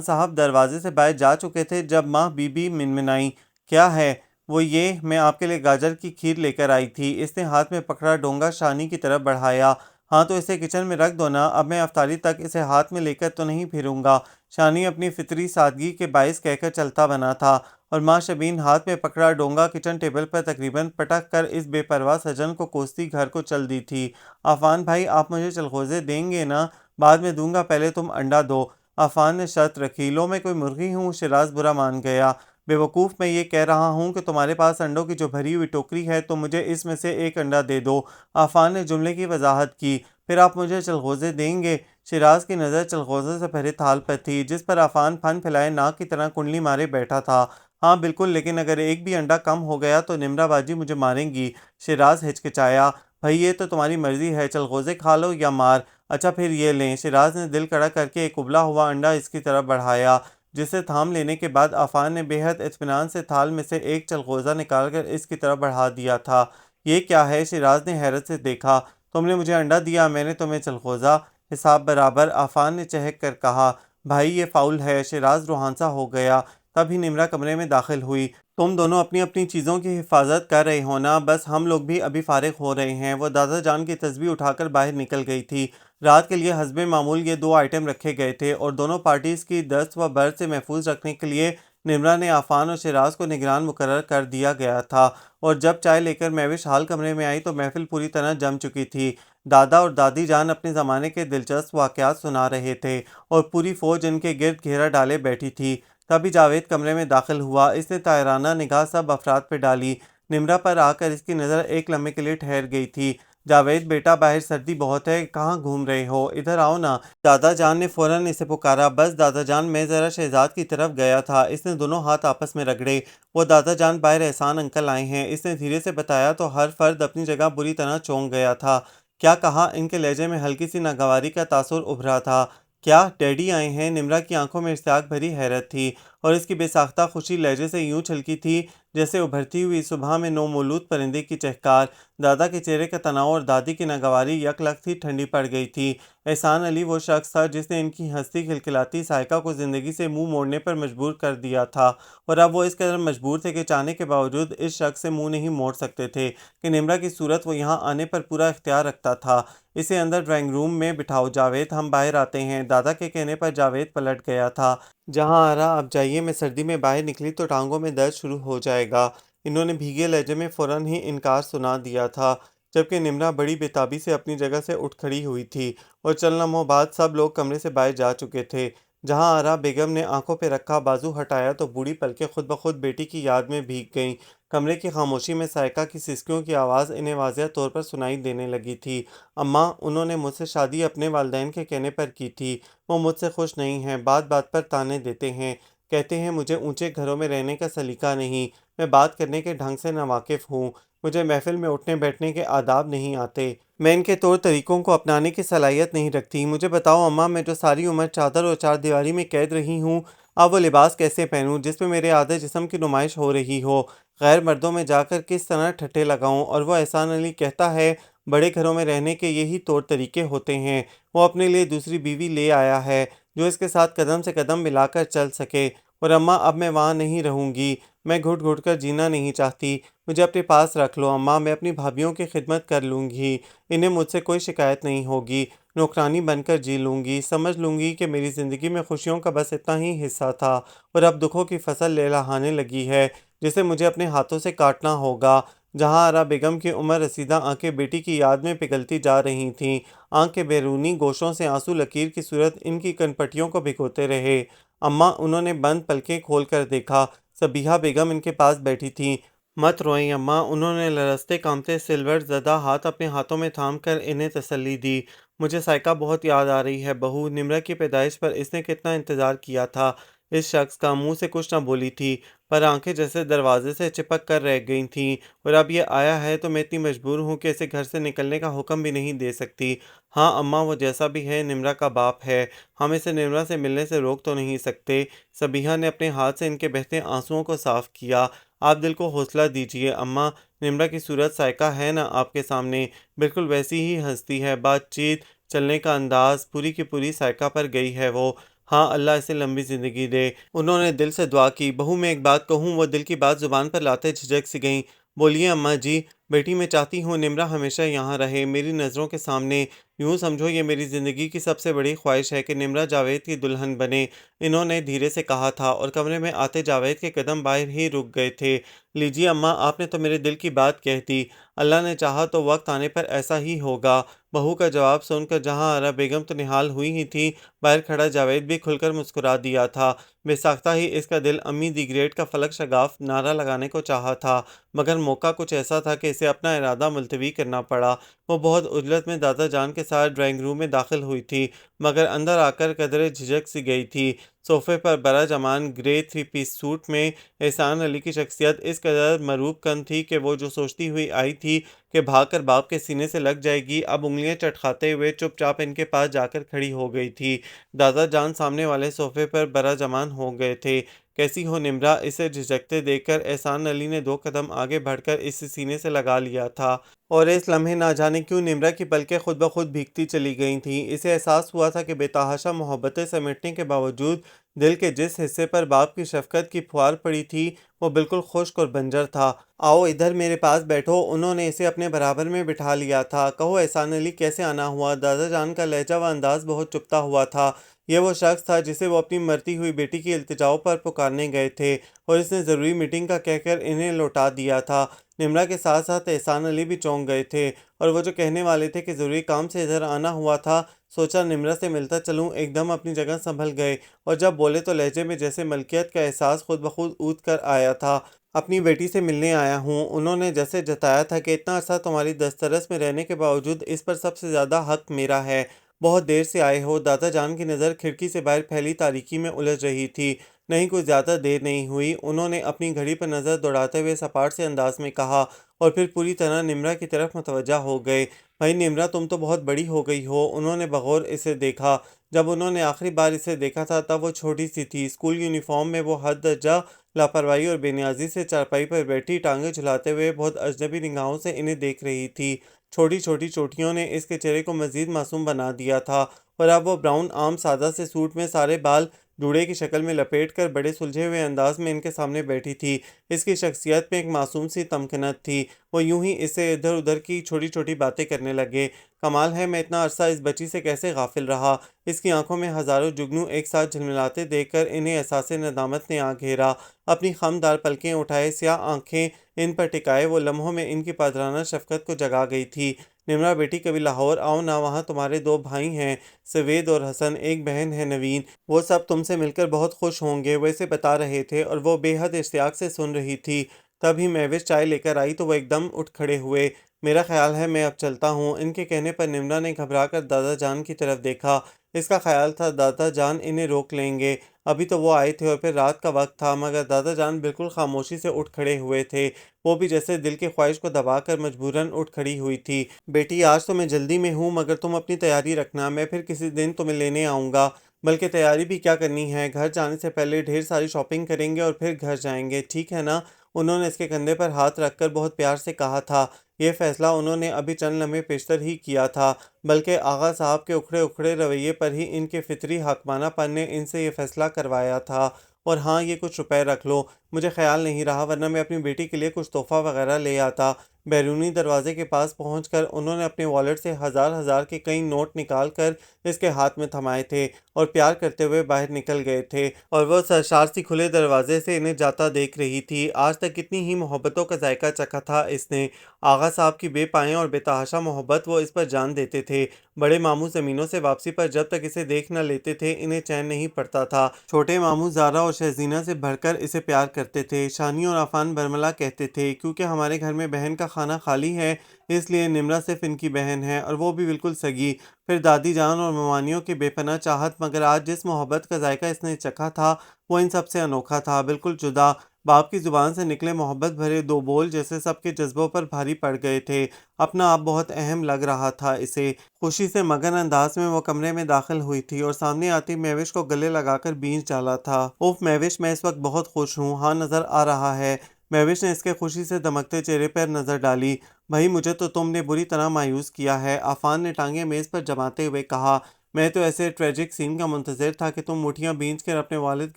صاحب دروازے سے باہر جا چکے تھے جب ماں بی بی منمنائی، کیا ہے؟ وہ یہ میں آپ کے لیے گاجر کی کھیر لے کر آئی تھی۔ اس نے ہاتھ میں پکڑا ڈونگا شانی کی طرف بڑھایا۔ ہاں تو اسے کچن میں رکھ دو نا، اب میں افطاری تک اسے ہاتھ میں لے کر تو نہیں پھروں گا۔ شانی اپنی فطری سادگی کے باعث کہہ کر چلتا بنا تھا، اور ماں شبین ہاتھ میں پکڑا ڈونگا کچن ٹیبل پر تقریباً پٹک کر اس بے پرواہ سجن کو کوستی گھر کو چل دی تھی۔ عفان بھائی آپ مجھے چلغوزے دیں گے نا؟ بعد میں دوں گا، پہلے تم انڈا دو۔ عفان نے شرط رکھی۔ لو میں کوئی مرغی ہوں؟ شیراز برا مان گیا۔ بے وقوف، میں یہ کہہ رہا ہوں کہ تمہارے پاس انڈوں کی جو بھری ہوئی ٹوکری ہے تو مجھے اس میں سے ایک انڈا دے دو۔ عفان نے جملے کی وضاحت کی۔ پھر آپ مجھے چلغوزے دیں گے؟ شیراز کی نظر چلغوزے سے بھرے تھال پر تھی جس پر عفان پھن پھیلائے ناک کی طرح کنڈلی مارے بیٹھا تھا۔ ہاں بالکل، لیکن اگر ایک بھی انڈا کم ہو گیا تو نمرہ باجی مجھے ماریں گی۔ شیراز ہچکچایا۔ بھئی یہ تو تمہاری مرضی ہے، چلغوزے کھا لو یا مار۔ اچھا پھر یہ لیں۔ شیراز نے دل کڑا کر کے ایک ابلا ہوا انڈا اس کی طرف بڑھایا، جسے تھام لینے کے بعد عفان نے بے حد اطمینان سے تھال میں سے ایک چلغوزہ نکال کر اس کی طرف بڑھا دیا تھا۔ یہ کیا ہے؟ شیراز نے حیرت سے دیکھا۔ تم نے مجھے انڈا دیا، میں نے تمہیں چلغوزہ؟ حساب برابر، عفان نے چہک کر کہا۔ بھائی یہ فاؤل ہے۔ شیراز روحانسا ہو گیا۔ تب ہی نمرہ کمرے میں داخل ہوئی۔ تم دونوں اپنی اپنی چیزوں کی حفاظت کر رہے ہو نا؟ بس ہم لوگ بھی ابھی فارغ ہو رہے ہیں۔ وہ دادا جان کی تسبیح اٹھا کر باہر نکل گئی تھی۔ رات کے لیے حسب معمول یہ دو آئٹم رکھے گئے تھے، اور دونوں پارٹیز کی دست و برد سے محفوظ رکھنے کے لیے نمرہ نے عفان اور شیراز کو نگران مقرر کر دیا گیا تھا۔ اور جب چائے لے کر مہوش حال کمرے میں آئی تو محفل پوری طرح جم چکی تھی۔ دادا اور دادی جان اپنے زمانے کے دلچسپ واقعات سنا رہے تھے، اور پوری فوج ان کے گرد گھیرا ڈالے بیٹھی تھی۔ تبھی جاوید کمرے میں داخل ہوا۔ اس نے طائرانہ نگاہ سب افراد پہ ڈالی۔ نمرہ پر آ کر اس کی نظر ایک لمحے کے لیے ٹھہر گئی تھی۔ جاوید بیٹا، باہر سردی بہت ہے، کہاں گھوم رہے ہو؟ ادھر آؤ نا۔ دادا جان نے فوراً اسے پکارا۔ بس دادا جان، میں ذرا شہزاد کی طرف گیا تھا۔ اس نے دونوں ہاتھ آپس میں رگڑے۔ وہ دادا جان باہر احسان انکل آئے ہیں، اس نے دھیرے سے بتایا تو ہر فرد اپنی جگہ بری طرح چونک گیا تھا۔ کیا کہا؟ ان کے لہجے میں ہلکی سی ناگواری کا تاثر ابھرا تھا۔ کیا ڈیڈی آئے ہیں؟ نمرہ کی آنکھوں میں اشتیاق بھری حیرت تھی، اور اس کی بے ساختہ خوشی لہجے سے یوں چھلکی تھی جیسے ابھرتی ہوئی صبح میں نومولود پرندے کی چہکار۔ دادا کے چہرے کا تناؤ اور دادی کی ناگواری یک لخت ہی ٹھنڈی پڑ گئی تھی۔ احسان علی وہ شخص تھا جس نے ان کی ہنستی کھلکھلاتی سائیکہ کو زندگی سے منہ موڑنے پر مجبور کر دیا تھا، اور اب وہ اس قدر مجبور تھے کہ چاہنے کے باوجود اس شخص سے منہ نہیں موڑ سکتے تھے کہ نمرہ کی صورت وہ یہاں آنے پر پورا اختیار رکھتا تھا۔ اسے اندر ڈرائنگ روم میں بٹھاؤ جاوید، ہم باہر آتے ہیں۔ دادا کے کہنے پر جاوید پلٹ گیا تھا۔ جہاں آ رہا اب جائیے، میں سردی میں باہر نکلی تو ٹانگوں میں درد شروع ہو جائے گا۔ انہوں نے بھیگے لہجے میں فوراً ہی انکار سنا دیا تھا، جبکہ نمرہ بڑی بے تابی سے اپنی جگہ سے اٹھ کھڑی ہوئی تھی، اور چند لمحوں بعد سب لوگ کمرے سے باہر جا چکے تھے۔ جہاں آرا بیگم نے آنکھوں پہ رکھا بازو ہٹایا تو بوڑھی پلکیں خود بخود بیٹی کی یاد میں بھیگ گئیں۔ کمرے کی خاموشی میں سائیکہ کی سسکیوں کی آواز انہیں واضح طور پر سنائی دینے لگی تھی۔ اماں، انہوں نے مجھ سے شادی اپنے والدین کے کہنے پر کی تھی۔ وہ مجھ سے خوش نہیں ہیں، بات بات پر طعنے دیتے ہیں، کہتے ہیں مجھے اونچے گھروں میں رہنے کا سلیقہ نہیں، میں بات کرنے کے ڈھنگ سے ناواقف ہوں، مجھے محفل میں اٹھنے بیٹھنے کے آداب نہیں آتے، میں ان کے طور طریقوں کو اپنانے کی صلاحیت نہیں رکھتی۔ مجھے بتاؤ اماں، میں جو ساری عمر چادر اور چار دیواری میں قید رہی ہوں، اب وہ لباس کیسے پہنوں جس میں میرے آدھے جسم کی نمائش ہو رہی ہو؟ غیر مردوں میں جا کر کس طرح ٹھٹھے لگاؤں؟ اور وہ احسان علی کہتا ہے بڑے گھروں میں رہنے کے یہی طور طریقے ہوتے ہیں۔ وہ اپنے لیے دوسری بیوی لے آیا ہے جو اس کے ساتھ قدم سے قدم ملا کر چل سکے۔ اور اماں، اب میں وہاں نہیں رہوں گی، میں گھٹ گھٹ کر جینا نہیں چاہتی، مجھے اپنے پاس رکھ لو اماں، میں اپنی بھابھیوں کی خدمت کر لوں گی، انہیں مجھ سے کوئی شکایت نہیں ہوگی، نوکرانی بن کر جی لوں گی، سمجھ لوں گی کہ میری زندگی میں خوشیوں کا بس اتنا ہی حصہ تھا، اور اب دکھوں کی فصل لہلہانے لگی ہے جسے مجھے اپنے ہاتھوں سے کاٹنا ہوگا۔ جہاں آرا بیگم کی عمر رسیدہ آنکھیں بیٹی کی یاد میں پگھلتی جا رہی تھیں، آنکھ کے بیرونی گوشوں سے آنسو لکیر کی صورت ان کی کنپٹیوں کو بھگوتے رہے۔ اماں، انہوں نے بند پلکیں کھول کر دیکھا۔ صبیحہ بیگم ان کے پاس بیٹھی تھیں۔ مت روئیں اماں، انہوں نے لرزتے کانپتے سلور زدہ ہاتھ اپنے ہاتھوں میں تھام کر انہیں تسلی دی۔ مجھے سائیکہ بہت یاد آ رہی ہے بہو، نمرہ کی پیدائش پر اس نے کتنا انتظار کیا تھا اس شخص کا، منہ سے کچھ نہ بولی تھی پر آنکھیں جیسے دروازے سے چپک کر رہ گئی تھیں، اور اب یہ آیا ہے تو میں اتنی مجبور ہوں کہ اسے گھر سے نکلنے کا حکم بھی نہیں دے سکتی۔ ہاں اماں، وہ جیسا بھی ہے نمرہ کا باپ ہے، ہم اسے نمرہ سے ملنے سے روک تو نہیں سکتے۔ صبیحہ نے اپنے ہاتھ سے ان کے بہتے آنسوؤں کو صاف کیا۔ آپ دل کو حوصلہ دیجیے اماں، نمرہ کی صورت سائیکہ ہے نا آپ کے سامنے، بالکل ویسی ہی ہنستی ہے، بات چیت، چلنے کا انداز، پوری کی پوری سائیکہ پر گئی ہے وہ۔ ہاں اللہ اسے لمبی زندگی دے۔ انہوں نے دل سے دعا کی۔ بہو میں ایک بات کہوں، وہ دل کی بات زبان پر لاتے جھجک سی گئیں۔ بولیے اماں جی۔ بیٹی میں چاہتی ہوں نمرہ ہمیشہ یہاں رہے، میری نظروں کے سامنے۔ یوں سمجھو یہ میری زندگی کی سب سے بڑی خواہش ہے کہ نمرہ جاوید کی دلہن بنے، انہوں نے دھیرے سے کہا تھا، اور کمرے میں آتے جاوید کے قدم باہر ہی رک گئے تھے۔ لیجیے اماں، آپ نے تو میرے دل کی بات کہہ دی۔ اللہ نے چاہا تو وقت آنے پر ایسا ہی ہوگا۔ بہو کا جواب سن کر جہاں آرا بیگم تو نہال ہوئی ہی تھی، باہر کھڑا جاوید بھی کھل کر مسکرا دیا تھا۔ بے ساختہ ہی اس کا دل امی دی گریٹ کا فلک شگاف نعرہ لگانے کو چاہا تھا، مگر موقع کچھ ایسا تھا کہ اسے اپنا ارادہ ملتوی کرنا پڑا۔ وہ بہت عجلت میں دادا جان کے ساتھ ڈرائنگ روم میں داخل ہوئی تھی، مگر اندر آ کر قدرے جھجک سی گئی تھی۔ صوفے پر برا جمان گرے 3 پیس سوٹ میں احسان علی کی شخصیت اس قدر مروب کن تھی کہ وہ جو سوچتی ہوئی آئی تھی کہ بھاگ کر باپ کے سینے سے لگ جائے گی، اب انگلیاں چٹکھاتے ہوئے چپ چاپ ان کے پاس جا کر کھڑی ہو گئی تھی۔ دادا جان سامنے والے صوفے پر برا جمان ہو گئے تھے۔ کیسی ہو نمرہ؟ اسے جھجکتے دیکھ کر احسان علی نے 2 قدم آگے بڑھ کر اسے سینے سے لگا لیا تھا، اور اس لمحے نہ جانے کیوں نمرہ کی پلکیں خود بخود بھیگتی چلی گئی تھیں۔ اسے احساس ہوا تھا کہ بے تحاشا محبتیں سمیٹنے کے باوجود دل کے جس حصے پر باپ کی شفقت کی پھوار پڑی تھی وہ بالکل خشک اور بنجر تھا۔ آؤ ادھر میرے پاس بیٹھو۔ انہوں نے اسے اپنے برابر میں بٹھا لیا تھا۔ کہو احسان علی کیسے آنا ہوا؟ دادا جان کا لہجہ و انداز بہت چپتا ہوا تھا۔ یہ وہ شخص تھا جسے وہ اپنی مرتی ہوئی بیٹی کی التجاؤں پر پکارنے گئے تھے، اور اس نے ضروری میٹنگ کا کہہ کر انہیں لوٹا دیا تھا۔ نمرہ کے ساتھ ساتھ احسان علی بھی چونک گئے تھے، اور وہ جو کہنے والے تھے کہ ضروری کام سے ادھر آنا ہوا تھا، سوچا نمرہ سے ملتا چلوں، ایک دم اپنی جگہ سنبھل گئے، اور جب بولے تو لہجے میں جیسے ملکیت کا احساس خود بخود اوت کر آیا تھا۔ اپنی بیٹی سے ملنے آیا ہوں۔ انہوں نے جیسے جتایا تھا کہ اتنا عرصہ تمہاری دسترس میں رہنے کے باوجود اس پر سب سے زیادہ حق میرا ہے۔ بہت دیر سے آئے ہو؟ دادا جان کی نظر کھڑکی سے باہر پھیلی تاریکی میں الجھ رہی تھی۔ نہیں، کوئی زیادہ دیر نہیں ہوئی، انہوں نے اپنی گھڑی پر نظر دوڑاتے ہوئے سپاٹ سے انداز میں کہا، اور پھر پوری طرح نمرہ کی طرف متوجہ ہو گئے۔ بھائی نمرہ، تم تو بہت بڑی ہو گئی ہو۔ انہوں نے بغور اسے دیکھا۔ جب انہوں نے آخری بار اسے دیکھا تھا تب وہ چھوٹی سی تھی۔ اسکول یونیفارم میں وہ حد درجہ لاپرواہی اور بے نیازی سے چارپائی پر بیٹھی ٹانگیں جھلاتے ہوئے بہت اجنبی نگاہوں سے انہیں دیکھ رہی تھی۔ چھوٹی چھوٹی چوٹیوں نے اس کے چہرے کو مزید معصوم بنا دیا تھا، اور اب وہ براؤن عام سادہ سے سوٹ میں سارے بال جوڑے کی شکل میں لپیٹ کر بڑے سلجھے ہوئے انداز میں ان کے سامنے بیٹھی تھی۔ اس کی شخصیت میں ایک معصوم سی تمکنت تھی۔ وہ یوں ہی اس سے ادھر ادھر کی چھوٹی چھوٹی باتیں کرنے لگے۔ کمال ہے، میں اتنا عرصہ اس بچی سے کیسے غافل رہا۔ اس کی آنکھوں میں ہزاروں جگنو ایک ساتھ جھلملاتے دیکھ کر انہیں احساس ندامت نے آ گھیرا۔ اپنی خم دار پلکیں اٹھائے سیاہ آنکھیں ان پر ٹکائے وہ لمحوں میں ان کی پادرانہ شفقت کو جگا گئی تھی۔ نمرہ بیٹی، کبھی لاہور آؤ نا، وہاں تمہارے 2 بھائی ہیں، سوید اور حسن، ایک بہن ہے نوین، وہ سب تم سے مل کر بہت خوش ہوں گے۔ وہ اسے بتا رہے تھے اور وہ بے حد اشتیاق سے سن رہی تھی۔ تب ہی مہوش چائے لے کر آئی تو وہ ایک دم اٹھ کھڑے ہوئے۔ میرا خیال ہے میں اب چلتا ہوں۔ ان کے کہنے پر نمرہ نے گھبرا کر دادا جان کی طرف دیکھا۔ اس کا خیال تھا دادا جان انہیں روک لیں گے، ابھی تو وہ آئے تھے اور پھر رات کا وقت تھا، مگر دادا جان بالکل خاموشی سے اٹھ کھڑے ہوئے تھے۔ وہ بھی جیسے دل کی خواہش کو دبا کر مجبوراً اٹھ کھڑی ہوئی تھی۔ بیٹی، آج تو میں جلدی میں ہوں، مگر تم اپنی تیاری رکھنا، میں پھر کسی دن تمہیں لینے آؤں گا۔ بلکہ تیاری بھی کیا کرنی ہے، گھر جانے سے پہلے ڈھیر ساری شاپنگ کریں گے اور پھر گھر جائیں گے، ٹھیک ہے نا؟ انہوں نے اس کے کندھے پر ہاتھ رکھ کر بہت پیار سے کہا تھا۔ یہ فیصلہ انہوں نے ابھی چند لمحے پیشتر ہی کیا تھا، بلکہ آغا صاحب کے اکھڑے اکھڑے رویے پر ہی ان کے فطری حاکمانہ پن نے ان سے یہ فیصلہ کروایا تھا۔ اور ہاں، یہ کچھ روپے رکھ لو، مجھے خیال نہیں رہا ورنہ میں اپنی بیٹی کے لیے کچھ تحفہ وغیرہ لے آتا۔ بیرونی دروازے کے پاس پہنچ کر انہوں نے اپنے والیٹ سے ہزار ہزار کے کئی نوٹ نکال کر اس کے ہاتھ میں تھمائے تھے اور پیار کرتے ہوئے باہر نکل گئے تھے، اور وہ سرشار سی کھلے دروازے سے انہیں جاتا دیکھ رہی تھی۔ آج تک کتنی ہی محبتوں کا ذائقہ چکھا تھا اس نے۔ آغا صاحب کی بے پائیں اور بے تحاشا محبت وہ اس پر جان دیتے تھے۔ بڑے ماموں زمینوں سے واپسی پر جب تک اسے دیکھ نہ لیتے تھے انہیں چین نہیں پڑتا تھا۔ چھوٹے ماموں زارا اور شہزینہ سے بڑھ کر اسے پیار کرتے تھے۔ شانی اور عفان برملا کہتے تھے، کیونکہ ہمارے گھر میں بہن کا خانہ خالی ہے اس لیے نمرہ صرف ان کی بہن ہے، اور وہ بھی بالکل سگی۔ پھر دادی جان اور ممانیوں کی بے پناہ چاہت، مگر آج جس محبت کا ذائقہ اس نے چکھا تھا وہ ان سب سے انوکھا تھا، بالکل جدا۔ باپ کی زبان سے نکلے محبت بھرے 2 بول جیسے سب کے جذبوں پر بھاری پڑ گئے تھے۔ اپنا آپ بہت اہم لگ رہا تھا اسے۔ خوشی سے مگن انداز میں وہ کمرے میں داخل ہوئی تھی اور سامنے آتی مہوش کو گلے لگا کر بینچ ڈالا تھا۔ اوف مہوش، میں اس وقت بہت خوش ہوں، ہاں نظر آ رہا ہے۔ مہوش نے اس کے خوشی سے دمکتے چہرے پر نظر ڈالی۔ بھائی، مجھے تو تم نے بری طرح مایوس کیا ہے، عفان نے ٹانگیں میز پر جماتے ہوئے کہا۔ میں تو ایسے ٹریجک سین کا منتظر تھا کہ تم مٹھیاں بھینچ کر اپنے والد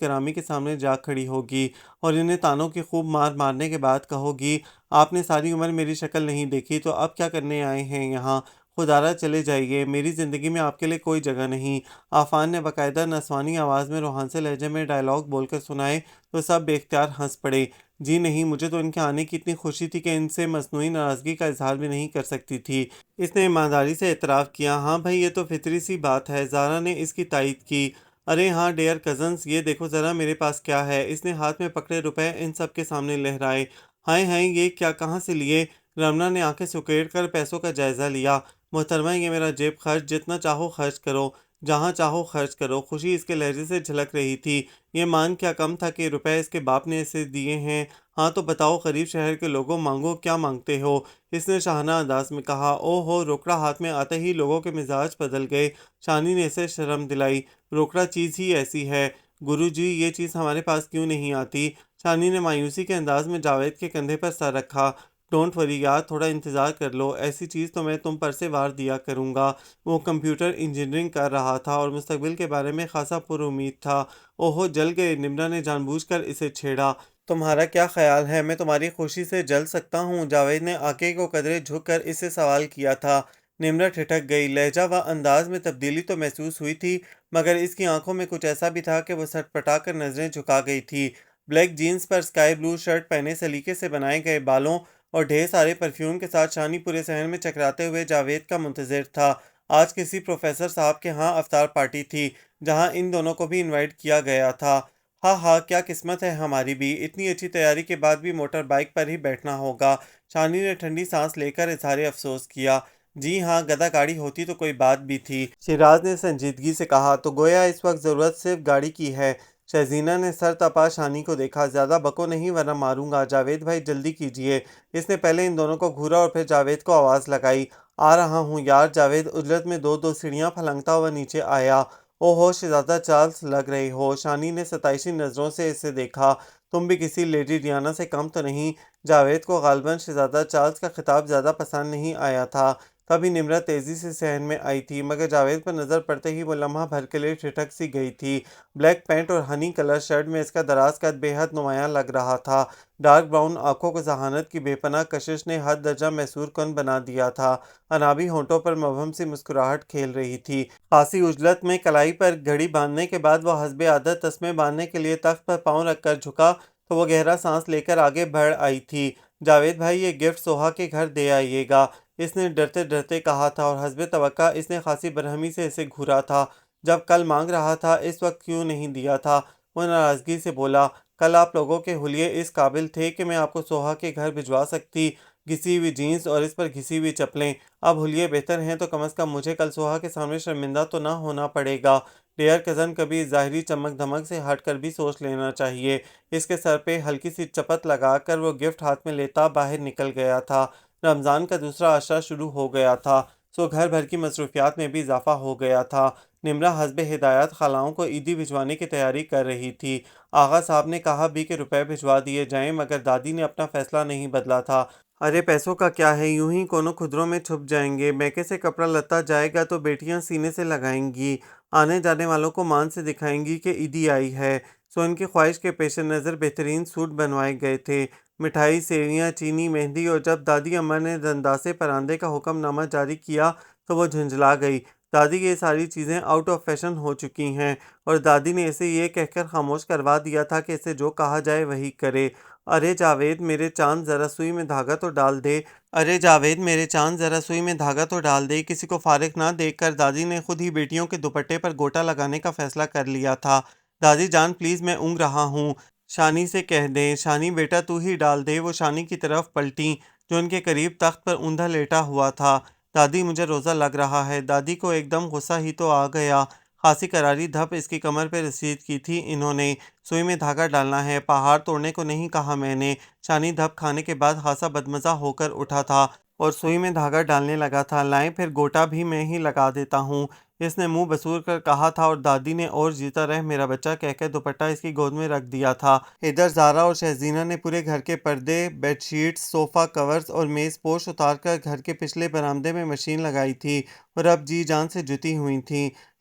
گرامی کے سامنے جا کھڑی ہوگی اور انہیں تانوں کی خوب مار مارنے کے بعد کہو گی آپ نے ساری عمر میری شکل نہیں دیکھی تو اب کیا کرنے آئے ہیں یہاں، خدارا چلے جائیے، میری زندگی میں آپ کے لیے کوئی جگہ نہیں۔ آفان نے باقاعدہ نسوانی آواز میں روحانسے لہجے میں ڈائلاگ بول کر سنائے تو سب بے اختیار ہنس پڑے۔ جی نہیں، مجھے تو ان کے آنے کی اتنی خوشی تھی کہ ان سے مصنوعی ناراضگی کا اظہار بھی نہیں کر سکتی تھی۔ اس نے ایمانداری سے اعتراف کیا، ہاں بھائی یہ تو فطری سی بات ہے۔ زارا نے اس کی تائید کی، ارے ہاں ڈیئر کزنز، یہ دیکھو ذرا میرے پاس کیا ہے۔ اس نے ہاتھ میں پکڑے روپے ان سب کے سامنے لہرائے۔ ہائے ہائے، یہ کیا، کہاں سے لیے؟ رمنا نے آنکھیں سکیڑ کر پیسوں کا جائزہ لیا۔ محترمہ یہ میرا جیب خرچ، جتنا چاہو خرچ کرو، جہاں چاہو خرچ کرو۔ خوشی اس کے لہجے سے جھلک رہی تھی۔ یہ مان کیا کم تھا کہ روپے اس کے باپ نے اسے دیے ہیں؟ ہاں تو بتاؤ غریب شہر کے لوگوں، مانگو، کیا مانگتے ہو؟ اس نے شاہانہ انداز میں کہا۔ او ہو، روکڑا ہاتھ میں آتے ہی لوگوں کے مزاج بدل گئے۔ شانی نے اسے شرم دلائی، روکڑا چیز ہی ایسی ہے، گرو جی یہ چیز ہمارے پاس کیوں نہیں آتی؟ شانی نے مایوسی کے انداز میں جاوید کے کندھے پر سر رکھا۔ ڈونٹ وری یار، تھوڑا انتظار کر لو، ایسی چیز تو میں تم پر سے وار دیا کروں گا۔ وہ کمپیوٹر انجینئرنگ کر رہا تھا اور مستقبل کے بارے میں خاصا پر امید تھا۔ اوہو جل گئے، نمرا نے جان بوجھ کر اسے چھیڑا۔ تمہارا کیا خیال ہے میں تمہاری خوشی سے جل سکتا ہوں؟ جاوید نے آنکھیں کو قدرے جھک کر اس سے سوال کیا تھا۔ نمرا ٹھٹک گئی، لہجہ و انداز میں تبدیلی تو محسوس ہوئی تھی مگر اس کی آنکھوں میں کچھ ایسا بھی تھا کہ وہ سٹ پٹا کر نظریں جھکا گئی تھی۔ بلیک جینز پر اسکائی بلو شرٹ پہنے، سلیقے سے بنائے گئے بالوں اور ڈھیر سارے پرفیوم کے ساتھ شانی پورے صحن میں چکراتے ہوئے جاوید کا منتظر تھا۔ آج کسی پروفیسر صاحب کے ہاں افطار پارٹی تھی جہاں ان دونوں کو بھی انوائٹ کیا گیا تھا۔ ہاں ہاں، کیا قسمت ہے ہماری بھی، اتنی اچھی تیاری کے بعد بھی موٹر بائیک پر ہی بیٹھنا ہوگا۔ شانی نے ٹھنڈی سانس لے کر اظہار افسوس کیا۔ جی ہاں، گدا گاڑی ہوتی تو کوئی بات بھی تھی، شیراز نے سنجیدگی سے کہا۔ تو گویا اس وقت ضرورت صرف گاڑی کی ہے۔ شہزینہ نے سر تپا شانی کو دیکھا، زیادہ بکو نہیں ورنہ ماروں گا۔ جاوید بھائی جلدی کیجیے۔ اس نے پہلے ان دونوں کو گھورا اور پھر جاوید کو آواز لگائی، آ رہا ہوں یار۔ جاوید اجلت میں دو سیڑھیاں پھلنگتا ہوا نیچے آیا۔ او ہو شہزادہ چارلس لگ رہے ہو، شانی نے ستائشی نظروں سے اسے دیکھا۔ تم بھی کسی لیڈی ڈیانا سے کم تو نہیں؟ جاوید کو غالباً شہزادہ چارلس کا خطاب زیادہ پسند نہیں آیا تھا، تبھی نمرا تیزی سے صحن میں آئی تھی مگر جاوید پر نظر پڑتے ہی وہ لمحہ بھر کے لیے ٹھٹک سی گئی تھی۔ بلیک پینٹ اور ہنی کلر شرٹ میں اس کا دراز قد بے حد نمایاں لگ رہا تھا۔ ڈارک براؤن آنکھوں کو ذہانت کی بے پناہ کشش نے حد درجہ محصور کن بنا دیا تھا۔ انابی ہونٹوں پر مبہم سی مسکراہٹ کھیل رہی تھی۔ خاصی عجلت میں کلائی پر گھڑی باندھنے کے بعد وہ حسب عادت تسمے باندھنے کے لیے تخت پر پاؤں رکھ کر جھکا تو وہ گہرا سانس لے کر آگے بڑھ آئی تھی۔ جاوید بھائی یہ گفٹ سوہا کے گھر دے آئیے گا، اس نے ڈرتے ڈرتے کہا تھا اور حسب توقع اس نے خاصی برہمی سے اسے گھورا تھا۔ جب کل مانگ رہا تھا اس وقت کیوں نہیں دیا تھا؟ وہ ناراضگی سے بولا، کل آپ لوگوں کے حلیے اس قابل تھے کہ میں آپ کو سوہا کے گھر بھجوا سکتی، گھسی ہوئی جینس اور اس پر گھسی ہوئی چپلیں۔ اب حلیے بہتر ہیں تو کم از کم مجھے کل سوہا کے سامنے شرمندہ تو نہ ہونا پڑے گا۔ ڈیئر کزن، کبھی ظاہری چمک دھمک سے ہٹ کر بھی سوچ لینا چاہیے۔ اس کے سر پہ ہلکی سی چپت لگا کر وہ گفٹ ہاتھ میں لیتا باہر نکل گیا تھا۔ رمضان کا دوسرا عشرہ شروع ہو گیا تھا سو گھر بھر کی مصروفیات میں بھی اضافہ ہو گیا تھا۔ نمرا حسب ہدایات خالاؤں کو عیدی بھجوانے کی تیاری کر رہی تھی۔ آغا صاحب نے کہا بھی کہ روپے بھجوا دیے جائیں مگر دادی نے اپنا فیصلہ نہیں بدلا تھا۔ ارے پیسوں کا کیا ہے، یوں ہی کونوں خدروں میں چھپ جائیں گے، میکے سے کپڑا لتا جائے گا تو بیٹیاں سینے سے لگائیں گی، آنے جانے والوں کو مان سے دکھائیں گی کہ عیدی آئی ہے۔ سو ان کی خواہش کے پیش نظر بہترین سوٹ بنوائے گئے تھے، مٹھائی، سیویاں، چینی، مہندی، اور جب دادی اماں نے دنداسے پراندے کا حکم نامہ جاری کیا تو وہ جھنجھلا گئی۔ دادی یہ ساری چیزیں آؤٹ آف فیشن ہو چکی ہیں اور دادی نے اسے یہ کہہ کر خاموش کروا دیا تھا کہ اسے جو کہا جائے وہی کرے۔ ارے جاوید میرے چاند ذرا سوئی میں دھاگا تو ڈال دے، ارے جاوید میرے چاند ذرا سوئی میں دھاگا تو ڈال دے۔ کسی کو فارغ نہ دیکھ کر دادی نے خود ہی بیٹیوں کے دوپٹے پر گوٹا لگانے کا فیصلہ کر لیا تھا۔ دادی جان پلیز میں اونگ رہا ہوں، شانی سے کہہ دیں۔ شانی بیٹا تو ہی ڈال دے۔ وہ شانی کی طرف پلٹیں جو ان کے قریب تخت پر اوندا لیٹا ہوا تھا۔ دادی مجھے روزہ لگ رہا ہے۔ دادی کو ایک دم غصہ ہی تو آ گیا، خاصی کراری دھپ اس کی کمر پہ رسید کی تھی انہوں نے۔ سوئی میں دھاگا ڈالنا ہے، پہاڑ توڑنے کو نہیں کہا میں نے۔ شانی دھپ کھانے کے بعد خاصا بدمزہ ہو کر اٹھا تھا اور سوئی میں دھاگا ڈالنے لگا تھا۔ لائیں پھر گوٹا بھی میں ہی لگا دیتا ہوں، اس نے منہ بسور کر کہا تھا اور دادی نے اور جیتا رہ میرا بچہ کہہ کر دوپٹہ اس کی گود میں رکھ دیا تھا۔ ادھر زارا اور شہزینہ نے پورے گھر کے پردے، بیڈ شیٹس، صوفہ کورز اور میز پوش اتار کر گھر کے پچھلے برآمدے میں مشین لگائی تھی اور اب جی جان سے جتی ہوئی تھیں۔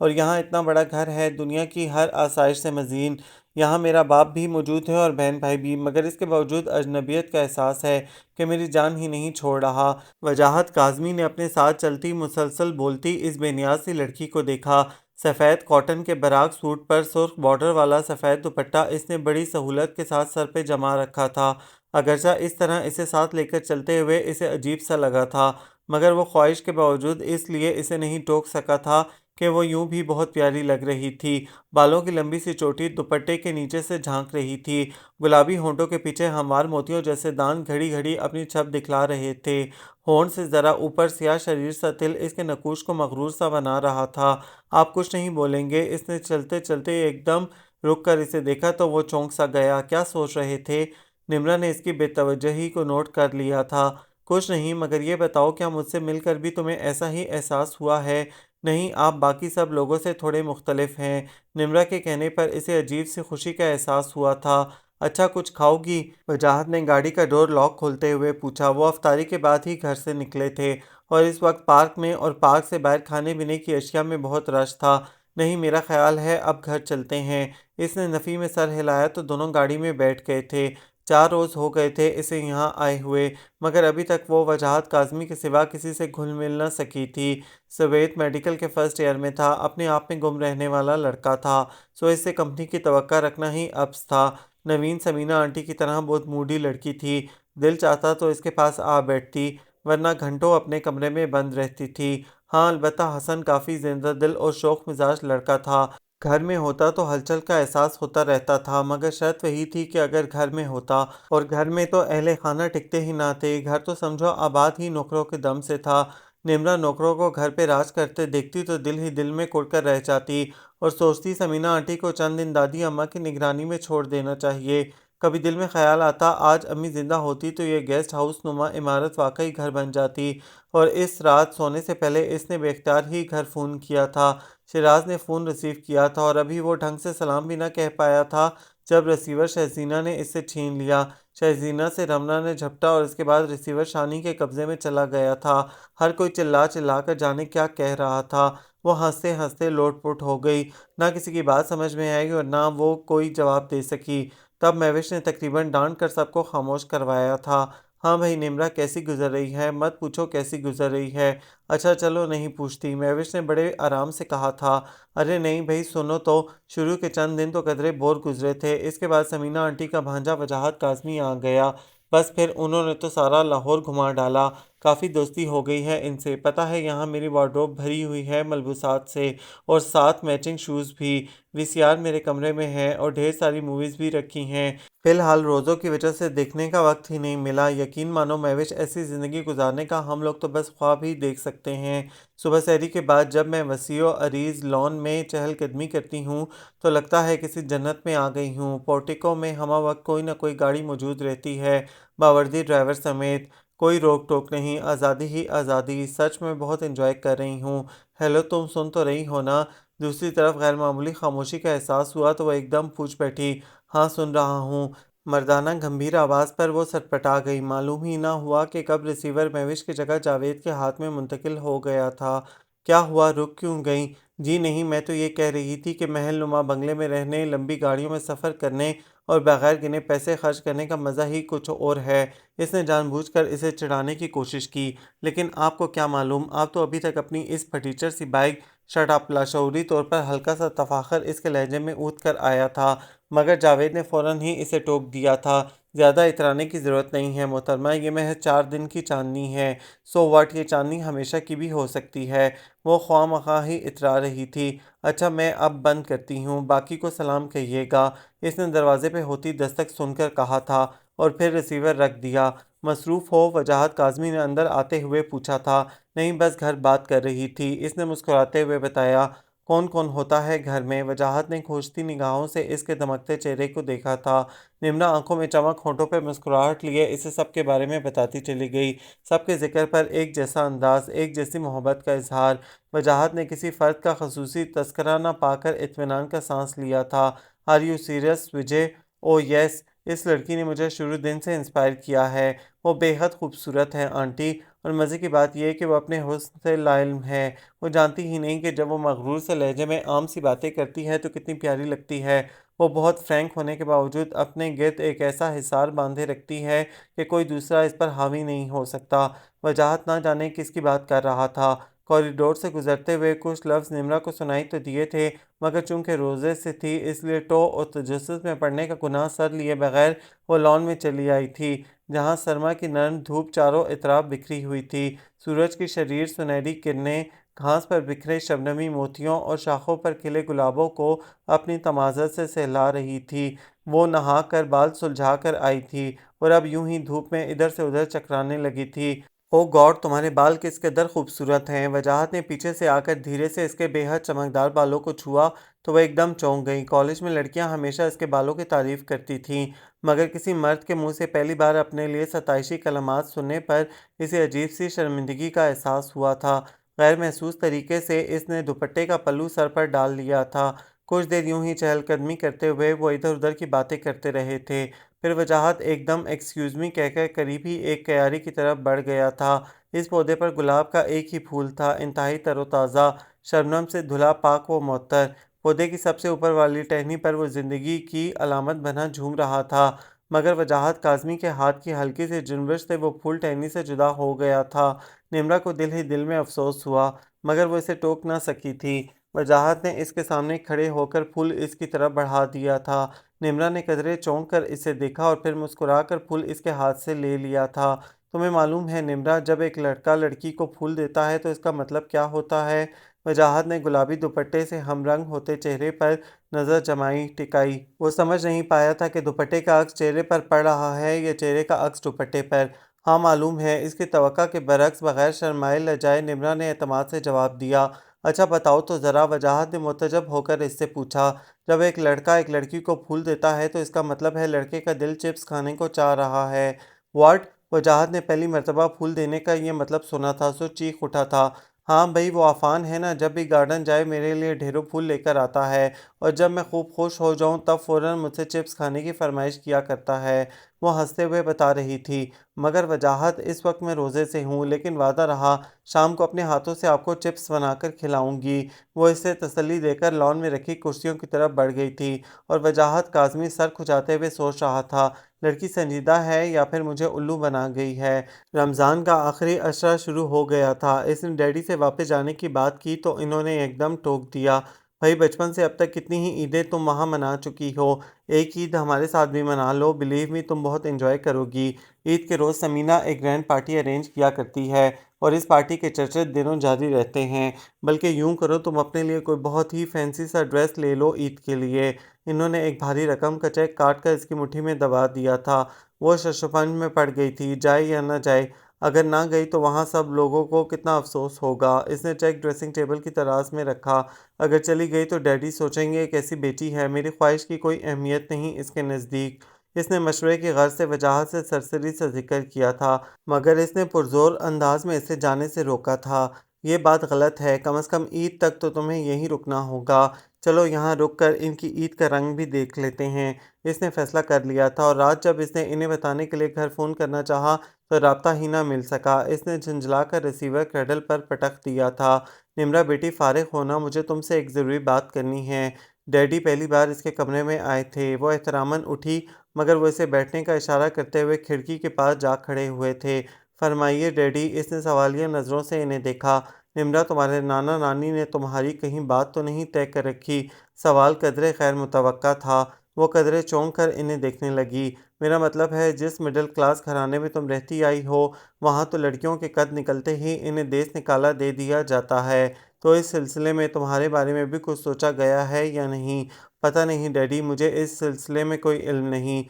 اور یہاں اتنا بڑا گھر ہے، دنیا کی ہر آسائش سے مزین۔ یہاں میرا باپ بھی موجود ہے اور بہن بھائی بھی، مگر اس کے باوجود اجنبیت کا احساس ہے کہ میری جان ہی نہیں چھوڑ رہا۔ وجاہت کاظمی نے اپنے ساتھ چلتی مسلسل بولتی اس بے نیاز سی لڑکی کو دیکھا۔ سفید کاٹن کے براق سوٹ پر سرخ بارڈر والا سفید دوپٹہ اس نے بڑی سہولت کے ساتھ سر پہ جما رکھا تھا، اگرچہ اس طرح اسے ساتھ لے کر چلتے ہوئے اسے عجیب سا لگا تھا، مگر وہ خواہش کے باوجود اس لیے اسے نہیں ٹوک سکا تھا کہ وہ یوں بھی بہت پیاری لگ رہی تھی۔ بالوں کی لمبی سی چوٹی دوپٹے کے نیچے سے جھانک رہی تھی، گلابی ہونٹوں کے پیچھے ہموار موتیوں جیسے دان گھڑی گھڑی اپنی چھب دکھلا رہے تھے، ہونٹ سے ذرا اوپر سیاہ شریر سا تل اس کے نقوش کو مغرور سا بنا رہا تھا۔ آپ کچھ نہیں بولیں گے؟ اس نے چلتے چلتے ایک دم رک کر اسے دیکھا تو وہ چونک سا گیا۔ کیا سوچ رہے تھے؟ نمرا نے اس کی بے توجہی کو نوٹ کر لیا تھا۔ کچھ نہیں، مگر یہ بتاؤ کیا مجھ سے مل کر بھی تمہیں ایسا ہی احساس ہوا ہے؟ نہیں، آپ باقی سب لوگوں سے تھوڑے مختلف ہیں۔ نمرا کے کہنے پر اسے عجیب سی خوشی کا احساس ہوا تھا۔ اچھا، کچھ کھاؤ گی؟ وجاہت نے گاڑی کا ڈور لاک کھولتے ہوئے پوچھا۔ وہ افطاری کے بعد ہی گھر سے نکلے تھے اور اس وقت پارک میں اور پارک سے باہر کھانے پینے کی اشیاء میں بہت رش تھا۔ نہیں، میرا خیال ہے اب گھر چلتے ہیں۔ اس نے نفی میں سر ہلایا تو دونوں گاڑی میں بیٹھ گئے تھے۔ 4 روز ہو گئے تھے اسے یہاں آئے ہوئے، مگر ابھی تک وہ وجاہت کاظمی کے سوا کسی سے گھل مل نہ سکی تھی۔ سویت میڈیکل کے فرسٹ ایئر میں تھا، اپنے آپ میں گم رہنے والا لڑکا تھا، سو اس سے کمپنی کی توقع رکھنا ہی ابس تھا۔ نوین سمینا آنٹی کی طرح بہت موڈی لڑکی تھی، دل چاہتا تو اس کے پاس آ بیٹھتی، ورنہ گھنٹوں اپنے کمرے میں بند رہتی تھی۔ ہاں، البتہ حسن کافی زندہ دل اور شوخ مزاج لڑکا تھا۔ گھر میں ہوتا تو ہلچل کا احساس ہوتا رہتا تھا، مگر شرط وہی تھی کہ اگر گھر میں ہوتا، اور گھر میں تو اہل خانہ ٹکتے ہی نہ تھے، گھر تو سمجھو آباد ہی نوکروں کے دم سے تھا۔ نمرا نوکروں کو گھر پہ راج کرتے دیکھتی تو دل ہی دل میں کڑ کر رہ جاتی اور سوچتی سمینا آنٹی کو چند دن دادی اماں کی نگرانی میں چھوڑ دینا چاہیے۔ کبھی دل میں خیال آتا آج امی زندہ ہوتی تو یہ گیسٹ ہاؤس نما عمارت واقعی گھر بن جاتی، اور اس رات سونے سے پہلے اس نے بے اختیار ہی گھر فون کیا تھا۔ شیراز نے فون ریسیو کیا تھا اور ابھی وہ ڈھنگ سے سلام بھی نہ کہہ پایا تھا جب ریسیور شہزینہ نے اس سے چھین لیا۔ شہزینہ سے رمنا نے جھپٹا اور اس کے بعد ریسیور شانی کے قبضے میں چلا گیا تھا۔ ہر کوئی چلا چلا کر جانے کیا کہہ رہا تھا۔ وہ ہنستے ہنستے لوٹ پوٹ ہو گئی، نہ کسی کی بات سمجھ میں آئی اور نہ وہ کوئی جواب دے سکی۔ تب مہوش نے تقریباً ڈانٹ کر سب کو خاموش کروایا تھا۔ ہاں بھائی نمرا کیسی گزر رہی ہے؟ مت پوچھو کیسی گزر رہی ہے۔ اچھا چلو نہیں پوچھتی، مہوش نے بڑے آرام سے کہا تھا۔ ارے نہیں بھائی سنو تو، شروع کے چند دن تو قدرے بور گزرے تھے، اس کے بعد سمینا آنٹی کا بھانجا وجاہت کاظمی آ گیا، بس پھر انہوں نے تو سارا لاہور گھما ڈالا۔ کافی دوستی ہو گئی ہے ان سے، پتہ ہے یہاں میری وارڈروب بھری ہوئی ہے ملبوسات سے، اور 7 میچنگ شوز بھی۔ وی سی آر میرے کمرے میں ہے اور ڈھیر ساری موویز بھی رکھی ہیں۔ فی الحال روزوں کی وجہ سے دیکھنے کا وقت ہی نہیں ملا۔ یقین مانو مہوش، ایسی زندگی گزارنے کا ہم لوگ تو بس خواب ہی دیکھ سکتے ہیں۔ صبح سحری کے بعد جب میں وسیع و عریض لان میں چہل قدمی کرتی ہوں تو لگتا ہے کسی جنت میں آ گئی ہوں۔ پورٹیکو میں ہمہ وقت کوئی نہ کوئی گاڑی موجود رہتی ہے، باوردی ڈرائیور سمیت، کوئی روک ٹوک نہیں، آزادی ہی آزادی۔ سچ میں بہت انجوائے کر رہی ہوں۔ ہیلو، تم سن تو رہی ہو نا؟ دوسری طرف غیر معمولی خاموشی کا احساس ہوا تو وہ ایک دم پوچھ بیٹھی۔ ہاں سن رہا ہوں۔ مردانہ گمبھیر آواز پر وہ سٹپٹا گئی۔ معلوم ہی نہ ہوا کہ کب ریسیور مہوش کی جگہ جاوید کے ہاتھ میں منتقل ہو گیا تھا۔ کیا ہوا، رک کیوں گئیں؟ جی نہیں، میں تو یہ کہہ رہی تھی کہ محل نما بنگلے میں رہنے، لمبی گاڑیوں میں سفر کرنے اور بغیر گنے پیسے خرچ کرنے کا مزہ ہی کچھ اور ہے۔ اس نے جان بوجھ کر اسے چڑھانے کی کوشش کی۔ لیکن آپ کو کیا معلوم، آپ تو ابھی تک اپنی اس پھٹیچر سی بائک شٹ اپ۔ لاشعوری طور پر ہلکا سا تفاخر اس کے لہجے میں اوت کر آیا تھا، مگر جاوید نے فوراً ہی اسے ٹوک دیا تھا۔ زیادہ اترانے کی ضرورت نہیں ہے محترمہ، یہ محض 4 دن کی چاندنی ہے۔ سو واٹ، یہ چاندنی ہمیشہ کی بھی ہو سکتی ہے۔ وہ خواہ مخواہ ہی اترا رہی تھی۔ اچھا میں اب بند کرتی ہوں، باقی کو سلام کہیے گا، اس نے دروازے پہ ہوتی دستک سن کر کہا تھا، اور پھر ریسیور رکھ دیا۔ مصروف ہو؟ وجاہت کاظمی نے اندر آتے ہوئے پوچھا تھا۔ نہیں بس گھر بات کر رہی تھی، اس نے مسکراتے ہوئے بتایا۔ کون کون ہوتا ہے گھر میں؟ وجاہت نے کھوجتی نگاہوں سے اس کے دمکتے چہرے کو دیکھا تھا۔ نمرا آنکھوں میں چمک، ہونٹوں پہ مسکراہٹ لیے اسے سب کے بارے میں بتاتی چلی گئی۔ سب کے ذکر پر ایک جیسا انداز، ایک جیسی محبت کا اظہار۔ وجاہت نے کسی فرد کا خصوصی تذکرہ نہ پا کر اطمینان کا سانس لیا تھا۔ آر یو سیریس وجے؟ او یس، اس لڑکی نے مجھے شروع دن سے انسپائر کیا ہے۔ وہ بے حد خوبصورت ہے آنٹی، اور مزے کی بات یہ ہے کہ وہ اپنے حسن سے لاعلم ہے۔ وہ جانتی ہی نہیں کہ جب وہ مغرور سے لہجے میں عام سی باتیں کرتی ہے تو کتنی پیاری لگتی ہے۔ وہ بہت فرینک ہونے کے باوجود اپنے گرد ایک ایسا حصار باندھے رکھتی ہے کہ کوئی دوسرا اس پر حاوی نہیں ہو سکتا۔ وجاہت نہ جانے کس کی بات کر رہا تھا۔ کوریڈور سے گزرتے ہوئے کچھ لفظ نمرہ کو سنائی تو دیے تھے، مگر چونکہ روزے سے تھی اس لیے ٹو اور تجسس میں پڑنے کا گناہ سر لیے بغیر وہ لان میں چلی آئی تھی، جہاں سرما کی نرم دھوپ چاروں اطراف بکھری ہوئی تھی۔ سورج کی شریر سنہری کرنیں گھاس پر بکھرے شبنمی موتیوں اور شاخوں پر کھلے گلابوں کو اپنی تمازت سے سہلا رہی تھی۔ وہ نہا کر بال سلجھا کر آئی تھی اور اب یوں ہی دھوپ میں ادھر سے ادھر چکرانے لگی تھی۔ او گاڈ، تمہارے بال کس قدر خوبصورت ہیں۔ وجاہت نے پیچھے سے آ کر دھیرے سے اس کے بے حد چمکدار بالوں کو چھوا تو وہ ایک دم چونک گئی۔ کالج میں لڑکیاں ہمیشہ اس کے بالوں کی تعریف کرتی تھیں، مگر کسی مرد کے منہ سے پہلی بار اپنے لیے ستائشی کلمات سننے پر اسے عجیب سی شرمندگی کا احساس ہوا تھا۔ غیر محسوس طریقے سے اس نے دوپٹے کا پلو سر پر ڈال لیا تھا۔ کچھ دیر یوں ہی چہل قدمی کرتے ہوئے وہ ادھر ادھر کی باتیں کرتے رہے تھے۔ پھر وجاہت ایک دم ایکسکیوز می کہہ کر قریب ہی ایک کیاری کی طرف بڑھ گیا تھا۔ اس پودے پر گلاب کا ایک ہی پھول تھا، انتہائی تر و تازہ، شبنم سے دھلا، پاک و معطر۔ پودے کی سب سے اوپر والی ٹہنی پر وہ زندگی کی علامت بنا جھوم رہا تھا، مگر وجاہت کاظمی کے ہاتھ کی ہلکی سی جنبش سے وہ پھول ٹہنی سے جدا ہو گیا تھا۔ نمرہ کو دل ہی دل میں افسوس ہوا، مگر وہ اسے ٹوک نہ سکی تھی۔ وجاہت نے اس کے سامنے کھڑے ہو کر پھول اس کی طرف بڑھا دیا تھا۔ نمرہ نے قدرے چونک کر اسے دیکھا اور پھر مسکرا کر پھول اس کے ہاتھ سے لے لیا تھا۔ تمہیں معلوم ہے نمرہ، جب ایک لڑکا لڑکی کو پھول دیتا ہے تو اس کا مطلب کیا ہوتا ہے؟ وجاہت نے گلابی دوپٹے سے ہم رنگ ہوتے چہرے پر نظر جمائی ٹکائی۔ وہ سمجھ نہیں پایا تھا کہ دوپٹے کا عکس چہرے پر پڑ رہا ہے یا چہرے کا عکس دوپٹے پر۔ ہاں معلوم ہے، اس کی توقع کے برعکس بغیر شرمائے لجائے نمرہ نے اعتماد سے جواب دیا۔ اچھا بتاؤ تو ذرا، وجاہت نے متعجب ہو کر اس سے پوچھا۔ جب ایک لڑکا ایک لڑکی کو پھول دیتا ہے تو اس کا مطلب ہے لڑکے کا دل چپس کھانے کو چاہ رہا ہے۔ واٹ؟ وجاہت نے پہلی مرتبہ پھول دینے کا یہ مطلب سنا تھا سو چیخ اٹھا تھا۔ ہاں بھئی، وہ عفان ہے نا، جب بھی گارڈن جائے میرے لیے ڈھیروں پھول لے کر آتا ہے، اور جب میں خوب خوش ہو جاؤں تب فوراً مجھ سے چپس کھانے کی فرمائش کیا کرتا ہے۔ وہ ہنستے ہوئے بتا رہی تھی۔ مگر وجاہت، اس وقت میں روزے سے ہوں، لیکن وعدہ رہا، شام کو اپنے ہاتھوں سے آپ کو چپس بنا کر کھلاؤں گی۔ وہ اس سے تسلی دے کر لان میں رکھی کرسیوں کی طرف بڑھ گئی تھی، اور وجاہت کاظمی سر کھجاتے ہوئے سوچ رہا تھا، لڑکی سنجیدہ ہے یا پھر مجھے الو بنا گئی ہے۔ رمضان کا آخری عشرہ شروع ہو گیا تھا۔ اس نے ڈیڈی سے واپس جانے کی بات کی تو انہوں نے ایک دم ٹوک دیا۔ بھائی، بچپن سے اب تک کتنی ہی عیدیں تم وہاں منا چکی ہو، ایک عید ہمارے ساتھ بھی منا لو، بلیو می تم بہت انجوائے کرو گی۔ عید کے روز سمینہ ایک گرینڈ پارٹی ارینج کیا کرتی ہے، اور اس پارٹی کے چرچے دنوں جاری رہتے ہیں۔ بلکہ یوں کرو، تم اپنے لیے کوئی بہت ہی فینسی سا ڈریس لے لو عید کے لیے۔ انہوں نے ایک بھاری رقم کا چیک کاٹ کر اس کی مٹھی میں دبا دیا تھا۔ وہ ششپنج میں پڑ گئی تھی، جائے یا نہ جائے۔ اگر نہ گئی تو وہاں سب لوگوں کو کتنا افسوس ہوگا۔ اس نے چیک ڈریسنگ ٹیبل کی تراز میں رکھا۔ اگر چلی گئی تو ڈیڈی سوچیں گے کیسی بیٹی ہے، میری خواہش کی کوئی اہمیت نہیں اس کے نزدیک۔ اس نے مشورے کی غرض سے وجاہت سے سرسری سا ذکر کیا تھا، مگر اس نے پرزور انداز میں اسے جانے سے روکا تھا۔ یہ بات غلط ہے، کم از کم عید تک تو تمہیں یہیں رکنا ہوگا۔ چلو یہاں رک کر ان کی عید کا رنگ بھی دیکھ لیتے ہیں۔ اس نے فیصلہ کر لیا تھا، اور رات جب اس نے انہیں بتانے کے لیے گھر فون کرنا چاہا تو رابطہ ہی نہ مل سکا۔ اس نے جھنجھلا کر ریسیور کریڈل پر پٹک دیا تھا۔ نمرہ بیٹی، فارغ ہونا، مجھے تم سے ایک ضروری بات کرنی ہے۔ ڈیڈی پہلی بار اس کے کمرے میں آئے تھے۔ وہ احتراماً اٹھی، مگر وہ اسے بیٹھنے کا اشارہ کرتے ہوئے کھڑکی کے پاس جا کھڑے ہوئے تھے۔ فرمائیے ڈیڈی۔ اس نے سوالیہ نظروں سے انہیں دیکھا۔ نمرہ، تمہارے نانا نانی نے تمہاری کہیں بات تو نہیں طے کر رکھی؟ سوال قدرے غیر متوقع تھا۔ وہ قدرے چونک کر انہیں دیکھنے لگی۔ میرا مطلب ہے، جس مڈل کلاس گھرانے میں تم رہتی آئی ہو، وہاں تو لڑکیوں کے قد نکلتے ہی انہیں دیس نکالا دے دیا جاتا ہے۔ تو اس سلسلے میں تمہارے بارے میں بھی کچھ سوچا گیا ہے یا نہیں؟ پتہ نہیں ڈیڈی، مجھے اس سلسلے میں کوئی علم نہیں۔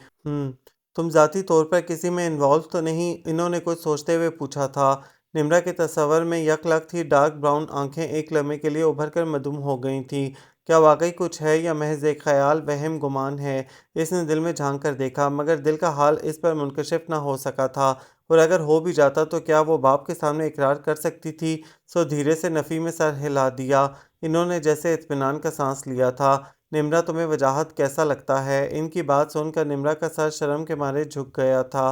تم ذاتی طور پر کسی میں انوالو تو نہیں؟ انہوں نے کچھ سوچتے ہوئے پوچھا تھا۔ نمرہ کے تصور میں یک لخت ہی ڈارک براؤن آنکھیں ایک لمحے کے لیے ابھر کر مدھوم ہو گئی تھیں۔ کیا واقعی کچھ ہے یا محض ایک خیال، وہم، گمان ہے؟ اس نے دل میں جھانک کر دیکھا، مگر دل کا حال اس پر منکشف نہ ہو سکا تھا، اور اگر ہو بھی جاتا تو کیا وہ باپ کے سامنے اقرار کر سکتی تھی؟ سو دھیرے سے نفی میں سر ہلا دیا۔ انہوں نے جیسے اطمینان کا سانس لیا تھا۔ نمرہ، تمہیں وجاہت کیسا لگتا ہے؟ ان کی بات سن کر نمرہ کا سر شرم کے مارے جھک گیا تھا۔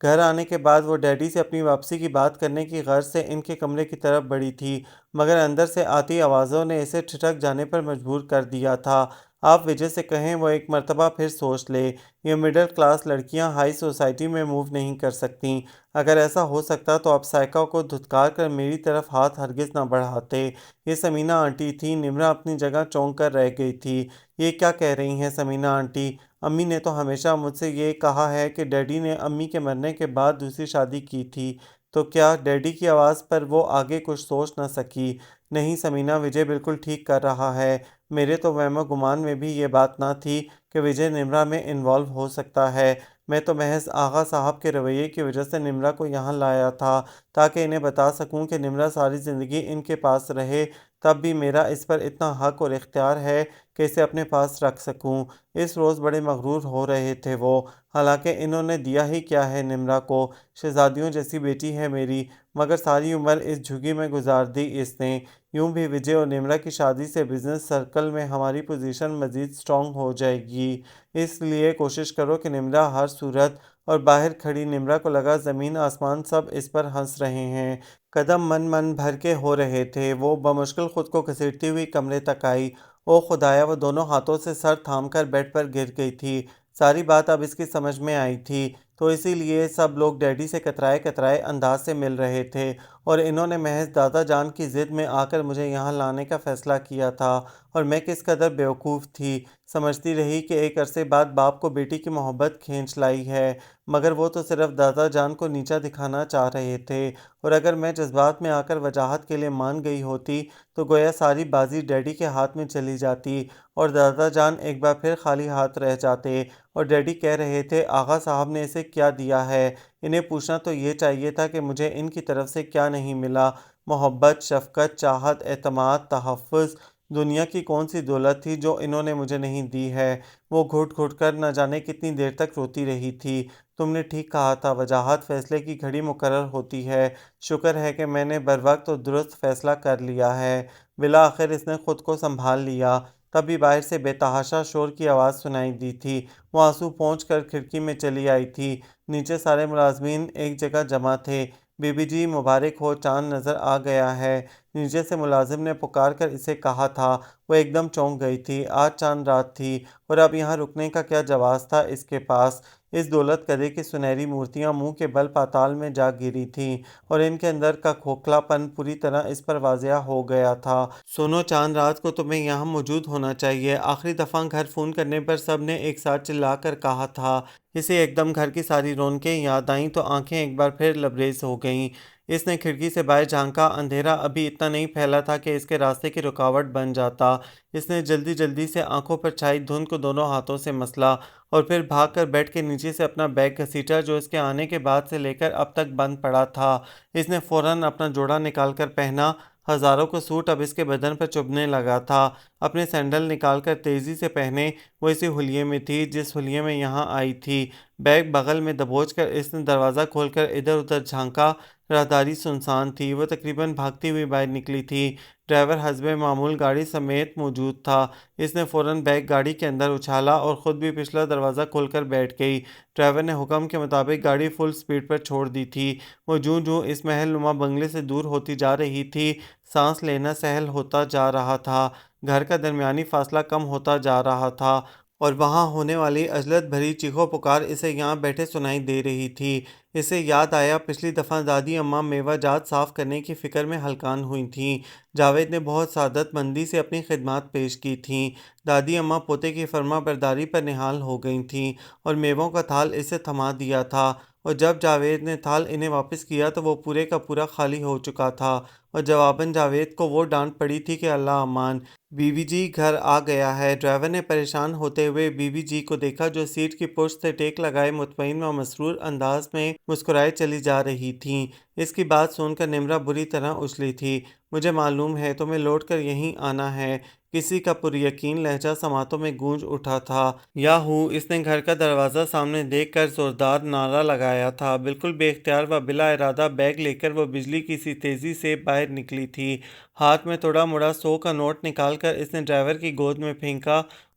گھر آنے کے بعد وہ ڈیڈی سے اپنی واپسی کی بات کرنے کی غرض سے ان کے کمرے کی طرف بڑھی تھی، مگر اندر سے آتی آوازوں نے اسے ٹھٹک جانے پر مجبور کر دیا تھا۔ آپ وجے سے کہیں وہ ایک مرتبہ پھر سوچ لے۔ یہ مڈل کلاس لڑکیاں ہائی سوسائٹی میں موو نہیں کر سکتیں۔ اگر ایسا ہو سکتا تو آپ سائیکا کو دھتکار کر میری طرف ہاتھ ہرگز نہ بڑھاتے۔ یہ سمینہ آنٹی تھی۔ نمرا اپنی جگہ چونک کر رہ گئی تھی۔ یہ کیا کہہ رہی ہیں سمینہ آنٹی؟ امی نے تو ہمیشہ مجھ سے یہ کہا ہے کہ ڈیڈی نے امی کے مرنے کے بعد دوسری شادی کی تھی، تو کیا ڈیڈی کی آواز پر وہ آگے کچھ سوچ نہ سکی؟ نہیں سمینہ، وجے بالکل ٹھیک کر رہا ہے۔ میرے تو وہم و گمان میں بھی یہ بات نہ تھی کہ وجے نمرا میں انوالو ہو سکتا ہے۔ میں تو محض آغا صاحب کے رویے کی وجہ سے نمرا کو یہاں لایا تھا، تاکہ انہیں بتا سکوں کہ نمرا ساری زندگی ان کے پاس رہے۔ تب بھی میرا اس پر اتنا حق اور اختیار ہے کہ اسے اپنے پاس رکھ سکوں۔ اس روز بڑے مغرور ہو رہے تھے وہ، حالانکہ انہوں نے دیا ہی کیا ہے نمرا کو؟ شہزادیوں جیسی بیٹی ہے میری، مگر ساری عمر اس جھگی میں گزار دی اس نے۔ یوں بھی وجے اور نمرا کی شادی سے بزنس سرکل میں ہماری پوزیشن مزید سٹرونگ ہو جائے گی۔ اس لیے کوشش کرو کہ نمرا ہر صورت، اور باہر کھڑی نمرا کو لگا زمین آسمان سب اس پر ہنس رہے ہیں۔ قدم من بھر کے ہو رہے تھے۔ وہ بمشکل خود کو گھسیٹتی ہوئی کمرے تک آئی۔ او خدایا، وہ دونوں ہاتھوں سے سر تھام کر بیڈ پر گر گئی تھی۔ ساری بات اب اس کی سمجھ میں آئی تھی، تو اسی لیے سب لوگ ڈیڈی سے کترائے کترائے انداز سے مل رہے تھے، اور انہوں نے محض دادا جان کی ضد میں آ کر مجھے یہاں لانے کا فیصلہ کیا تھا۔ اور میں کس قدر بیوقوف تھی، سمجھتی رہی کہ ایک عرصے بعد باپ کو بیٹی کی محبت کھینچ لائی ہے، مگر وہ تو صرف دادا جان کو نیچا دکھانا چاہ رہے تھے، اور اگر میں جذبات میں آ کر وجاہت کے لیے مان گئی ہوتی تو گویا ساری بازی ڈیڈی کے ہاتھ میں چلی جاتی، اور دادا جان ایک بار پھر خالی ہاتھ رہ جاتے۔ اور ڈیڈی کہہ رہے تھے آغا صاحب نے اسے کیا دیا ہے؟ انہیں پوچھنا تو یہ چاہیے تھا کہ مجھے ان کی طرف سے کیا نہیں ملا؟ محبت، شفقت، چاہت، اعتماد، تحفظ۔ دنیا کی کون سی دولت تھی جو انہوں نے مجھے نہیں دی ہے؟ وہ گھٹ گھٹ کر نہ جانے کتنی دیر تک روتی رہی تھی۔ تم نے ٹھیک کہا تھا، وجاہت فیصلے کی گھڑی مقرر ہوتی ہے۔ شکر ہے کہ میں نے بروقت اور درست فیصلہ کر لیا ہے۔ بالآخر اس نے خود کو سنبھال لیا۔ تبھی باہر سے بے تحاشا شور کی آواز سنائی دی تھی۔ وہ آنسو پونچھ کر کھڑکی میں چلی آئی تھی۔ نیچے سارے ملازمین ایک جگہ جمع تھے۔ بی بی جی، مبارک ہو، چاند نظر آ گیا ہے، نیچے سے ملازم نے پکار کر اسے کہا تھا۔ وہ ایک دم چونک گئی تھی۔ آج چاند رات تھی، اور اب یہاں رکنے کا کیا جواز تھا اس کے پاس؟ اس دولت کدے کی سنہری مورتیاں منہ کے بل پاتال میں جا گری تھیں، اور ان کے اندر کا کھوکھلا پن پوری طرح اس پر واضح ہو گیا تھا۔ سنو، چاند رات کو تمہیں یہاں موجود ہونا چاہیے۔ آخری دفعہ گھر فون کرنے پر سب نے ایک ساتھ چلا کر کہا تھا۔ اسے ایک دم گھر کی ساری رونقیں یاد آئیں تو آنکھیں ایک بار پھر لبریز ہو گئیں۔ اس نے کھڑکی سے باہر جھانکا۔ اندھیرا ابھی اتنا نہیں پھیلا تھا کہ اس کے راستے کی رکاوٹ بن جاتا۔ اس نے جلدی جلدی سے آنکھوں پر چھائی دھند کو دونوں ہاتھوں سے مسلا، اور پھر بھاگ کر بیڈ کے نیچے سے اپنا بیگ گھسیٹا جو اس کے آنے کے بعد سے لے کر اب تک بند پڑا تھا۔ اس نے فوراً اپنا جوڑا نکال کر پہنا۔ ہزاروں کو سوٹ اب اس کے بدن پر چبھنے لگا تھا۔ اپنے سینڈل نکال کر تیزی سے پہنے۔ وہ اسی حلیے میں تھی جس حلیے میں یہاں آئی تھی۔ بیگ بغل میں دبوچ کر اس نے دروازہ کھول کر ادھر ادھر جھانکا۔ راہداری سنسان تھی۔ وہ تقریباً بھاگتی ہوئی باہر نکلی تھی۔ ڈرائیور حسب معمول گاڑی سمیت موجود تھا۔ اس نے فوراً بیگ گاڑی کے اندر اچھالا اور خود بھی پچھلا دروازہ کھول کر بیٹھ گئی۔ ڈرائیور نے حکم کے مطابق گاڑی فل سپیڈ پر چھوڑ دی تھی۔ وہ جوں جوں اس محل نما بنگلے سے دور ہوتی جا رہی تھی، سانس لینا سہل ہوتا جا رہا تھا۔ گھر کا درمیانی فاصلہ کم ہوتا جا رہا تھا، اور وہاں ہونے والی عجلت بھری چیخو پکار اسے یہاں بیٹھے سنائی دے رہی تھی۔ اسے یاد آیا پچھلی دفعہ دادی اماں میوہ جات صاف کرنے کی فکر میں ہلکان ہوئی تھیں۔ جاوید نے بہت سعادت مندی سے اپنی خدمات پیش کی تھیں۔ دادی اماں پوتے کی فرما برداری پر نہال ہو گئی تھیں، اور میووں کا تھال اسے تھما دیا تھا، اور جب جاوید نے تھال انہیں واپس کیا تو وہ پورے کا پورا خالی ہو چکا تھا، اور جواباً جاوید کو وہ ڈانٹ پڑی تھی کہ اللہ امان، بی بی جی گھر آ گیا ہے۔ ڈرائیور نے پریشان ہوتے ہوئے بی بی جی کو دیکھا جو سیٹ کی پشت سے ٹیک لگائے مطمئن و مسرور انداز میں مسکرائے چلی جا رہی تھیں۔ اس کی بات سن کر نمرا بری طرح اچھلی تھی۔ مجھے معلوم ہے تمہیں لوٹ کر یہیں آنا ہے، کسی کا پریقین لہجہ سماعتوں میں گونج اٹھا تھا۔ یاہو! اس نے گھر کا دروازہ سامنے دیکھ کر زوردار نعرہ لگایا تھا۔ بالکل بے اختیار و بلا ارادہ بیگ لے کر وہ بجلی کی سی تیزی سے باہر نکلی تھی۔ ہاتھ میں توڑا مڑا 100 کا نوٹ نکال کر اس نے ڈرائیور کی گود میں پھینکا،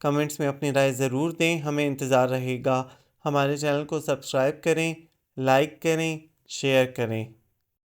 کمنٹس میں اپنی رائے ضرور دیں، ہمیں انتظار رہے گا۔ ہمارے چینل کو سبسکرائب کریں، لائک کریں، شیئر کریں۔